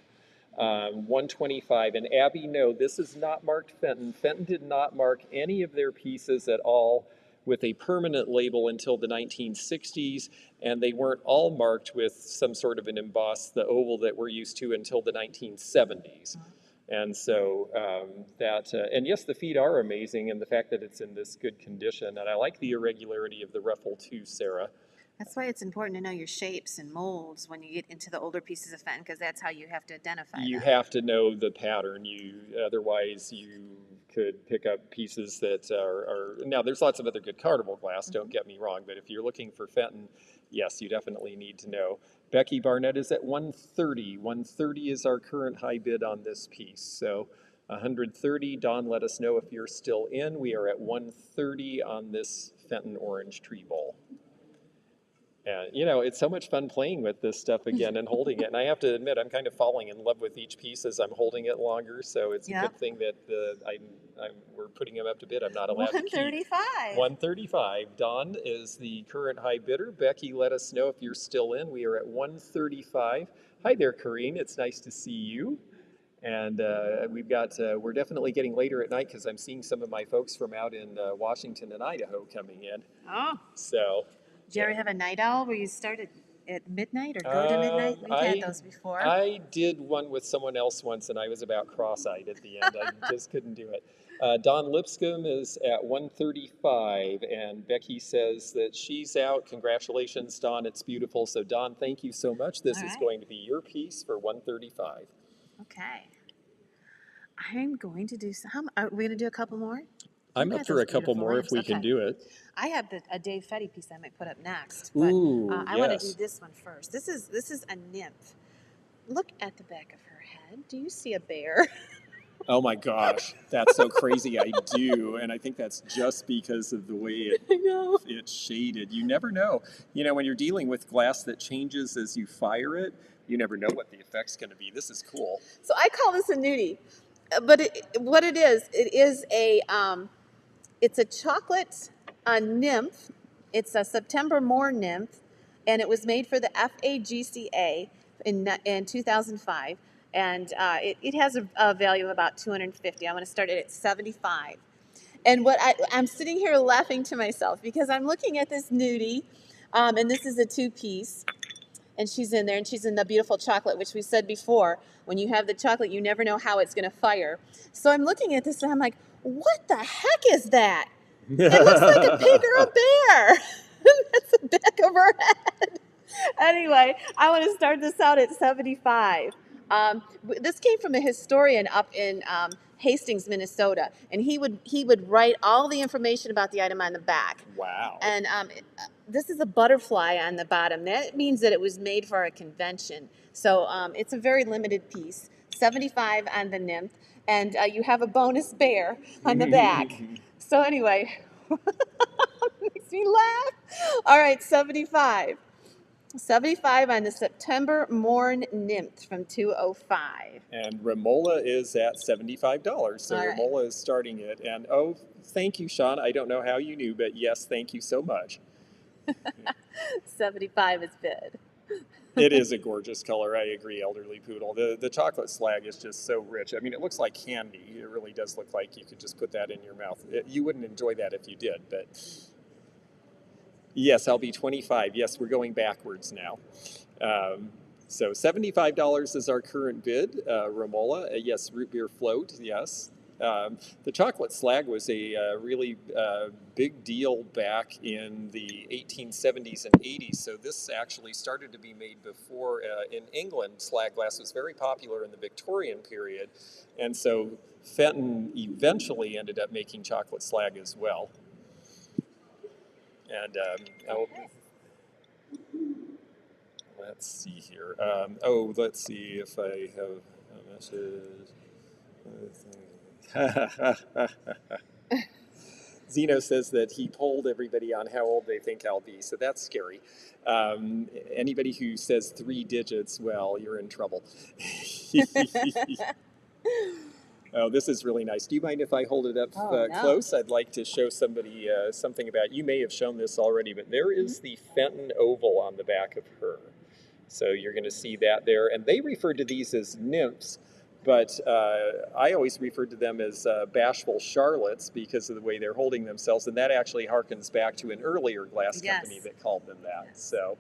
$125. And Abby, no, this is not marked Fenton. Fenton did not mark any of their pieces at all with a permanent label until the 1960s, and they weren't all marked with some sort of an embossed, the oval that we're used to, until the 1970s. And so and yes, the feet are amazing, and the fact that it's in this good condition, and I like the irregularity of the ruffle too, Sarah. That's why it's important to know your shapes and molds when you get into the older pieces of Fenton, because that's how you have to identify them. You have to know the pattern. Otherwise you could pick up pieces that are now there's lots of other good carnival glass, don't get me wrong, but if you're looking for Fenton, yes, you definitely need to know. Becky Barnett is at $130. $130 is our current high bid on this piece. So $130. Don, let us know if you're still in. We are at $130 on this Fenton Orange Tree Bowl. And, it's so much fun playing with this stuff again and holding it. And I have to admit, I'm kind of falling in love with each piece as I'm holding it longer. So it's a good thing that we're putting them up to bid. I'm not allowed to keep. $135. $135. Don is the current high bidder. Becky, let us know if you're still in. We are at $135. Hi there, Corrine. It's nice to see you. And we're definitely getting later at night because I'm seeing some of my folks from out in Washington and Idaho coming in. Oh, So, do you ever have a night owl where you start at midnight or go to midnight? We've had those before. I did one with someone else once, and I was about cross-eyed at the end. I just couldn't do it. Dawn Lipscomb is at 1:35, and Becky says that she's out. Congratulations, Dawn. It's beautiful. So, Dawn, thank you so much. This All is right. going to be your piece for 1:35. Okay. I'm going to do some. Are we going to do a couple more? I'm Look up at for those a couple beautiful more if rings. we can Okay. do it. I have a Dave Fetty piece I might put up next, but Ooh, I want to yes. do this one first. This is a nymph. Look at the back of her head. Do you see a bear? Oh my gosh, that's so crazy. I do, and I think that's just because of the way I know. it's shaded. You never know. You know, when you're dealing with glass that changes as you fire it, you never know what the effect's going to be. This is cool. So I call this a nudie, but what it is it's a chocolate nymph. It's a September morn nymph, and it was made for the FAGCA in 2005. And it has a value of about 250. I'm going to start it at 75. And I'm sitting here laughing to myself because I'm looking at this nudie, and this is a two-piece. And she's in there, and she's in the beautiful chocolate, which we said before. When you have the chocolate, you never know how it's going to fire. So I'm looking at this, and I'm like, what the heck is that? It looks like a pig or a bear. That's the back of her head. Anyway, I want to start this out at 75. This came from a historian up in Hastings, Minnesota, and he would write all the information about the item on the back. Wow. And this is a butterfly on the bottom. That means that it was made for a convention. So it's a very limited piece. 75 on the nymph, and you have a bonus bear on the back. So anyway, makes me laugh. All right, 75. 75 on the September morn nymph from 205. And Remola is at $75. So All right. Remola is starting it. And oh, thank you, Sean. I don't know how you knew, but yes, thank you so much. 75 is bid. It is a gorgeous color. I agree, Elderly Poodle. The chocolate slag is just so rich. I mean, it looks like candy. It really does look like you could just put that in your mouth. You wouldn't enjoy that if you did, but yes, I'll be 25. Yes, we're going backwards now. So $75 is our current bid. Remola, yes, root beer float, yes. The chocolate slag was a really big deal back in the 1870s and 80s. So this actually started to be made before in England. Slag glass was very popular in the Victorian period. And so Fenton eventually ended up making chocolate slag as well. And let's see here. Let's see if I have a message. Zeno says that he polled everybody on how old they think I'll be, so that's scary. Anybody who says 3 digits, well, you're in trouble. Oh, this is really nice. Do you mind if I hold it up No. close? I'd like to show somebody something about, you may have shown this already, but there is the Fenton oval on the back of her. So you're going to see that there. And they referred to these as nymphs, but I always referred to them as bashful charlottes because of the way they're holding themselves. And that actually harkens back to an earlier glass company that called them that. Yes. So,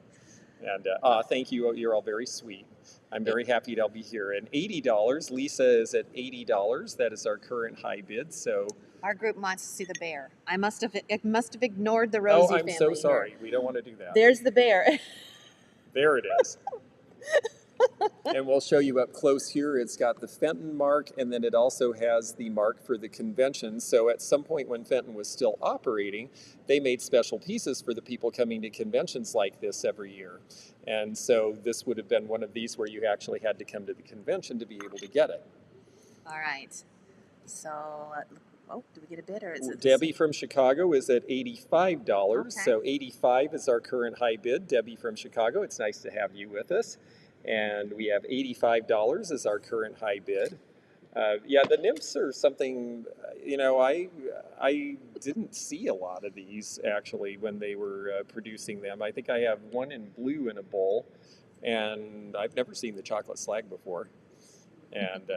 and thank you. You're all very sweet. I'm very happy to be here. And $80, Lisa is at $80. That is our current high bid. So our group wants to see the bear. I must have ignored the Rosie family. Oh, I'm so sorry. Here. We don't want to do that. There's the bear. There it is. And we'll show you up close here. It's got the Fenton mark, and then it also has the mark for the convention. So at some point when Fenton was still operating, they made special pieces for the people coming to conventions like this every year. And so this would have been one of these where you actually had to come to the convention to be able to get it. All right. So, do we get a bid? Or is it Debbie from Chicago is at $85. Okay. So 85 is our current high bid. Debbie from Chicago, it's nice to have you with us. And we have $85 as our current high bid. The nymphs are something, I didn't see a lot of these actually when they were producing them. I think I have one in blue in a bowl, and I've never seen the chocolate slag before. And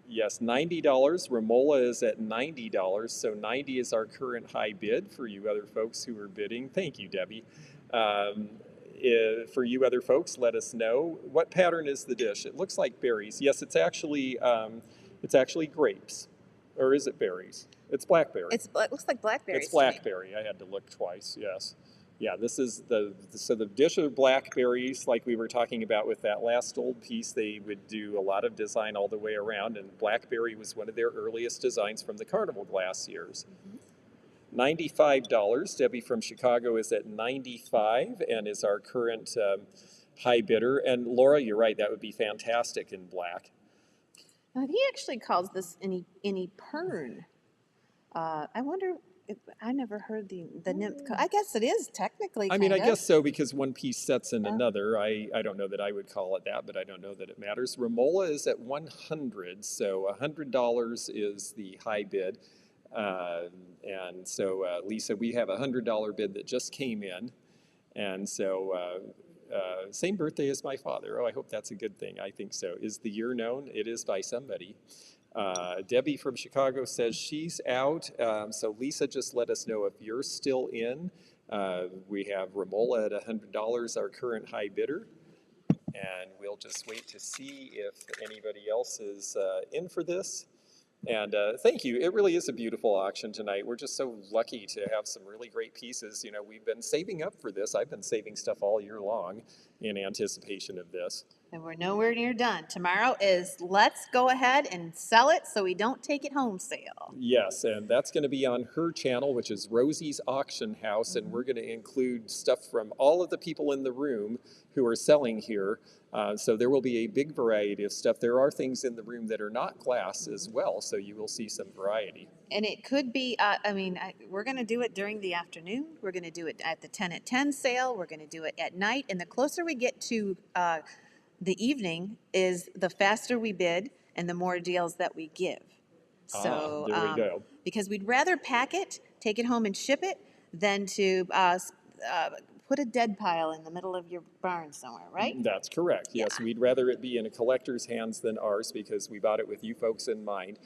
yes, $90. Remola is at $90, so 90 is our current high bid for you other folks who are bidding. Thank you, Debbie. For you other folks, let us know. What pattern is the dish? It looks like berries. Yes, it's actually grapes. Or is it berries? It's blackberry. It looks like blackberries. It's blackberry. I had to look twice, yes. Yeah, this is the dish of blackberries, like we were talking about with that last old piece. They would do a lot of design all the way around, and blackberry was one of their earliest designs from the carnival glass years. $95. Debbie from Chicago is at $95 and is our current high bidder. And Laura, you're right, that would be fantastic in black. He actually calls this an epern. I wonder. I never heard the nymph. I guess it is technically. I mean, I guess so, because one piece sets in another. I don't know that I would call it that, but I don't know that it matters. Remola is at $100, so $100 is the high bid. And so, Lisa, we have a $100 bid that just came in, and so same birthday as my father. Oh, I hope that's a good thing. I think so. Is the year known? It is by somebody. Debbie from Chicago says she's out. So Lisa, just let us know if you're still in. We have Remola at $100, our current high bidder. And we'll just wait to see if anybody else is in for this. And thank you. It really is a beautiful auction tonight. We're just so lucky to have some really great pieces. You know, we've been saving up for this. I've been saving stuff all year long in anticipation of this. And we're nowhere near done. Tomorrow is let's go ahead and sell it so we don't take it home sale. Yes, and that's going to be on her channel, which is Rosie's Auction House, and we're going to include stuff from all of the people in the room who are selling here. So there will be a big variety of stuff. There are things in the room that are not glass as well, so you will see some variety. And it could be, we're going to do it during the afternoon. We're going to do it at the 10 at 10 sale. We're going to do it at night. And the closer we get to the evening is the faster we bid and the more deals that we give. So there we go. Because we'd rather pack it, take it home and ship it than to put a dead pile in the middle of your barn somewhere, right? That's correct. Yes, we'd rather it be in a collector's hands than ours because we bought it with you folks in mind.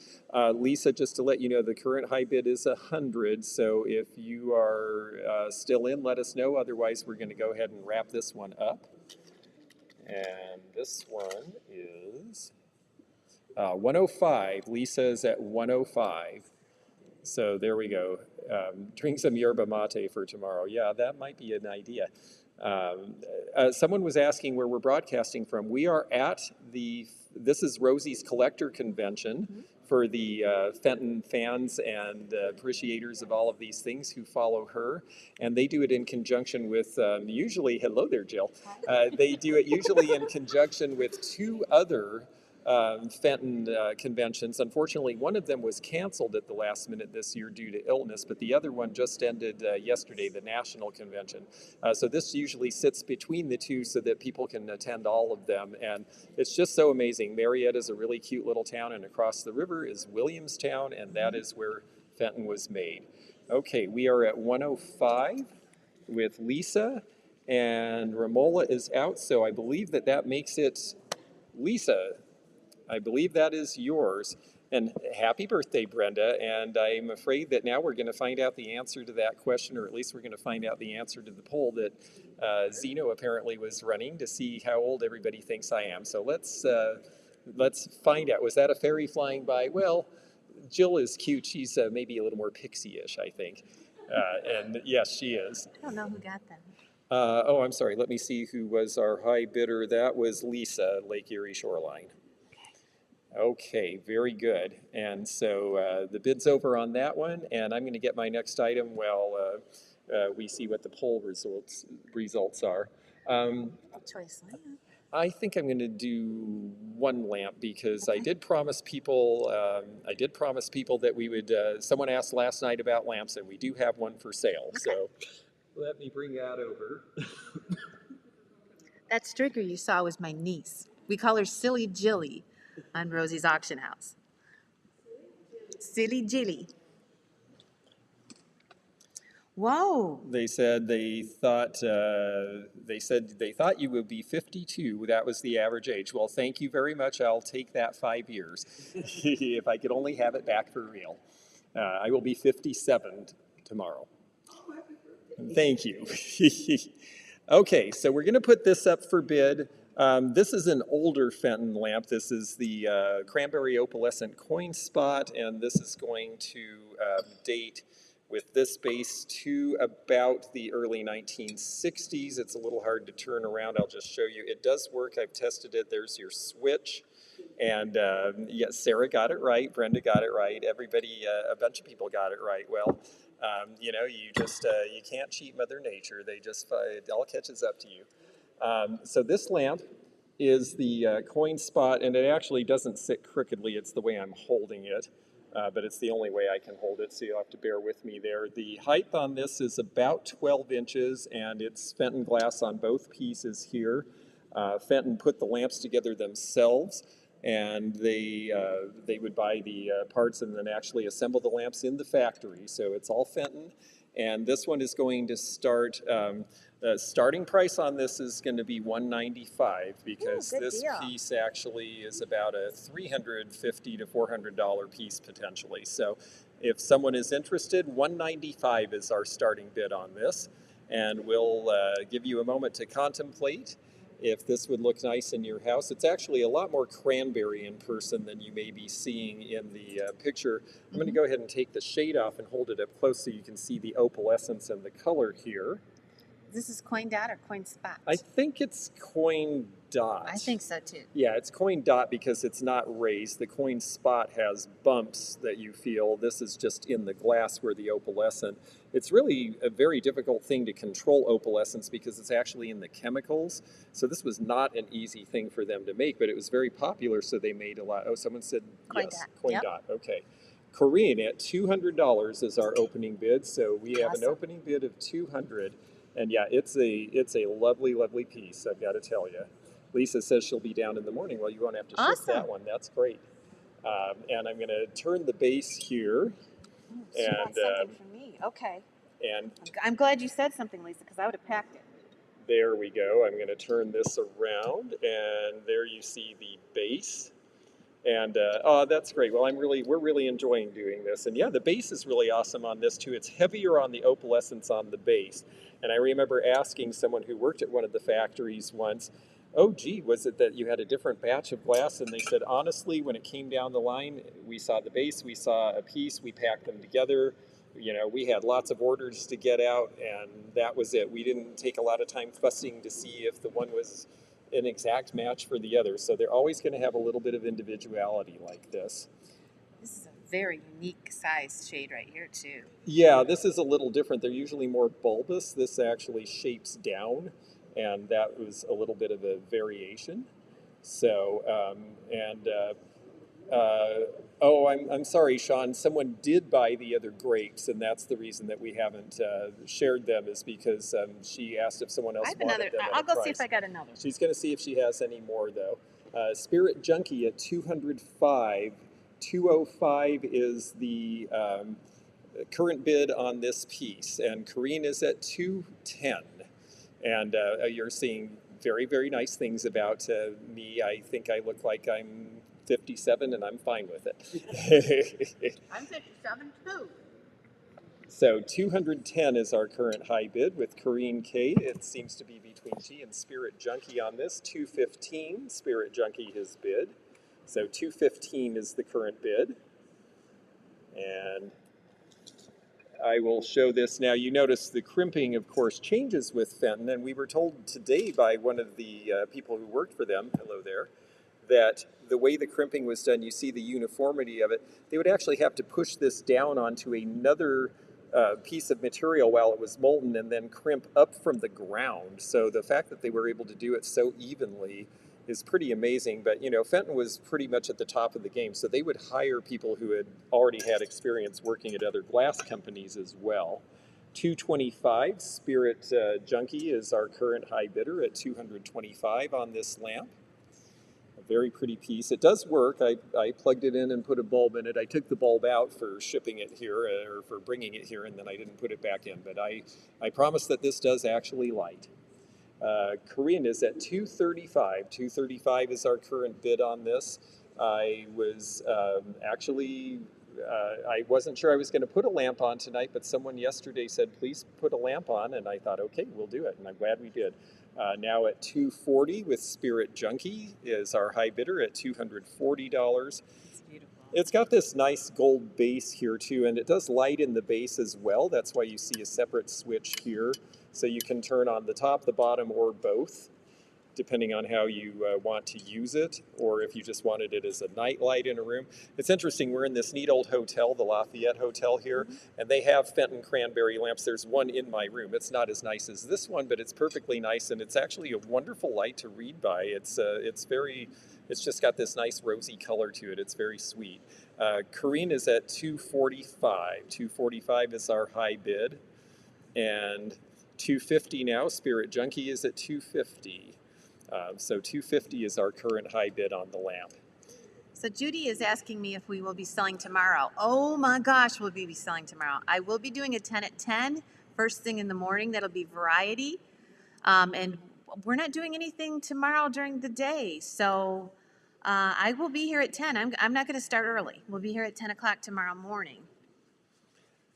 Lisa, just to let you know, the current high bid is $100. So if you are still in, let us know. Otherwise, we're going to go ahead and wrap this one up. And this one is 105. Lisa is at 105. So there we go. Drink some yerba mate for tomorrow. Yeah, that might be an idea. Someone was asking where we're broadcasting from. We are at this is Rosie's Collector Convention for the Fenton fans and appreciators of all of these things who follow her. And they do it in conjunction with, hello there, Jill. They do it usually in conjunction with two other Fenton conventions. Unfortunately, one of them was canceled at the last minute this year due to illness, but the other one just ended yesterday, the national convention. So this usually sits between the two so that people can attend all of them, and it's just so amazing. Marietta is a really cute little town, and across the river is Williamstown, and that is where Fenton was made. Okay, we are at 105 with Lisa, and Remola is out, so I believe that makes it Lisa. I believe that is yours. And happy birthday, Brenda. And I'm afraid that now we're going to find out the answer to that question, or at least we're going to find out the answer to the poll that Zeno apparently was running to see how old everybody thinks I am. So let's find out. Was that a fairy flying by? Well, Jill is cute. She's maybe a little more pixie-ish, I think. And yes, she is. I don't know who got that. I'm sorry. Let me see who was our high bidder. That was Lisa, Lake Erie Shoreline. Okay, very good. And so the bid's over on that one, and I'm going to get my next item while we see what the poll results are. Choice lamp. I think I'm going to do one lamp because I did promise people. That we would. Someone asked last night about lamps, and we do have one for sale. Okay. So let me bring that over. That striker you saw was my niece. We call her Silly Jilly on Rosie's Auction House. Silly Jilly. Whoa. They said they thought you would be 52. That was the average age. Well, thank you very much. I'll take that 5 years if I could only have it back for real. I will be 57 tomorrow. Thank you. Okay, so we're going to put this up for bid. This is an older Fenton lamp. This is the cranberry opalescent coin spot, and this is going to date with this base to about the early 1960s. It's a little hard to turn around. I'll just show you. It does work. I've tested it. There's your switch. And yes, Sarah got it right. Brenda got it right. Everybody, a bunch of people got it right. Well, you know, you just, you can't cheat Mother Nature. They just, it all catches up to you. So this lamp is the coin spot, and it actually doesn't sit crookedly. It's the way I'm holding it. But it's the only way I can hold it, so you'll have to bear with me there. The height on this is about 12 inches, and it's Fenton glass on both pieces here. Fenton put the lamps together themselves, and they would buy the parts and then actually assemble the lamps in the factory. So it's all Fenton, and this one is going to start. The starting price on this is going to be $195 because this piece actually is about a $350 to $400 piece potentially. So if someone is interested, $195 is our starting bid on this, and we'll give you a moment to contemplate if this would look nice in your house. It's actually a lot more cranberry in person than you may be seeing in the picture. I'm going to go ahead and take the shade off and hold it up close so you can see the opalescence and the color here. This is coin dot or coin spot? I think it's coin dot. I think so too. Yeah, it's coin dot because it's not raised. The coin spot has bumps that you feel. This is just in the glass where the opalescent. It's really a very difficult thing to control opalescence because it's actually in the chemicals. So this was not an easy thing for them to make, but it was very popular, so they made a lot. Oh, someone said coin yes, dot. coin dot. Okay. Korean at $200 is our opening bid. So we have an opening bid of $200. And yeah, it's a lovely, lovely piece, I've got to tell you. Lisa says she'll be down in the morning. Well, you won't have to ship that one. That's great. And I'm going to turn the base here. She got something for me. Okay. And I'm glad you said something, Lisa, because I would have packed it. There we go. I'm going to turn this around, and there you see the base. And oh, that's great. Well, we're really enjoying doing this. And yeah, the base is really awesome on this too. It's heavier on the opalescence on the base. And I remember asking someone who worked at one of the factories once, oh gee, was it that you had a different batch of glass? And they said, honestly, when it came down the line, we saw the base, we saw a piece, we packed them together. You know, we had lots of orders to get out, and that was it. We didn't take a lot of time fussing to see if the one was an exact match for the other. So they're always going to have a little bit of individuality like this. This is a very unique size shade right here too. Yeah, this is a little different. They're usually more bulbous. This actually shapes down, and that was a little bit of a variation. So, oh, I'm sorry, Sean. Someone did buy the other grapes, and that's the reason that we haven't shared them, is because she asked if someone else wanted them. I'll go see if I got another. She's going to see if she has any more, though. Spirit Junkie at $205. $205 is the current bid on this piece, and Korean is at $210. And you're seeing very, very nice things about me. I think I look like I'm 57, and I'm fine with it. I'm 57 too. So 210 is our current high bid with Korean K. It seems to be between she and Spirit Junkie on this. 215, Spirit Junkie his bid. So 215 is the current bid. And I will show this now. You notice the crimping, of course, changes with Fenton, and we were told today by one of the people who worked for them, hello there, that the way the crimping was done, you see the uniformity of it, they would actually have to push this down onto another piece of material while it was molten and then crimp up from the ground. So the fact that they were able to do it so evenly is pretty amazing. But, you know, Fenton was pretty much at the top of the game, so they would hire people who had already had experience working at other glass companies as well. 225, Spirit Junkie is our current high bidder at $225 on this lamp. Very pretty piece. It does work. I plugged it in and put a bulb in it. I took the bulb out for shipping it here or for bringing it here, and then I didn't put it back in. But I promise that this does actually light. Korean is at 235. 235 is our current bid on this. I was I wasn't sure I was going to put a lamp on tonight, but someone yesterday said, please put a lamp on, and I thought, okay, we'll do it, and I'm glad we did. Now at 240 with Spirit Junkie is our high bidder at $240. It's beautiful. It's got this nice gold base here too, and it does light in the base as well. That's why you see a separate switch here. So you can turn on the top, the bottom, or both, depending on how you want to use it, or if you just wanted it as a night light in a room. It's interesting, we're in this neat old hotel, the Lafayette Hotel here, and they have Fenton cranberry lamps. There's one in my room. It's not as nice as this one, but it's perfectly nice, and it's actually a wonderful light to read by. It's just got this nice rosy color to it. It's very sweet. Korean is at 245. 245 is our high bid, and 250 now. Spirit Junkie is at 250. So 250 is our current high bid on the lamp. So Judy is asking me if we will be selling tomorrow. Oh my gosh, we'll be selling tomorrow. I will be doing a 10 at 10, first thing in the morning. That'll be variety. And we're not doing anything tomorrow during the day. So I will be here at 10. I'm not going to start early. We'll be here at 10 o'clock tomorrow morning.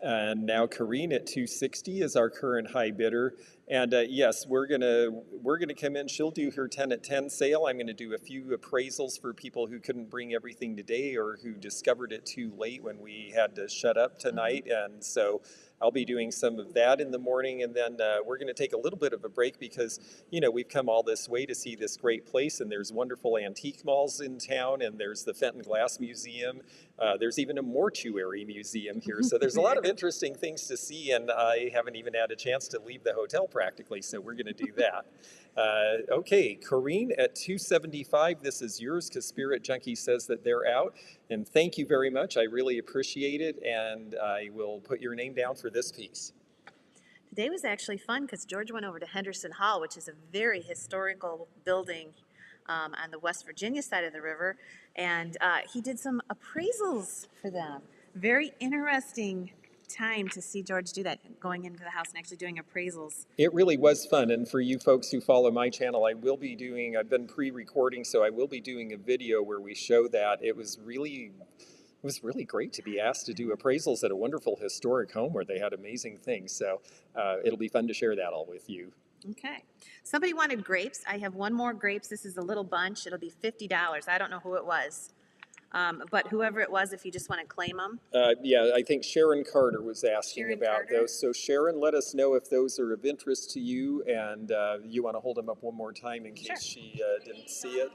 And now Kareen at 260 is our current high bidder. And yes, we're gonna come in. She'll do her 10 at 10 sale. I'm gonna do a few appraisals for people who couldn't bring everything today or who discovered it too late when we had to shut up tonight. And so I'll be doing some of that in the morning, and then we're going to take a little bit of a break because, you know, we've come all this way to see this great place, and there's wonderful antique malls in town, and there's the Fenton Glass Museum. There's even a mortuary museum here, so there's a lot of interesting things to see, and I haven't even had a chance to leave the hotel practically, so we're going to do that. Okay, Corrine at 275. This is yours because Spirit Junkie says that they're out. And thank you very much. I really appreciate it. And I will put your name down for this piece. Today was actually fun because George went over to Henderson Hall, which is a very historical building on the West Virginia side of the river. And he did some appraisals for them. Very interesting time to see George do that, going into the house and actually doing appraisals. It really was fun, and for you folks who follow my channel, I've been pre-recording, so I will be doing a video where we show that. It was really great to be asked to do appraisals at a wonderful historic home where they had amazing things, so it'll be fun to share that all with you. Okay. Somebody wanted grapes. I have one more grapes. This is a little bunch. It'll be $50. I don't know who it was. But whoever it was, if you just want to claim them. Yeah, I think Sharon Carter was asking Sharon about Carter? those. So Sharon, let us know if those are of interest to you, and you want to hold them up one more time in case Sure. she didn't see it.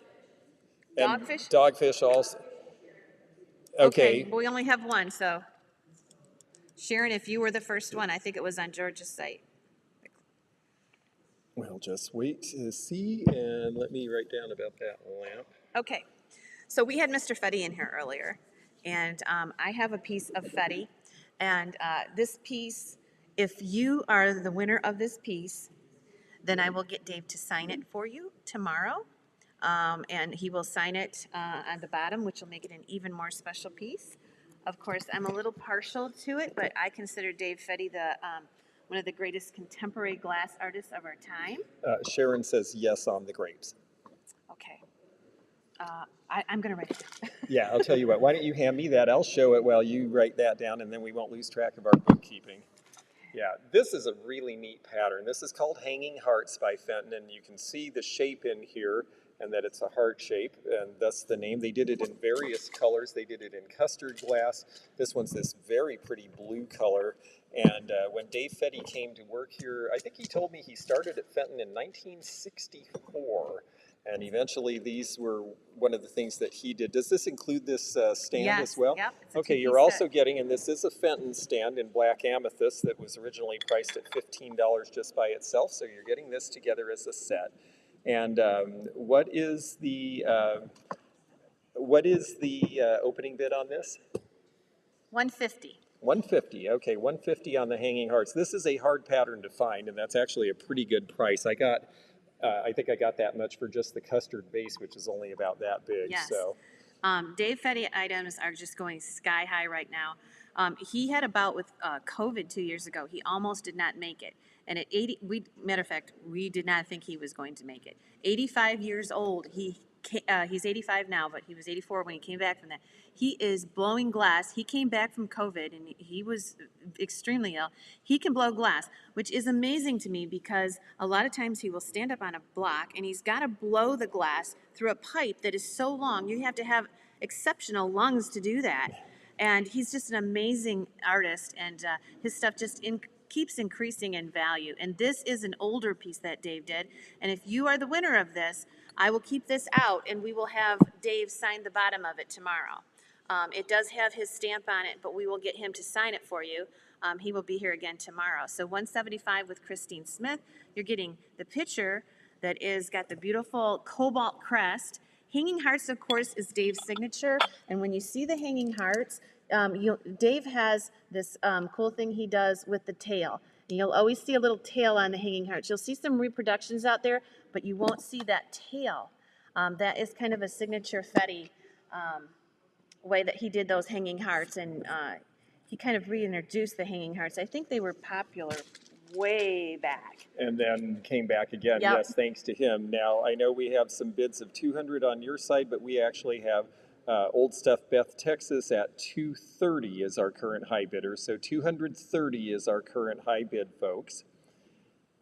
And Dogfish? Dogfish also. Okay. But we only have one, so. Sharon, if you were the first one, I think it was on George's site. We'll just wait to see, and let me write down about that lamp. Okay. So we had Mr. Fetty in here earlier, and I have a piece of Fetty, and this piece, if you are the winner of this piece, then I will get Dave to sign it for you tomorrow, and he will sign it on the bottom, which will make it an even more special piece. Of course, I'm a little partial to it, but I consider Dave Fetty one of the greatest contemporary glass artists of our time. Sharon says yes on the grapes. Okay. I'm going to write it down. Yeah, I'll tell you what. Why don't you hand me that? I'll show it while you write that down, and then we won't lose track of our bookkeeping. Yeah, this is a really neat pattern. This is called Hanging Hearts by Fenton, and you can see the shape in here, and that it's a heart shape, and thus the name. They did it in various colors. They did it in custard glass. This one's this very pretty blue color. And when Dave Fetty came to work here, I think he told me he started at Fenton in 1964. And eventually these were one of the things that he did. Does this include this stand as well? Yep. Okay, you're also getting, and this is a Fenton stand in black amethyst that was originally priced at $15 just by itself. So you're getting this together as a set. And what is the opening bid on this? $150. $150. Okay, $150 on the Hanging Hearts. This is a hard pattern to find, and that's actually a pretty good price. I got I think I got that much for just the custard vase, which is only about that big. Yes. So. Dave Fetty items are just going sky high right now. He had a bout with COVID 2 years ago. He almost did not make it. And at 80, matter of fact, we did not think he was going to make it. 85 years old, he's 85 now, but he was 84 when he came back from that. He is blowing glass. He came back from COVID and he was extremely ill. He can blow glass, which is amazing to me because a lot of times he will stand up on a block and he's got to blow the glass through a pipe that is so long. You have to have exceptional lungs to do that. And he's just an amazing artist, and his stuff just keeps increasing in value. And this is an older piece that Dave did. And if you are the winner of this, I will keep this out, and we will have Dave sign the bottom of it tomorrow. It does have his stamp on it, but we will get him to sign it for you. He will be here again tomorrow. So $175 with Christine Smith. You're getting the picture that is got the beautiful cobalt crest. Hanging hearts, of course, is Dave's signature. And when you see the hanging hearts, Dave has this cool thing he does with the tail. And you'll always see a little tail on the hanging hearts. You'll see some reproductions out there, but you won't see that tail. That is kind of a signature Fetty way that he did those hanging hearts. And he kind of reintroduced the hanging hearts. I think they were popular way back. And then came back again, Yep. Yes, thanks to him. Now, I know we have some bids of 200 on your side, but we actually have Old Stuff Beth, Texas at 230 is our current high bidder. So 230 is our current high bid, folks.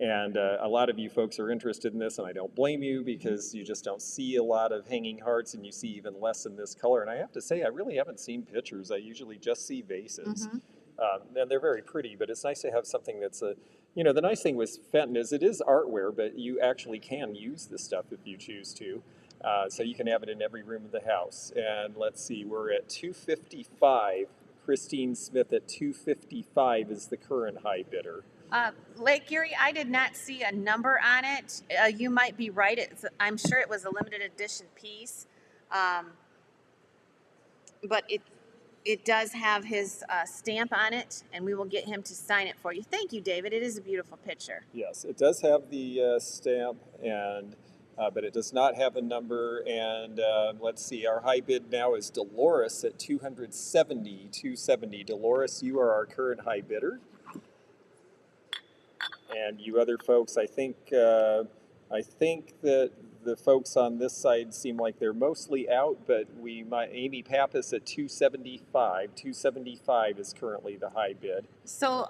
And a lot of you folks are interested in this, and I don't blame you because you just don't see a lot of hanging hearts, and you see even less in this color. And I have to say, I really haven't seen pictures. I usually just see vases. And they're very pretty, but it's nice to have something that's the nice thing with Fenton is it is artware, but you actually can use this stuff if you choose to. So you can have it in every room of the house. And let's see, we're at 255. Christine Smith at 255 is the current high bidder. Lake Erie, I did not see a number on it. You might be right. I'm sure it was a limited edition piece. But it does have his stamp on it, and we will get him to sign it for you. Thank you, David. It is a beautiful picture. Yes, it does have the stamp, and but it does not have a number. And let's see, our high bid now is Dolores at 270. Dolores, you are our current high bidder. And you other folks, I think that the folks on this side seem like they're mostly out, but Amy Pappas at 275. 275 is currently the high bid. So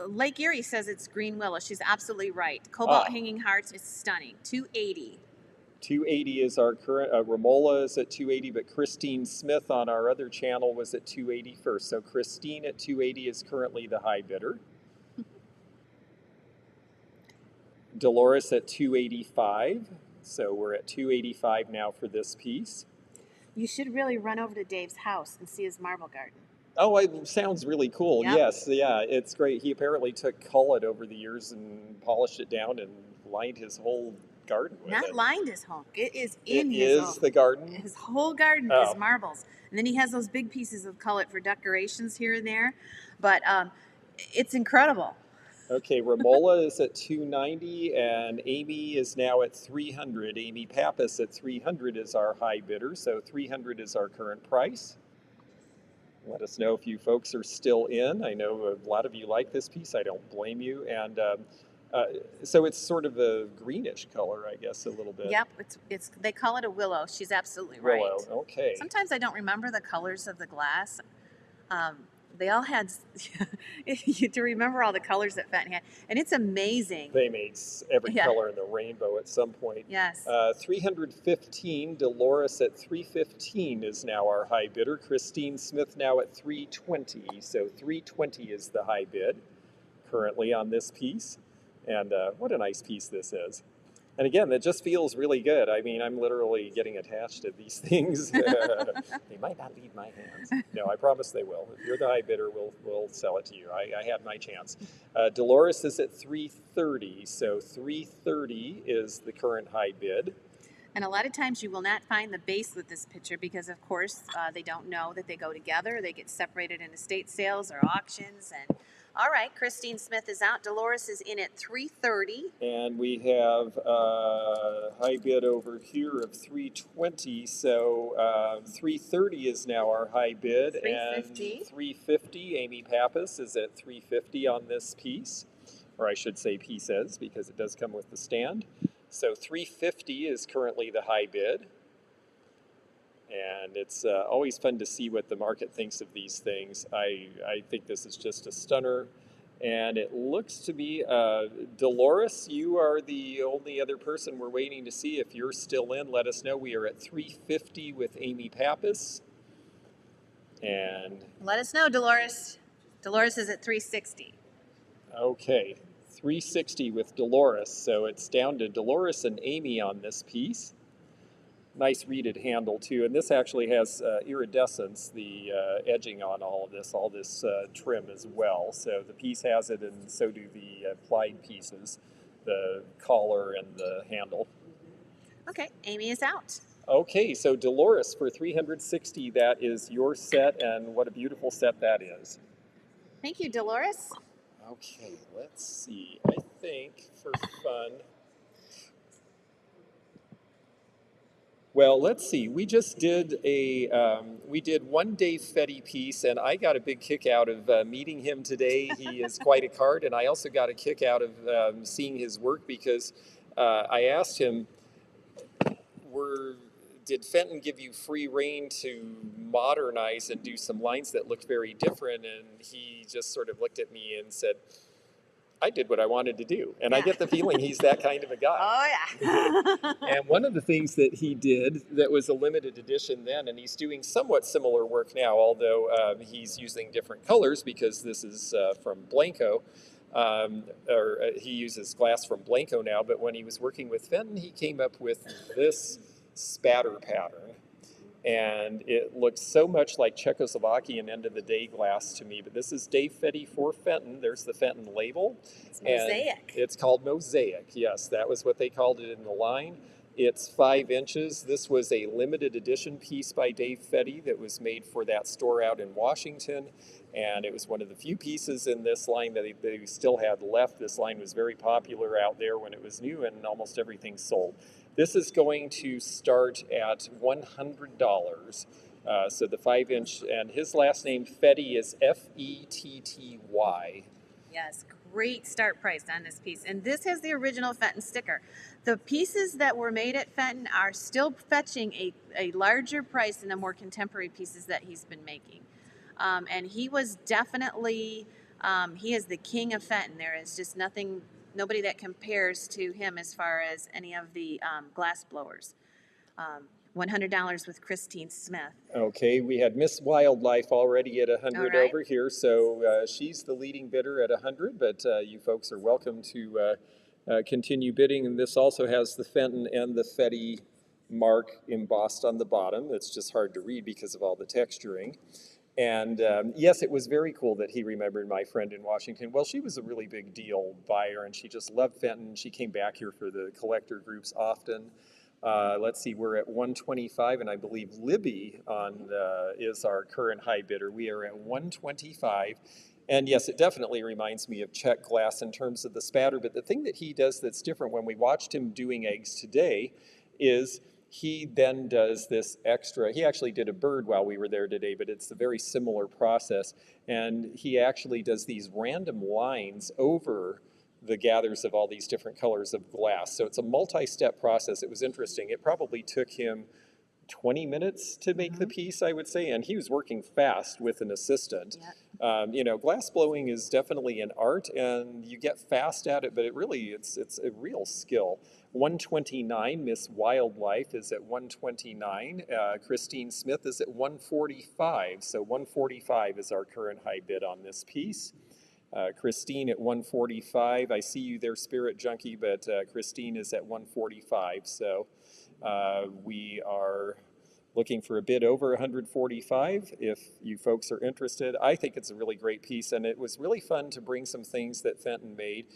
Lake Erie says it's green willow. She's absolutely right. Cobalt hanging hearts is stunning. 280. 280 is our current. Romola is at 280, but Christine Smith on our other channel was at 280 first. So Christine at 280 is currently the high bidder. Dolores at 285. So we're at 285 now for this piece. You should really run over to Dave's house and see his marble garden. Oh, it sounds really cool. Yep. Yes, yeah, it's great. He apparently took cullet over the years and polished it down and lined his whole garden with it. Not lined his home. It is in his home. The garden? His whole garden is marbles. And then he has those big pieces of cullet for decorations here and there. But it's incredible. Okay, Romola is at 290 and Amy is now at 300. Amy Pappas at 300 is our high bidder, so 300 is our current price. Let us know if you folks are still in. I know a lot of you like this piece. I don't blame you. And so it's sort of a greenish color, I guess, a little bit. Yep, it's they call it a willow. She's absolutely right. Willow, okay. Sometimes I don't remember the colors of the glass. They all had, to remember all the colors that Fenton had. And it's amazing. They made every color in the rainbow at some point. Yes. 315, Dolores at 315 is now our high bidder. Christine Smith now at 320. So 320 is the high bid currently on this piece. And what a nice piece this is. And again, it just feels really good. I mean, I'm literally getting attached to these things. They might not leave my hands. No, I promise they will. If you're the high bidder, we'll sell it to you. I had my chance. Dolores is at 330, so 330 is the current high bid. And a lot of times you will not find the base with this picture because, of course, they don't know that they go together. They get separated in estate sales or auctions, and All right, Christine Smith is out. Dolores is in at 330. And we have a high bid over here of 320. So 330 is now our high bid. 350. And 350, Amy Pappas is at 350 on this piece. Or I should say pieces, because it does come with the stand. So 350 is currently the high bid. And it's always fun to see what the market thinks of these things. I think this is just a stunner. And it looks to be, Dolores, you are the only other person we're waiting to see. If you're still in, let us know. We are at 350 with Amy Pappas. And Let us know, Dolores. Dolores is at 360. okay, 360 with Dolores. So it's down to Dolores and Amy on this piece. Nice reeded handle too, and this actually has iridescence, the edging on all this trim as well. So the piece has it, and so do the applied pieces, the collar and the handle. Okay, Amy is out. Okay, so Dolores for 360, that is your set, and what a beautiful set that is. Thank you, Dolores. Okay, let's see. I think for fun. Well, let's see. We just did we did one Dave Fetty piece, and I got a big kick out of meeting him today. He is quite a card, and I also got a kick out of seeing his work because I asked him, did Fenton give you free rein to modernize and do some lines that looked very different? And he just sort of looked at me and said, I did what I wanted to do. And I get the feeling he's that kind of a guy. Oh, yeah. And one of the things that he did that was a limited edition then, and he's doing somewhat similar work now, although he's using different colors because this is from Blanco, he uses glass from Blanco now, but when he was working with Fenton, he came up with this spatter pattern. And it looks so much like Czechoslovakian end of the day glass to me. But this is Dave Fetty for Fenton. There's the Fenton label. It's mosaic. It's called Mosaic. Yes, that was what they called it in the line. It's 5 inches. This was a limited edition piece by Dave Fetty that was made for that store out in Washington. And it was one of the few pieces in this line that they still had left. This line was very popular out there when it was new, and almost everything sold. This is going to start at $100. So the 5 inch, and his last name, Fetty, is Fetty. Yes, great start price on this piece. And this has the original Fenton sticker. The pieces that were made at Fenton are still fetching a larger price than the more contemporary pieces that he's been making. And he was definitely, he is the king of Fenton. There is just nobody that compares to him as far as any of the glass blowers. $100 with Christine Smith. Okay, we had Miss Wildlife already at 100 right. over here, so she's the leading bidder at 100, but you folks are welcome to continue bidding. And this also has the Fenton and the Fetty mark embossed on the bottom. It's just hard to read because of all the texturing. And yes, it was very cool that he remembered my friend in Washington. Well, she was a really big deal buyer, and she just loved Fenton. She came back here for the collector groups often. Let's see, we're at 125, and I believe Libby is our current high bidder. We are at 125. And yes, it definitely reminds me of Czech glass in terms of the spatter. But the thing that he does that's different when we watched him doing eggs today is he then does this extra. He actually did a bird while we were there today, but it's a very similar process. And he actually does these random lines over the gathers of all these different colors of glass. So it's a multi-step process. It was interesting. It probably took him 20 minutes to make the piece, I would say, and he was working fast with an assistant. Yep. Glass blowing is definitely an art, and you get fast at it, but it's a real skill. 129, Miss Wildlife is at 129. Christine Smith is at 145, so 145 is our current high bid on this piece. Christine at 145. I see you there, Spirit Junkie, but Christine is at 145. So we are looking for a bid over 145 if you folks are interested. I think it's a really great piece, and it was really fun to bring some things that Fenton made.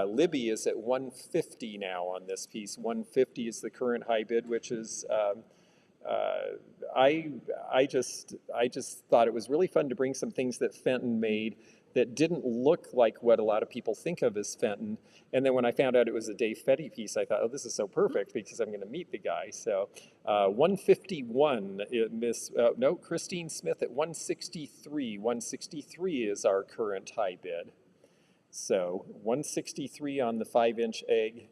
Libby is at 150 now on this piece. 150 is the current high bid, which is I just thought it was really fun to bring some things that Fenton made that didn't look like what a lot of people think of as Fenton. And then when I found out it was a Dave Fetty piece, I thought, oh, this is so perfect because I'm going to meet the guy. So 151, Christine Smith at 163. 163 is our current high bid. So 163 on the 5-inch egg.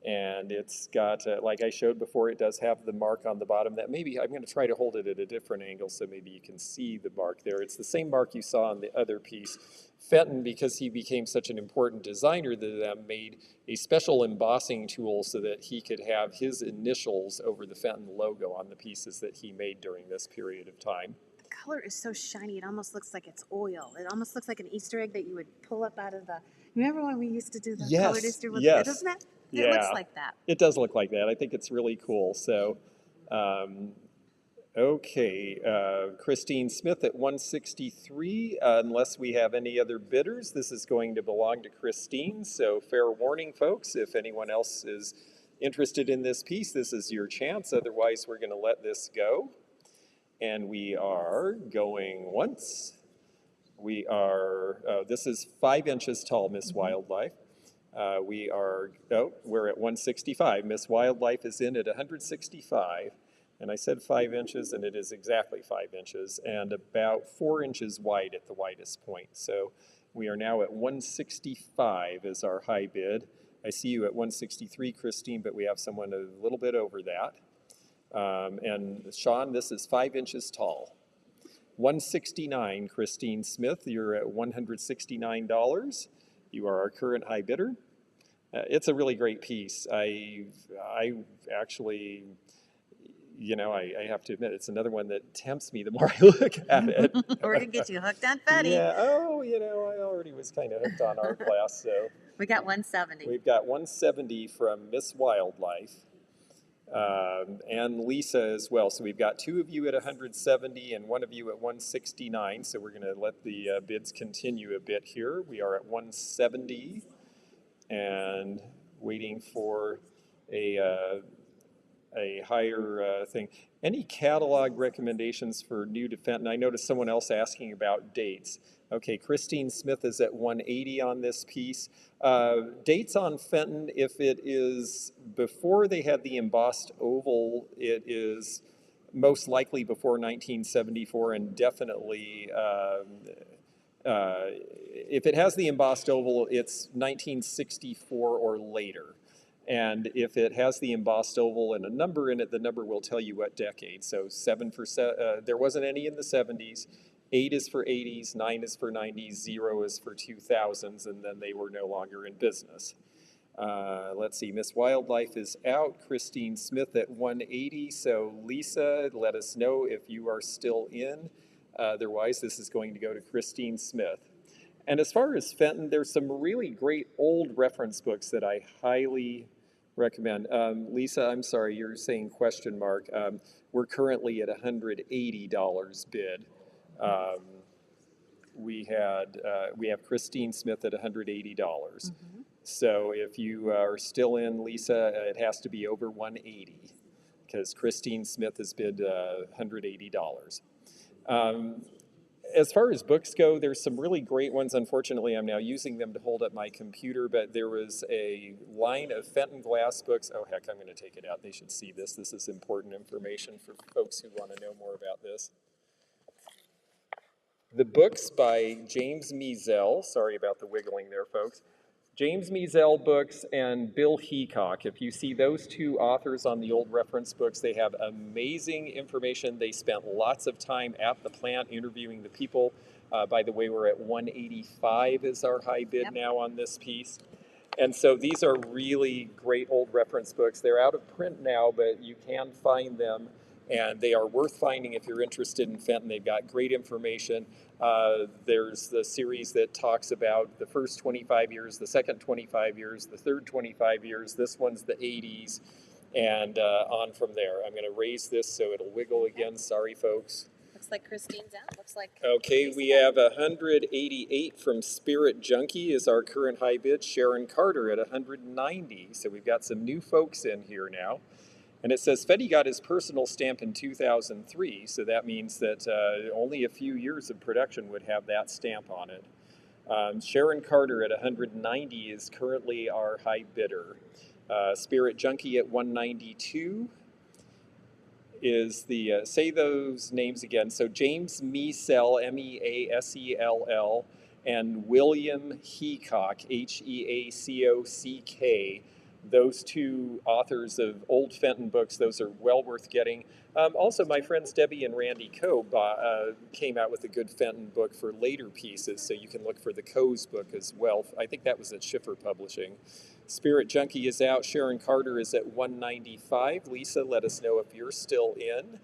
And it's got, like I showed before, it does have the mark on the bottom that maybe, I'm going to try to hold it at a different angle so maybe you can see the mark there. It's the same mark you saw on the other piece. Fenton, because he became such an important designer to them, made a special embossing tool so that he could have his initials over the Fenton logo on the pieces that he made during this period of time. The color is so shiny, it almost looks like it's oil. It almost looks like an Easter egg that you would pull up out of the, remember when we used to do the colored Easter with yes. Doesn't it? Yeah, it looks like that. It does look like that. I think it's really cool. So, Christine Smith at 163. Unless we have any other bidders, this is going to belong to Christine. So fair warning, folks, if anyone else is interested in this piece, this is your chance. Otherwise, we're going to let this go. And we are going once. We are, this is 5 inches tall, Miss Wildlife. We're at 165. Miss Wildlife is in at 165. And I said 5 inches, and it is exactly 5 inches, and about 4 inches wide at the widest point. So we are now at 165 as our high bid. I see you at 163, Christine, but we have someone a little bit over that. And Sean, this is 5 inches tall. 169, Christine Smith, you're at $169. You are our current high bidder. It's a really great piece. I actually, I have to admit, it's another one that tempts me the more I look at it. We're going to get you hooked on Fetty. Yeah, I already was kind of hooked on art glass, so. We got 170. We've got 170 from Miss Wildlife. And Lisa as well. So we've got 2 of you at 170 and 1 of you at 169. So we're going to let the bids continue a bit here. We are at 170 and waiting for a higher thing. Any catalog recommendations for new to Fenton? I noticed someone else asking about dates. Okay, Christine Smith is at 180 on this piece. Dates on Fenton, if it is before they had the embossed oval, it is most likely before 1974, and definitely, if it has the embossed oval, it's 1964 or later. And if it has the embossed oval and a number in it, the number will tell you what decade. So there wasn't any in the 70s. 8 is for 80s, 9 is for 90s, 0 is for 2000s, and then they were no longer in business. Let's see, Miss Wildlife is out. Christine Smith at 180. So Lisa, let us know if you are still in. Otherwise, this is going to go to Christine Smith. And as far as Fenton, there's some really great old reference books that I highly recommend. Lisa, I'm sorry, you're saying question mark. We're currently at $180 bid. We have Christine Smith at $180. Mm-hmm. So if you are still in, Lisa, it has to be over 180 because Christine Smith has bid $180. As far as books go, there's some really great ones. Unfortunately, I'm now using them to hold up my computer, but there was a line of Fenton glass books. Oh, heck, I'm going to take it out. They should see this. This is important information for folks who want to know more about this. The books by James Measel, sorry about the wiggling there, folks. James Measel books and Bill Heacock. If you see those 2 authors on the old reference books, they have amazing information. They spent lots of time at the plant interviewing the people. By the way, we're at 185 is our high bid now on this piece. And so these are really great old reference books. They're out of print now, but you can find them. And they are worth finding if you're interested in Fenton. They've got great information. There's the series that talks about the first 25 years, the second 25 years, the third 25 years. This one's the 80s, and on from there. I'm going to raise this so it'll wiggle again. Sorry, folks. Looks like Christine's out. Looks like. Okay, we have 188 from Spirit Junkie is our current high bid. Sharon Carter at 190. So we've got some new folks in here now. And it says Fetty got his personal stamp in 2003, so that means that only a few years of production would have that stamp on it. Sharon Carter at 190 is currently our high bidder. Spirit Junkie at 192 is the, say those names again. So James Measell, Measell, and William Heacock, Heacock. Those two authors of old Fenton books, those are well worth getting. Also, my friends Debbie and Randy Coe came out with a good Fenton book for later pieces, so you can look for the Coe's book as well. I think that was at Schiffer Publishing. Spirit Junkie is out. Sharon Carter is at 195. Lisa, let us know if you're still in.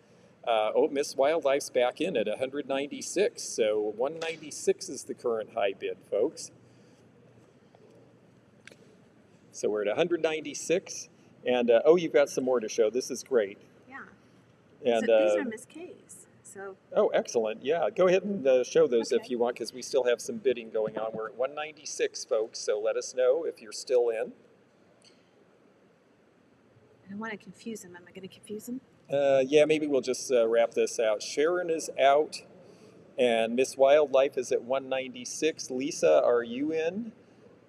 Miss Wildlife's back in at 196. So 196 is the current high bid, folks. So we're at 196. And, you've got some more to show. This is great. Yeah. And, so these are Miss K's. So. Oh, excellent. Yeah, go ahead and show those Okay. if you want, because we still have some bidding going on. We're at 196, folks, so let us know if you're still in. I don't want to confuse them. Am I going to confuse them? Yeah, maybe we'll just wrap this out. Sharon is out, and Miss Wildlife is at 196. Lisa, are you in?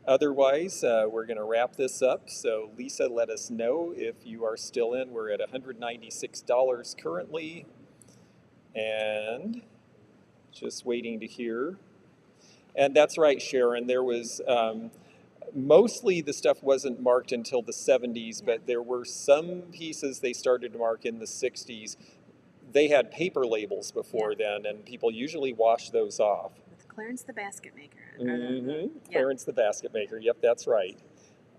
Otherwise, we're going to wrap this up. So, Lisa, let us know if you are still in. We're at $196 currently. And just waiting to hear. And that's right, Sharon. There was mostly the stuff wasn't marked until the 70s, but there were some pieces they started to mark in the 60s. They had paper labels before then, and people usually wash those off. With Clarence the Basket Maker. Clarence the Basket Maker. Yep, that's right.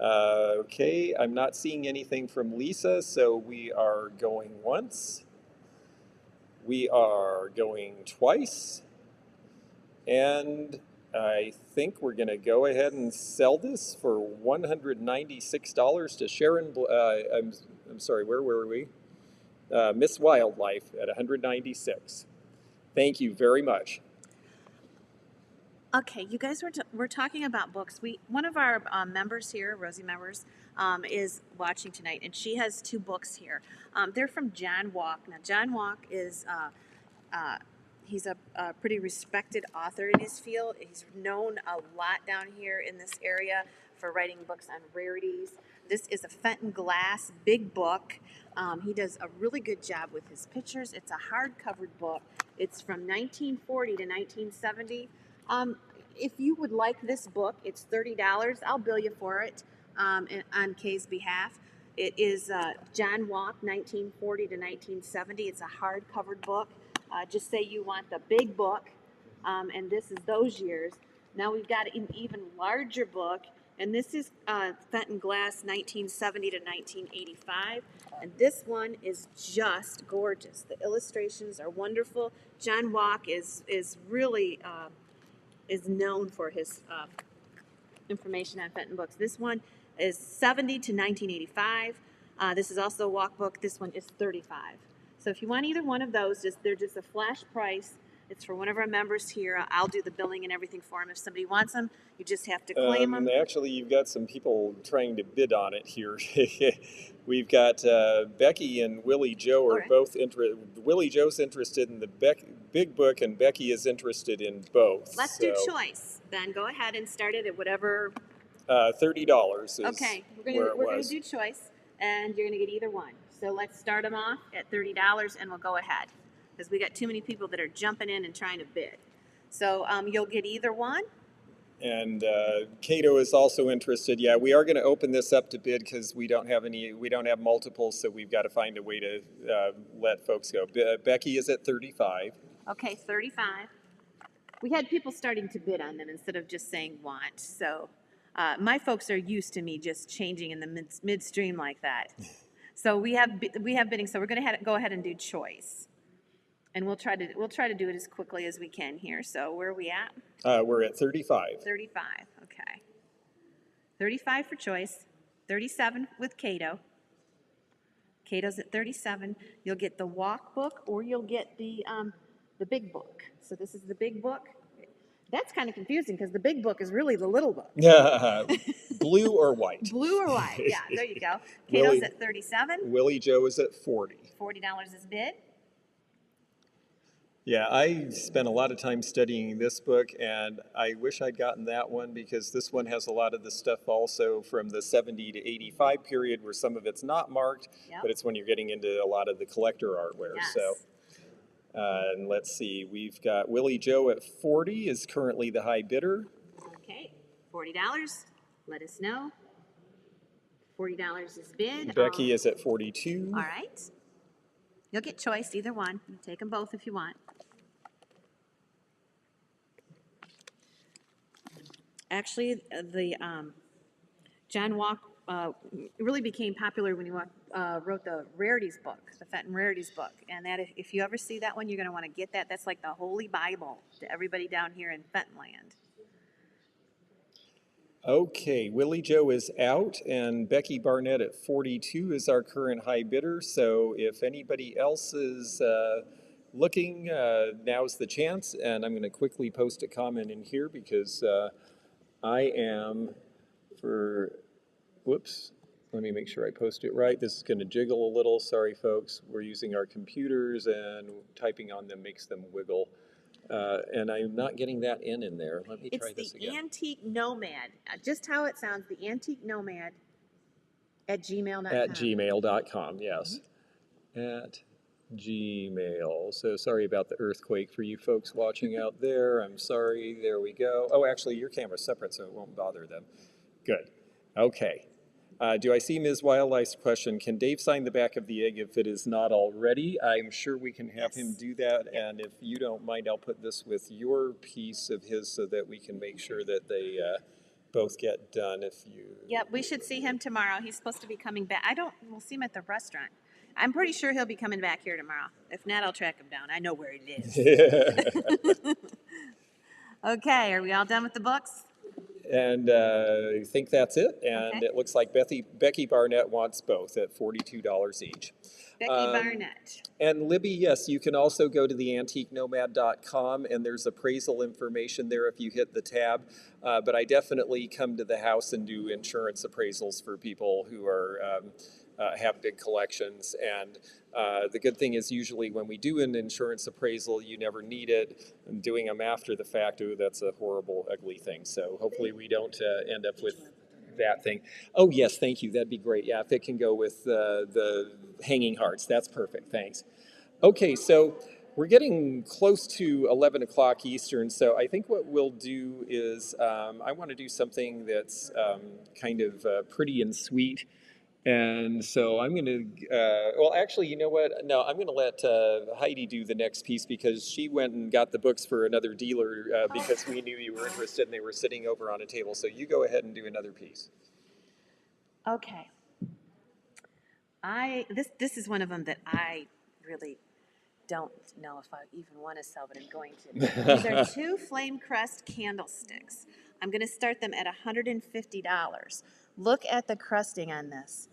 Okay, I'm not seeing anything from Lisa, so we are going once. We are going twice. And I think we're going to go ahead and sell this for $196 to Sharon. I'm sorry, where were we? Miss Wildlife at 196. Thank you very much. Okay, you guys we're talking about books. One of our members here, Rosie members, is watching tonight, and she has two books here. They're from John Walk. Now, John Walk is he's a pretty respected author in his field. He's known a lot down here in this area for writing books on rarities. This is a Fenton glass big book. He does a really good job with his pictures. It's a hard-covered book. It's from 1940 to 1970. If you would like this book, it's $30. I'll bill you for it on Kay's behalf. It is John Walk, 1940 to 1970. It's a hard-covered book. Just say you want the big book, and this is those years. Now we've got an even larger book, and this is Fenton Glass, 1970 to 1985. And this one is just gorgeous. The illustrations are wonderful. John Walk is really is known for his information on Fenton books. This one is 70 to 1985. This is also a walk book. This one is 35. So if you want either one of those, they're just a flash price. It's for one of our members here. I'll do the billing and everything for them. If somebody wants them, you just have to claim them. Actually, you've got some people trying to bid on it here. We've got Becky and Willie Joe are both interested. Willie Joe's interested in the big book, and Becky is interested in both. Let's do choice. Then go ahead and start it at whatever. $30 is okay. We're going to do choice, and you're going to get either one. So let's start them off at $30, and we'll go ahead, because we got too many people that are jumping in and trying to bid. So you'll get either one. And Cato is also interested. Yeah, we are going to open this up to bid because we don't have multiples, so we've got to find a way to let folks go. Becky is at 35. Okay, 35. We had people starting to bid on them instead of just saying want. So my folks are used to me just changing in the midstream like that. So we have bidding. So we're going to go ahead and do choice. And we'll try to do it as quickly as we can here. So where are we at? We're at 35. 35, okay. 35 for choice. 37 with Cato. Cato's at 37. You'll get the walk book, or you'll get the big book. So this is the big book. That's kind of confusing because the big book is really the little book. Blue or white? Blue or white? Yeah, there you go. Cato's at 37. Willie Joe is at 40. $40 is bid. Yeah, I spent a lot of time studying this book, and I wish I'd gotten that one because this one has a lot of the stuff also from the 70 to 85 period where some of it's not marked, Yep. but it's when you're getting into a lot of the collector artware. Yes. So, and let's see, we've got Willie Joe at 40 is currently the high bidder. Okay, $40. Let us know. $40 is bid. Becky is at 42. All right. You'll get choice, either one. You take them both if you want. Actually, the John Walk really became popular when he wrote the Rarities book, the Fenton Rarities book. And that, if you ever see that one, you're going to want to get that. That's like the Holy Bible to everybody down here in Fenton land. Okay, Willie Joe is out, and Becky Barnett at 42 is our current high bidder. So if anybody else is looking, now's the chance. And I'm going to quickly post a comment in here because I am whoops, let me make sure I post it right. This is going to jiggle a little. Sorry, folks. We're using our computers, and typing on them makes them wiggle. And I'm not getting that in there. Let me try this again. It's the Antique Nomad. Just how it sounds, the Antique Nomad at gmail.com. At gmail.com, yes. At Gmail. So sorry about the earthquake for you folks watching out there. I'm sorry. There we go. Oh, actually, your camera's separate, so it won't bother them. Good. Okay. Do I see Ms. Wildlife's question? Can Dave sign the back of the egg if it is not already? I'm sure we can have him do that. And if you don't mind, I'll put this with your piece of his so that we can make sure that they both get done. If you. Yep, we should see him tomorrow. He's supposed to be coming back. We'll see him at the restaurant. I'm pretty sure he'll be coming back here tomorrow. If not, I'll track him down. I know where it is. Okay, are we all done with the books? And I think that's it. And Okay. It looks like Becky Barnett wants both at $42 each. Becky Barnett. And Libby, yes, you can also go to the antiquenomad.com, and there's appraisal information there if you hit the tab. But I definitely come to the house and do insurance appraisals for people who are have big collections. And the good thing is usually when we do an insurance appraisal, you never need it. And doing them after the fact, ooh, that's a horrible, ugly thing. So hopefully we don't end up with that thing. Oh, yes, thank you. That'd be great. Yeah, if it can go with the hanging hearts, that's perfect. Thanks. Okay, so we're getting close to 11 o'clock Eastern, so I think what we'll do is I want to do something that's kind of pretty and sweet. And so I'm going to, well, actually, you know what? No, I'm going to let Heidi do the next piece because she went and got the books for another dealer because we knew you were interested and they were sitting over on a table. So you go ahead and do another piece. Okay. This is one of them that I really don't know if I even want to sell, but I'm going to. These are 2 flame crest candlesticks. I'm going to start them at $150. Look at the crusting on this.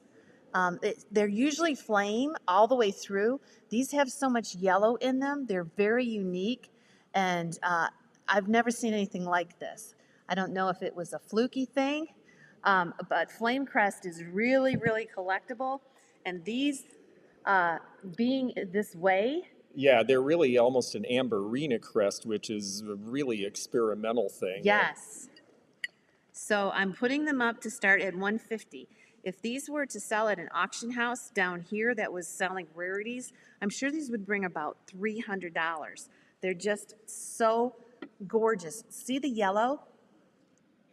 They're usually flame all the way through. These have so much yellow in them. They're very unique, and I've never seen anything like this. I don't know if it was a fluky thing, but flame crest is really, really collectible. And these, being this way, yeah, they're really almost an amberina crest, which is a really experimental thing. Yes. So I'm putting them up to start at $150. If these were to sell at an auction house down here that was selling rarities, I'm sure these would bring about $300. They're just so gorgeous. See the yellow?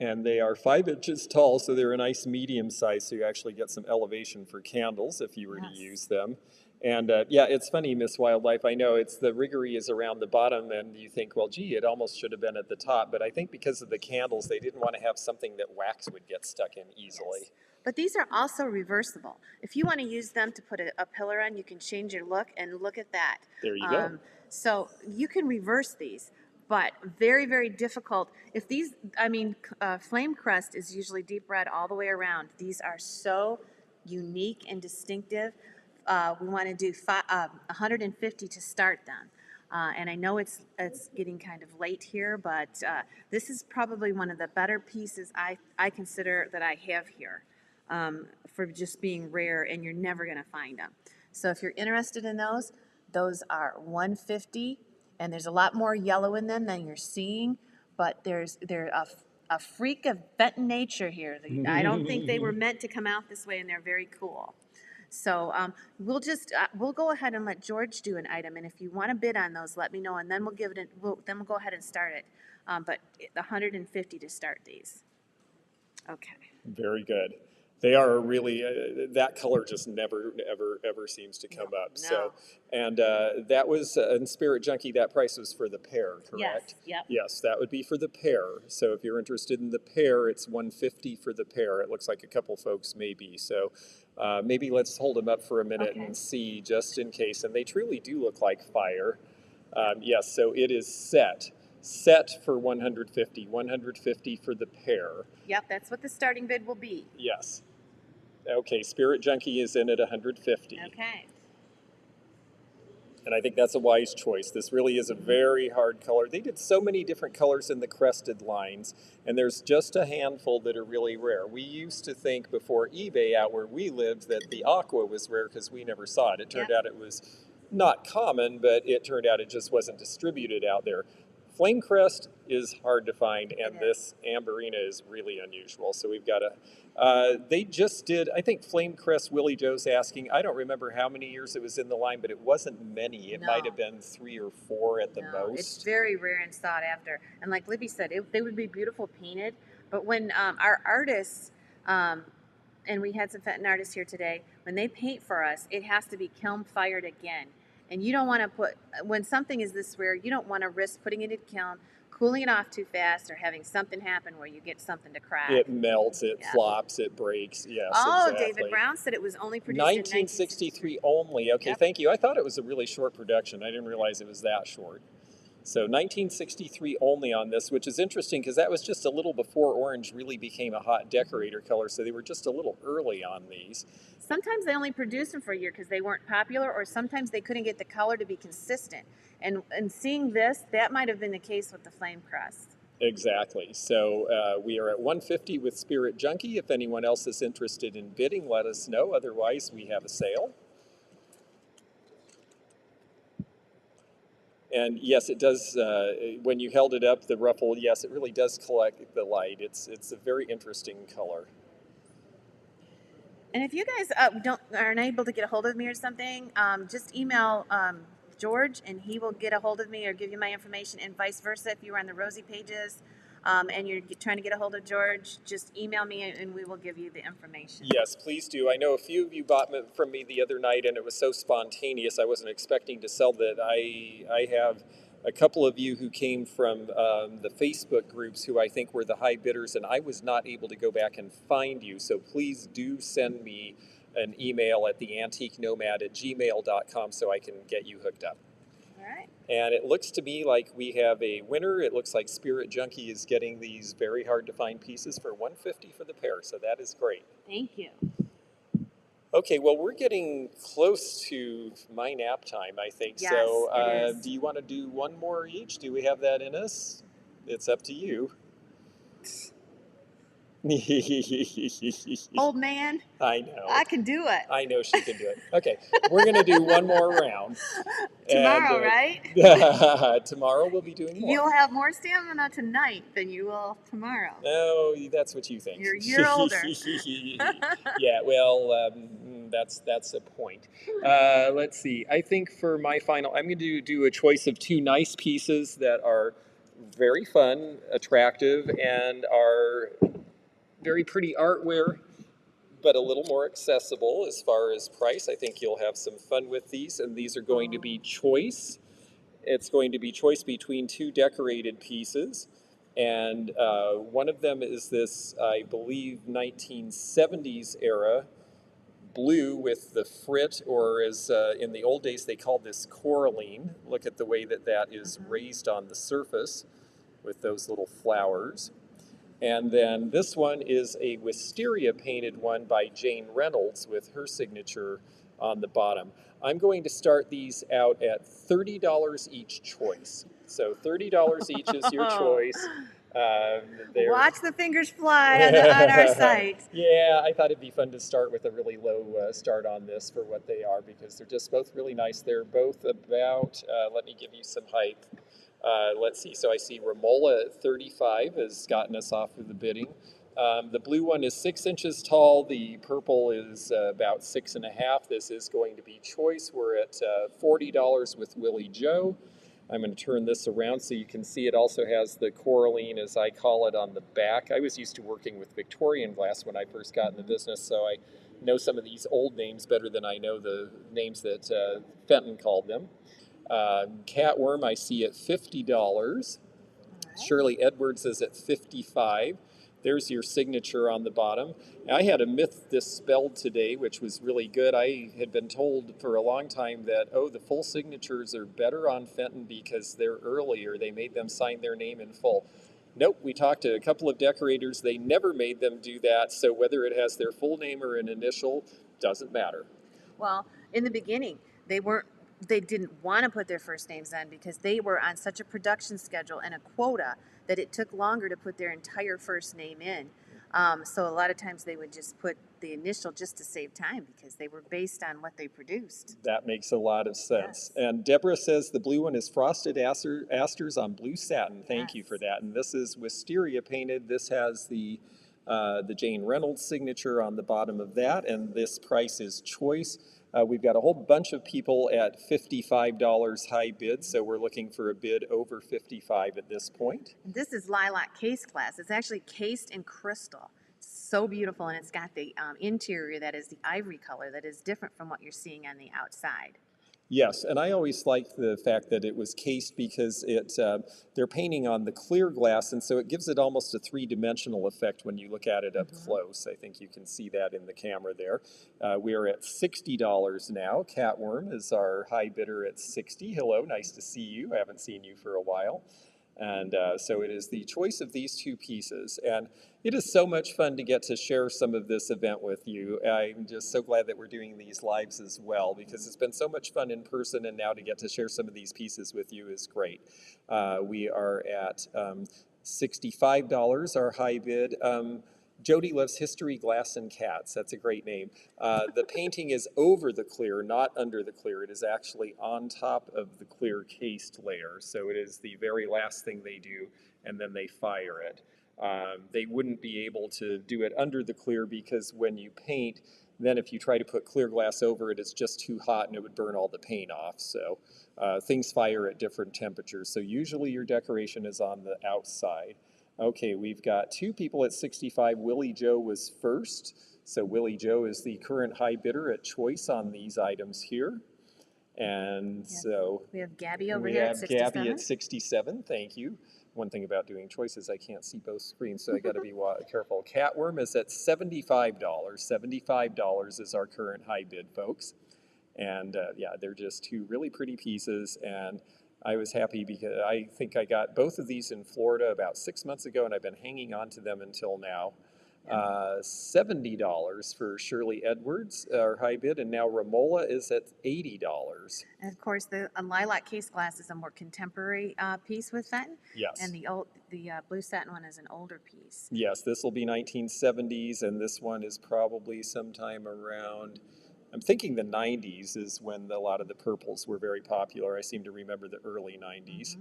And they are 5 inches tall, so they're a nice medium size, so you actually get some elevation for candles if you were to use them. And yeah, it's funny, Miss Wildlife, I know it's the riggery is around the bottom, and you think, well, gee, it almost should have been at the top. But I think because of the candles, they didn't want to have something that wax would get stuck in easily. Yes. But these are also reversible. If you want to use them to put a pillar on, you can change your look, and look at that. There you go. So you can reverse these, but very, very difficult. If these, flame crest is usually deep red all the way around. These are so unique and distinctive. We want to do $150 to start them. And I know it's getting kind of late here, but this is probably one of the better pieces I consider that I have here for just being rare, and you're never going to find them. So if you're interested in those are $150. And there's a lot more yellow in them than you're seeing, but they're a freak of Fenton nature here. I don't think they were meant to come out this way, and they're very cool. So we'll go ahead and let George do an item, and if you want to bid on those, let me know, and then we'll go ahead and start it. But the 150 to start these. Okay. Very good. They are really, that color just never, ever seems to come up. No. So, and that was, in Spirit Junkie, that price was for the pair, correct? Yes, yep. Yes, that would be for the pair. So if you're interested in the pair, it's $150 for the pair. It looks like a couple folks may be. So maybe let's hold them up for a minute and see, just in case. And they truly do look like fire. Yes, so it is set for 150 for the pair. Yep, that's what the starting bid will be. Yes. Okay, Spirit Junkie is in at 150. Okay. And I think that's a wise choice. This really is a very hard color. They did so many different colors in the crested lines, and there's just a handful that are really rare. We used to think before eBay out where we lived that the aqua was rare because we never saw it. It turned out it was not common, but it turned out it just wasn't distributed out there. Flame crest is hard to find, and this amberina is really unusual. So we've got they just did, I think Flame crest, Willie Joe's asking, I don't remember how many years it was in the line, but it wasn't many. It might have been 3 or 4 at the most. It's very rare and sought after. And like Libby said, they would be beautiful painted, but when our artists, and we had some Fenton artists here today, when they paint for us, it has to be kiln fired again. And you don't want to when something is this rare, you don't want to risk putting it in kiln, cooling it off too fast, or having something happen where you get something to crack. It melts, it flops, it breaks. Yes, exactly. David Brown said it was only produced 1963 only. Okay, thank you. I thought it was a really short production. I didn't realize it was that short. So 1963 only on this, which is interesting because that was just a little before orange really became a hot decorator color, so they were just a little early on these. Sometimes they only produced them for a year because they weren't popular, or sometimes they couldn't get the color to be consistent. And seeing this, that might have been the case with the Flame crest. Exactly. So we are at 150 with Spirit Junkie. If anyone else is interested in bidding, let us know. Otherwise, we have a sale. And yes, it does, when you held it up, the ruffle, yes, it really does collect the light. It's a very interesting color. And if you guys aren't able to get a hold of me or something, just email George, and he will get a hold of me or give you my information, and vice versa. If you are on the Rosie pages and you're trying to get a hold of George, just email me and we will give you the information. Yes, please do. I know a few of you bought from me the other night, and it was so spontaneous. I wasn't expecting to sell that. I have a couple of you who came from the Facebook groups who I think were the high bidders, and I was not able to go back and find you. So please do send me an email at theantiquenomad@gmail.com so I can get you hooked up. All right. And it looks to me like we have a winner. It looks like Spirit Junkie is getting these very hard to find pieces for $150 for the pair, so that is great. Thank you. Okay, well, we're getting close to my nap time, I think. Yes, so it is. do you want to do one more each? Do we have that in us? It's up to you. Old man. I know. I can do it. I know she can do it. Okay, we're going to do one more round. Tomorrow, right? Tomorrow we'll be doing more. You'll have more stamina tonight than you will tomorrow. Oh, that's what you think. You're a year older. Yeah, well, that's a point. Let's see. I think for my final, I'm going to do a choice of 2 nice pieces that are very fun, attractive, and are very pretty artware, but a little more accessible as far as price. I think you'll have some fun with these, and these are going to be choice. It's going to be choice between 2 decorated pieces, and one of them is this, I believe, 1970s era blue with the frit, or as in the old days they called this coralline. Look at the way that is raised on the surface with those little flowers. And then this one is a wisteria painted one by Jane Reynolds with her signature on the bottom. I'm going to start these out at $30 each choice. So $30 each is your choice. They're- Watch the fingers fly on our site. Yeah, I thought it'd be fun to start with a really low start on this for what they are, because they're just both really nice. They're both about, let me give you some height. Let's see, so I see Romola at 35 has gotten us off with the bidding. The blue one is 6 inches tall. The purple is about 6.5. This is going to be choice. We're at $40 with Willie Joe. I'm going to turn this around so you can see it also has the coralline, as I call it, on the back. I was used to working with Victorian glass when I first got in the business, so I know some of these old names better than I know the names that Fenton called them. Catworm I see at $50. Right. Shirley Edwards is at 55. There's your signature on the bottom. I had a myth dispelled today, which was really good. I had been told for a long time that, oh, the full signatures are better on Fenton because they're earlier. They made them sign their name in full. Nope, we talked to a couple of decorators. They never made them do that. So whether it has their full name or an initial, doesn't matter. Well, in the beginning, they didn't want to put their first names on because they were on such a production schedule and a quota that it took longer to put their entire first name in. So a lot of times they would just put the initial just to save time because they were based on what they produced. That makes a lot of sense. Yes. And Deborah says the blue one is frosted asters on blue satin. Thank you Yes. for that. And this is wisteria painted. This has the Jane Reynolds signature on the bottom of that, and this price is choice. We've got a whole bunch of people at $55 high bid, so we're looking for a bid over $55 at this point. And this is Lilac case glass. It's actually cased in crystal. So beautiful, and it's got the interior that is the ivory color that is different from what you're seeing on the outside. Yes, and I always like the fact that it was cased because they're painting on the clear glass, and so it gives it almost a three-dimensional effect when you look at it up close. I think you can see that in the camera there. We are at $60 now. Catworm is our high bidder at $60. Hello, nice to see you. I haven't seen you for a while. And so it is the choice of these two pieces. And it is so much fun to get to share some of this event with you. I'm just so glad that we're doing these lives as well, because it's been so much fun in person, and now to get to share some of these pieces with you is great. We are at $65, our high bid. Jody loves History, Glass, and Cats. That's a great name. The painting is over the clear, not under the clear. It is actually on top of the clear cased layer. So it is the very last thing they do, and then they fire it. They wouldn't be able to do it under the clear because when you paint, then if you try to put clear glass over it, it's just too hot and it would burn all the paint off. So things fire at different temperatures. So usually your decoration is on the outside. Okay, we've got two people at 65. Willie Joe was first. So Willie Joe is the current high bidder at choice on these items here. And so we have Gabby over we here have at 67. Gabby at 67. Thank you. One thing about doing choices, I can't see both screens, so I got to be careful. Catworm is at $75. $75 is our current high bid, folks. And yeah, they're just two really pretty pieces. And I was happy because I think I got both of these in Florida about 6 months ago, and I've been hanging on to them until now. $70 for Shirley Edwards, our high bid, and now Romola is at $80. And of course, the lilac case glass is a more contemporary piece with Fenton. Yes. And the blue satin one is an older piece. Yes, this will be 1970s, and this one is probably sometime around, I'm thinking the 90s is when a lot of the purples were very popular. I seem to remember the early 90s.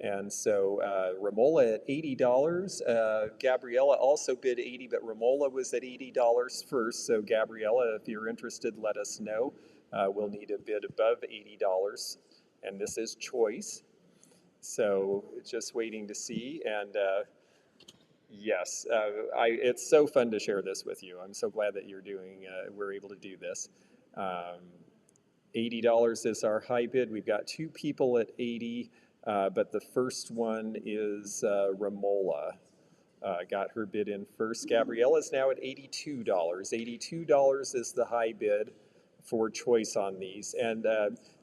And so Romola at $80. Gabriella also bid $80, but Romola was at $80 first. So Gabriella, if you're interested, let us know. We'll need a bid above $80, and this is choice. So just waiting to see. And yes, it's so fun to share this with you. I'm so glad that we're able to do this. $80 is our high bid. We've got two people at $80. But the first one is Romola. Got her bid in first. Gabriella's now at $82. $82 is the high bid for choice on these. And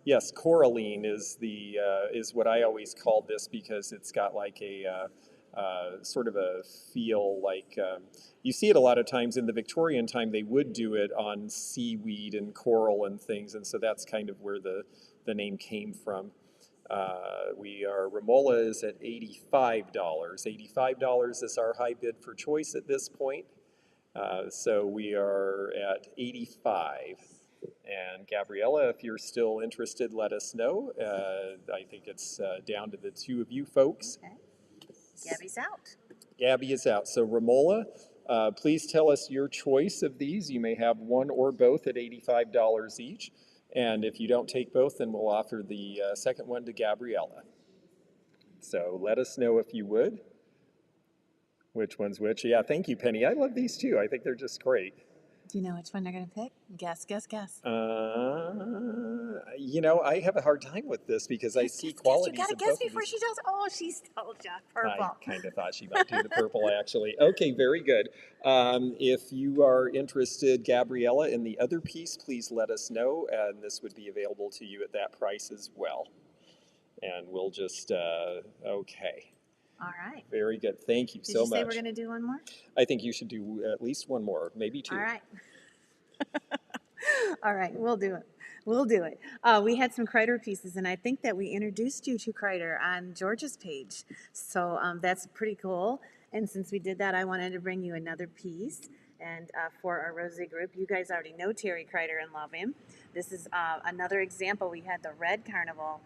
yes, coralline is what I always called this because it's got like a sort of a feel like you see it a lot of times in the Victorian time. They would do it on seaweed and coral and things, and so that's kind of where the name came from. We are Remola is at $85. $85 is our high bid for choice at this point. So we are at 85. And Gabriella, if you're still interested, let us know. I think it's down to the two of you folks. Okay. Gabby's out. Gabby is out. So Romola, please tell us your choice of these. You may have one or both at $85 each. And if you don't take both, then we'll offer the second one to Gabriella. So let us know if you would. Which one's which? Yeah, thank you, Penny. I love these too. I think they're just great. Do you know which one they're going to pick? Guess, guess, guess. You know, I have a hard time with this because I see qualities You got to of guess both of before these. she tells. Oh, she's told you. Purple. I kind of thought she might do the purple, actually. Okay, very good. If you are interested, Gabriella, in the other piece, please let us know, and this would be available to you at that price as well. And we'll just, okay. All right. Very good. Thank you so much. Did you say we're going to do one more? I think you should do at least one more, maybe two. All right. All right, we'll do it. We'll do it. We had some Kreider pieces, and I think that we introduced you to Kreider on George's page. So that's pretty cool. And since we did that, I wanted to bring you another piece. And for our Rosé group, you guys already know Terry Kreider and love him. This is another example. We had the red carnival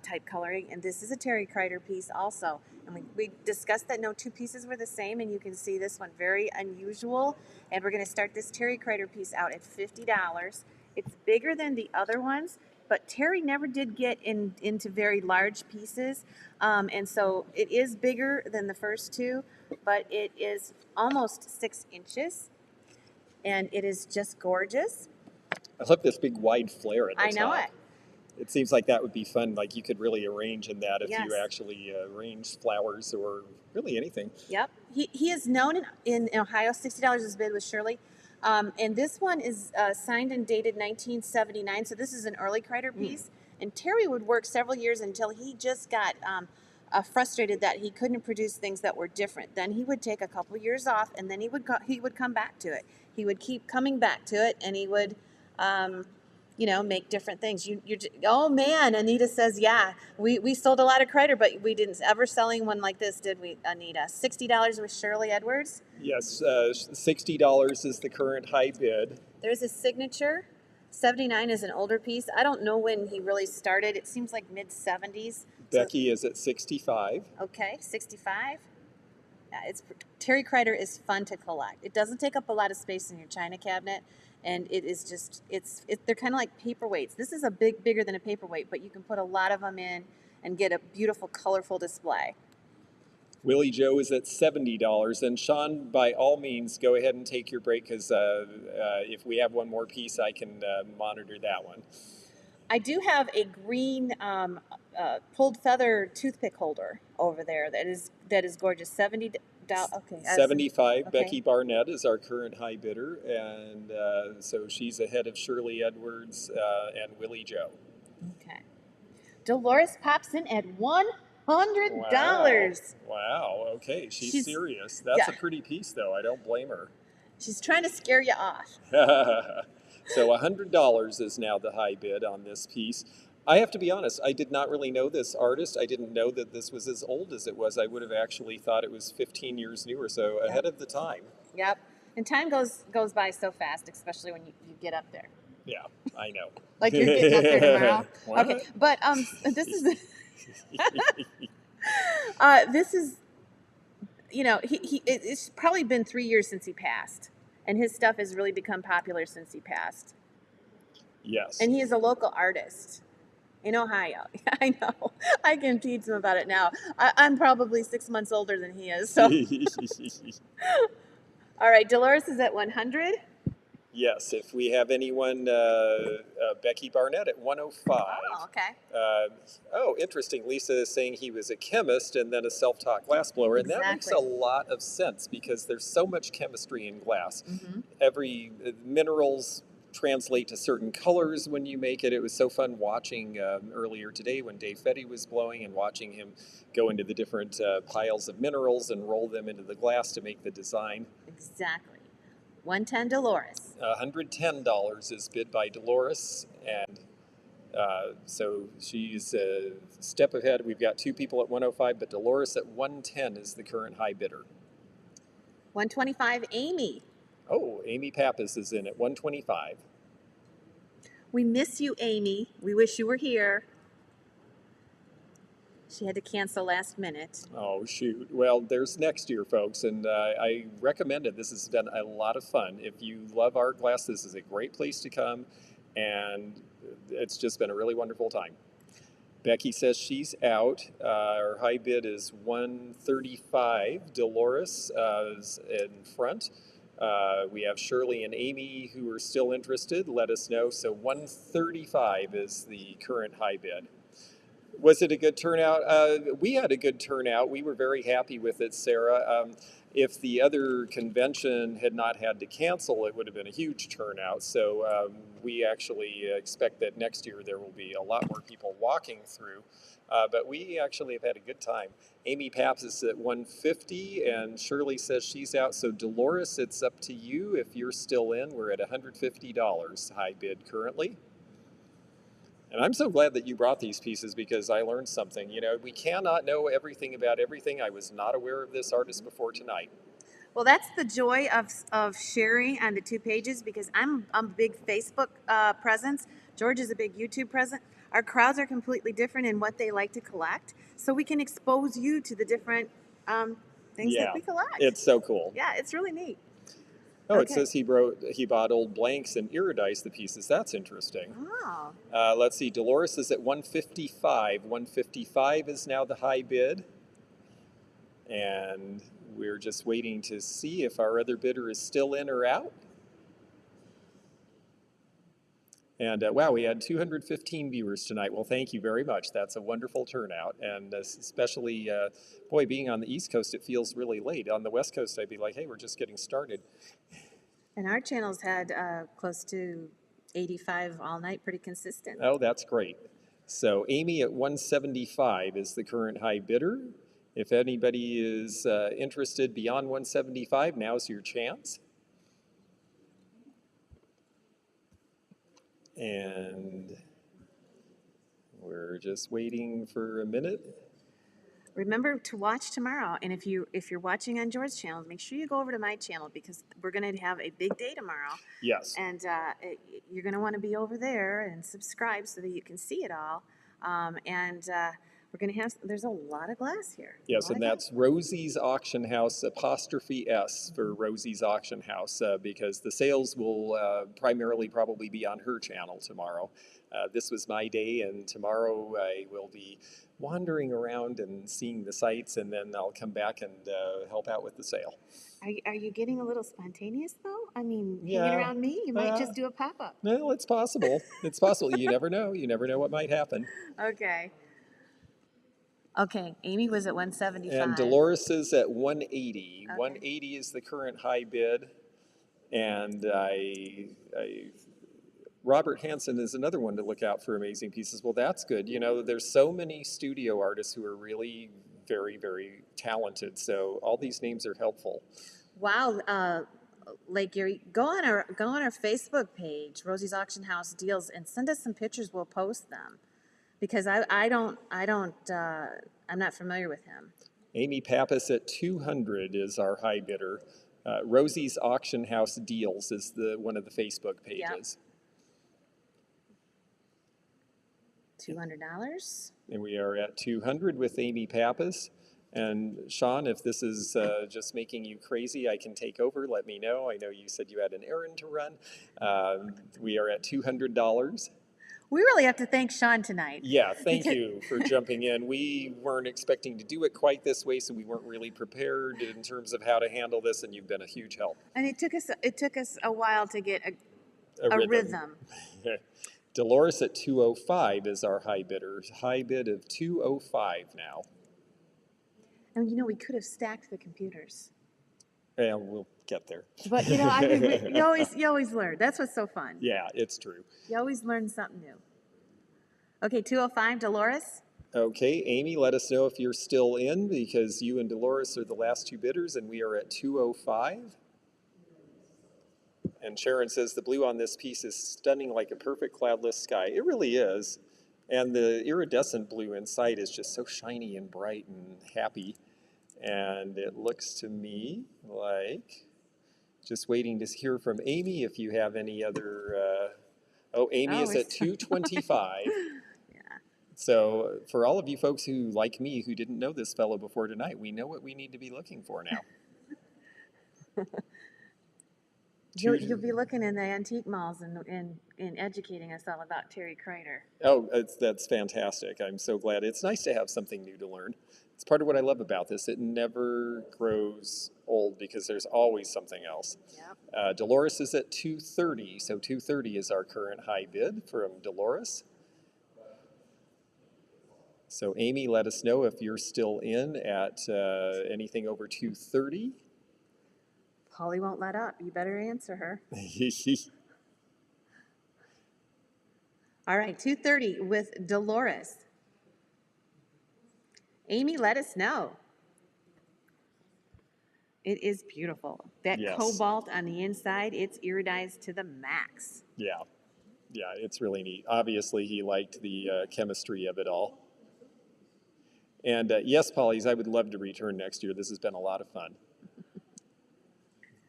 type coloring, and this is a Terry Kreider piece also. And we discussed that no two pieces were the same, and you can see this one very unusual. And we're going to start this Terry Kreider piece out at $50. It's bigger than the other ones, but Terry never did get into very large pieces, and so it is bigger than the first two, but it is almost 6 inches, and it is just gorgeous. I love this big wide flare at the top. I know it. It seems like that would be fun. Like you could really arrange in that if Yes. you actually arrange flowers or really anything. Yep. He is known in Ohio. $60 is bid with Shirley. And this one is signed and dated 1979. So this is an early Kreider piece. And Terry would work several years until he just got frustrated that he couldn't produce things that were different. Then he would take a couple years off, and then he would come back to it. He would keep coming back to it, and he would make different things. Oh man, Anita says, yeah, we sold a lot of Kreider, but we didn't ever selling one like this, did we, Anita? $60 with Shirley Edwards? Yes, $60 is the current high bid. There's a signature. 79 is an older piece. I don't know when he really started. It seems like mid-70s. Becky is at 65. Okay, 65. Yeah, Terry Kreider is fun to collect. It doesn't take up a lot of space in your china cabinet. And it is just, they're kind of like paperweights. This is bigger than a paperweight, but you can put a lot of them in and get a beautiful, colorful display. Willie Joe is at $70. And Sean, by all means, go ahead and take your break because if we have one more piece, I can monitor that one. I do have a green pulled feather toothpick holder over there that is gorgeous. $70. Okay. 75. Okay. Becky Barnett is our current high bidder, and so she's ahead of Shirley Edwards and Willie Joe. Okay. Dolores pops in at $100. Wow. Okay. She's serious. That's yeah. a pretty piece, though. I don't blame her. She's trying to scare you off. So $100 is now the high bid on this piece. I have to be honest, I did not really know this artist. I didn't know that this was as old as it was. I would have actually thought it was 15 years newer, so ahead of the time. Yep. And time goes by so fast, especially when you get up there. Yeah, I know. Like you're getting up there tomorrow. What? Okay, but this is this is it's probably been 3 years since he passed, and his stuff has really become popular since he passed. Yes. And he is a local artist in Ohio. I know. I can teach him about it now. I'm probably 6 months older than he is. So. All right, Dolores is at 100. Yes, if we have anyone, Becky Barnett at 105. Oh, okay. Interesting. Lisa is saying he was a chemist and then a self-taught glassblower, and that makes a lot of sense because there's so much chemistry in glass. Mm-hmm. Every minerals translate to certain colors when you make it. It was so fun watching earlier today when Dave Fetty was blowing and watching him go into the different piles of minerals and roll them into the glass to make the design. Exactly. 110 Dolores. $110 is bid by Dolores, and So she's a step ahead. We've got two people at 105, but Dolores at 110 is the current high bidder. 125, Amy. Oh, Amy Pappas is in at 125. We miss you, Amy. We wish you were here. She had to cancel last minute. Oh, shoot. Well, there's next year, folks, and I recommend it. This has been a lot of fun. If you love art glass, this is a great place to come, and it's just been a really wonderful time. Becky says she's out. Our high bid is 135. Dolores is in front. We have Shirley and Amy who are still interested. Let us know. So 135 is the current high bid. Was it a good turnout? We had a good turnout. We were very happy with it, Sarah. If the other convention had not had to cancel, it would have been a huge turnout. So we actually expect that next year there will be a lot more people walking through. But we actually have had a good time. Amy Paps is at 150, and Shirley says she's out. So Dolores, it's up to you. If you're still in, we're at $150 high bid currently. And I'm so glad that you brought these pieces because I learned something. You know, we cannot know everything about everything. I was not aware of this artist before tonight. Well, that's the joy of sharing on the two pages because I'm a big Facebook presence. George is a big YouTube presence. Our crowds are completely different in what they like to collect. So we can expose you to the different things that we collect. It's so cool. Yeah, it's really neat. Oh, Okay. It says he bought old blanks and iridized the pieces. That's interesting. Oh. Let's see. Dolores is at 155. 155 is now the high bid. And we're just waiting to see if our other bidder is still in or out. And wow, we had 215 viewers tonight. Well, thank you very much. That's a wonderful turnout. And especially, boy, being on the East Coast, it feels really late. On the West Coast, I'd be like, hey, we're just getting started. And our channel's had close to 85 all night, pretty consistent. Oh, that's great. So Amy at 175 is the current high bidder. If anybody is interested beyond 175, now's your chance. And we're just waiting for a minute. Remember to watch tomorrow, and if you're watching on George's channel, make sure you go over to my channel because we're going to have a big day tomorrow. Yes. And you're going to want to be over there and subscribe so that you can see it all. We're going to have, there's a lot of glass here. Yes, and that's Rosie's Auction House, ''S for Rosie's Auction House, because the sales will primarily probably be on her channel tomorrow. This was my day, and tomorrow I will be wandering around and seeing the sights, and then I'll come back and help out with the sale. Are you getting a little spontaneous, though? I mean, Yeah. hanging around me, you might just do a pop-up. Well, it's possible. It's possible. You never know. You never know what might happen. Okay, Amy was at 175. And Dolores is at 180. Okay. 180 is the current high bid. And Robert Hansen is another one to look out for amazing pieces. Well, that's good. You know, there's so many studio artists who are really very, very talented. So all these names are helpful. Wow, Lake Erie, go on our Facebook page, Rosie's Auction House Deals, and send us some pictures. We'll post them. Because I'm not familiar with him. Amy Pappas at 200 is our high bidder. Rosie's Auction House Deals is one of the Facebook pages. Yep. $200. And we are at 200 with Amy Pappas. And Sean, if this is just making you crazy, I can take over. Let me know. I know you said you had an errand to run. We are at $200. We really have to thank Sean tonight. Yeah, thank you for jumping in. We weren't expecting to do it quite this way, so we weren't really prepared in terms of how to handle this, and you've been a huge help. And it took us a while to get a rhythm. Dolores at 205 is our high bidder. High bid of 205 now. And you know, we could have stacked the computers. Well, we'll get there. But you know, I mean, you always learn. That's what's so fun. Yeah, it's true. You always learn something new. Okay, 205, Dolores. Okay, Amy, let us know if you're still in because you and Dolores are the last two bidders, and we are at 205. And Sharon says the blue on this piece is stunning like a perfect cloudless sky. It really is. And the iridescent blue inside is just so shiny and bright and happy. And it looks to me like, just waiting to hear from Amy if you have any other, Amy is at 225. Yeah. So for all of you folks who, like me, who didn't know this fellow before tonight, we know what we need to be looking for now. You'll be looking in the antique malls and educating us all about Terry Kreider. Oh, that's fantastic. I'm so glad. It's nice to have something new to learn. It's part of what I love about this. It never grows old because there's always something else. Yep. Dolores is at 230, so 230 is our current high bid from Dolores. So Amy, let us know if you're still in at anything over 230. Polly won't let up. You better answer her. All right, 230 with Dolores. Amy, let us know. It is beautiful. That Yes. cobalt on the inside, it's iridized to the max. Yeah, it's really neat. Obviously, he liked the chemistry of it all. And yes, Polly's, I would love to return next year. This has been a lot of fun.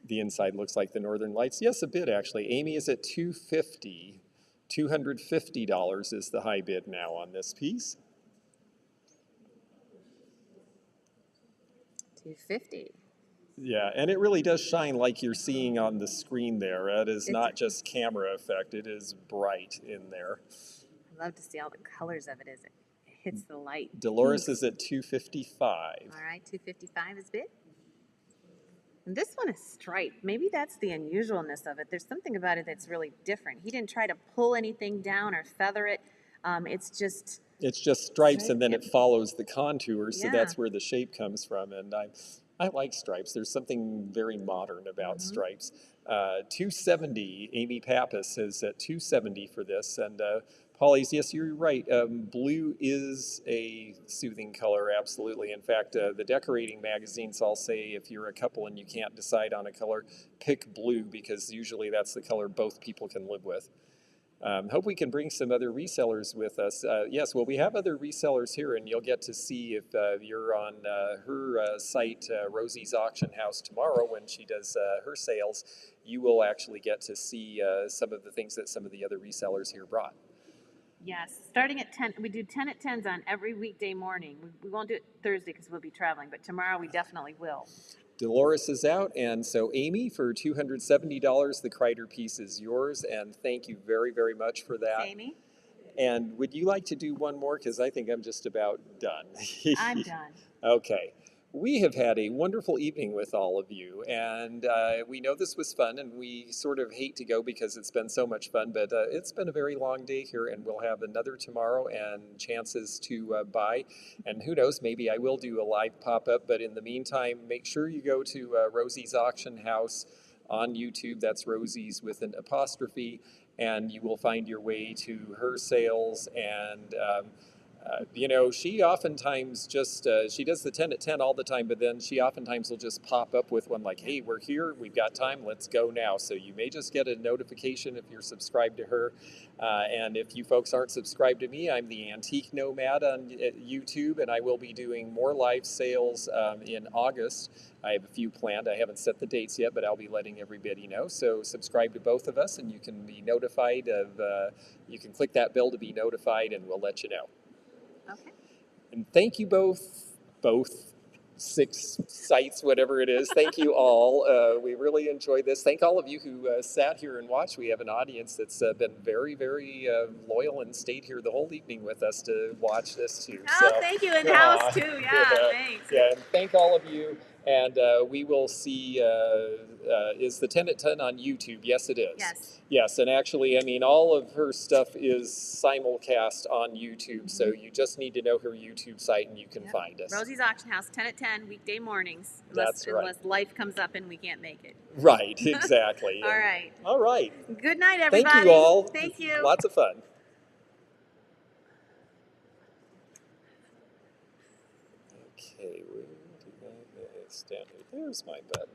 The inside looks like the Northern Lights. Yes, a bit, actually. Amy is at $250. $250 is the high bid now on this piece. 250. Yeah, and it really does shine like you're seeing on the screen there. It is not just camera effect. It is bright in there. I love to see all the colors of it as it hits the light. Dolores is at $255. All right, 255 is bid. And this one is striped. Maybe that's the unusualness of it. There's something about it that's really different. He didn't try to pull anything down or feather it. It's just stripes, and then it follows the contours, so Yeah. that's where the shape comes from. And I like stripes. There's something very modern about stripes. 270, Amy Pappas is at 270 for this. And Polly's, yes, you're right. Blue is a soothing color, absolutely. In fact, the decorating magazines all say if you're a couple and you can't decide on a color, pick blue, because usually that's the color both people can live with. Hope we can bring some other resellers with us. Yes, well, we have other resellers here, and you'll get to see if you're on her site, Rosie's Auction House, tomorrow when she does her sales. You will actually get to see some of the things that some of the other resellers here brought. Yes, starting at 10. We do 10 at 10s on every weekday morning. We won't do it Thursday because we'll be traveling, but tomorrow we definitely will. Dolores is out, and so Amy, for $270, the Kreider piece is yours, and thank you very, very much for that. Amy? And would you like to do one more? Because I think I'm just about done. I'm done. Okay. We have had a wonderful evening with all of you, and we know this was fun, and we sort of hate to go because it's been so much fun, but it's been a very long day here, and we'll have another tomorrow and chances to buy. And who knows, maybe I will do a live pop-up, but in the meantime, make sure you go to Rosie's Auction House on YouTube. That's Rosie's with an apostrophe, and you will find your way to her sales. And you know, she oftentimes just, she does the 10 at 10 all the time, but then she oftentimes will just pop up with one like, hey, we're here, we've got time, let's go now. So you may just get a notification if you're subscribed to her. And if you folks aren't subscribed to me, I'm the Antique Nomad on YouTube, and I will be doing more live sales in August. I have a few planned. I haven't set the dates yet, but I'll be letting everybody know. So subscribe to both of us, and you can be notified of, you can click that bell to be notified, and we'll let you know. Okay. And thank you both 6 sites, whatever it is. Thank you all. We really enjoyed this. Thank all of you who sat here and watched. We have an audience that's been very, very loyal and stayed here the whole evening with us to watch this too. Oh, thank you. In-house too. Yeah, thanks. Yeah, and thank all of you. And we will see, is the 10 at 10 on YouTube? Yes, it is. Yes. Yes, and actually, I mean, all of her stuff is simulcast on YouTube, so you just need to know her YouTube site and you can find us. Rosie's Auction House, 10 at 10, weekday mornings. That's right. Unless life comes up and we can't make it. Right, exactly. All right. All right. Good night, everybody. Thank you all. Thank you. Lots of fun. Okay, where did I stand? There's my button.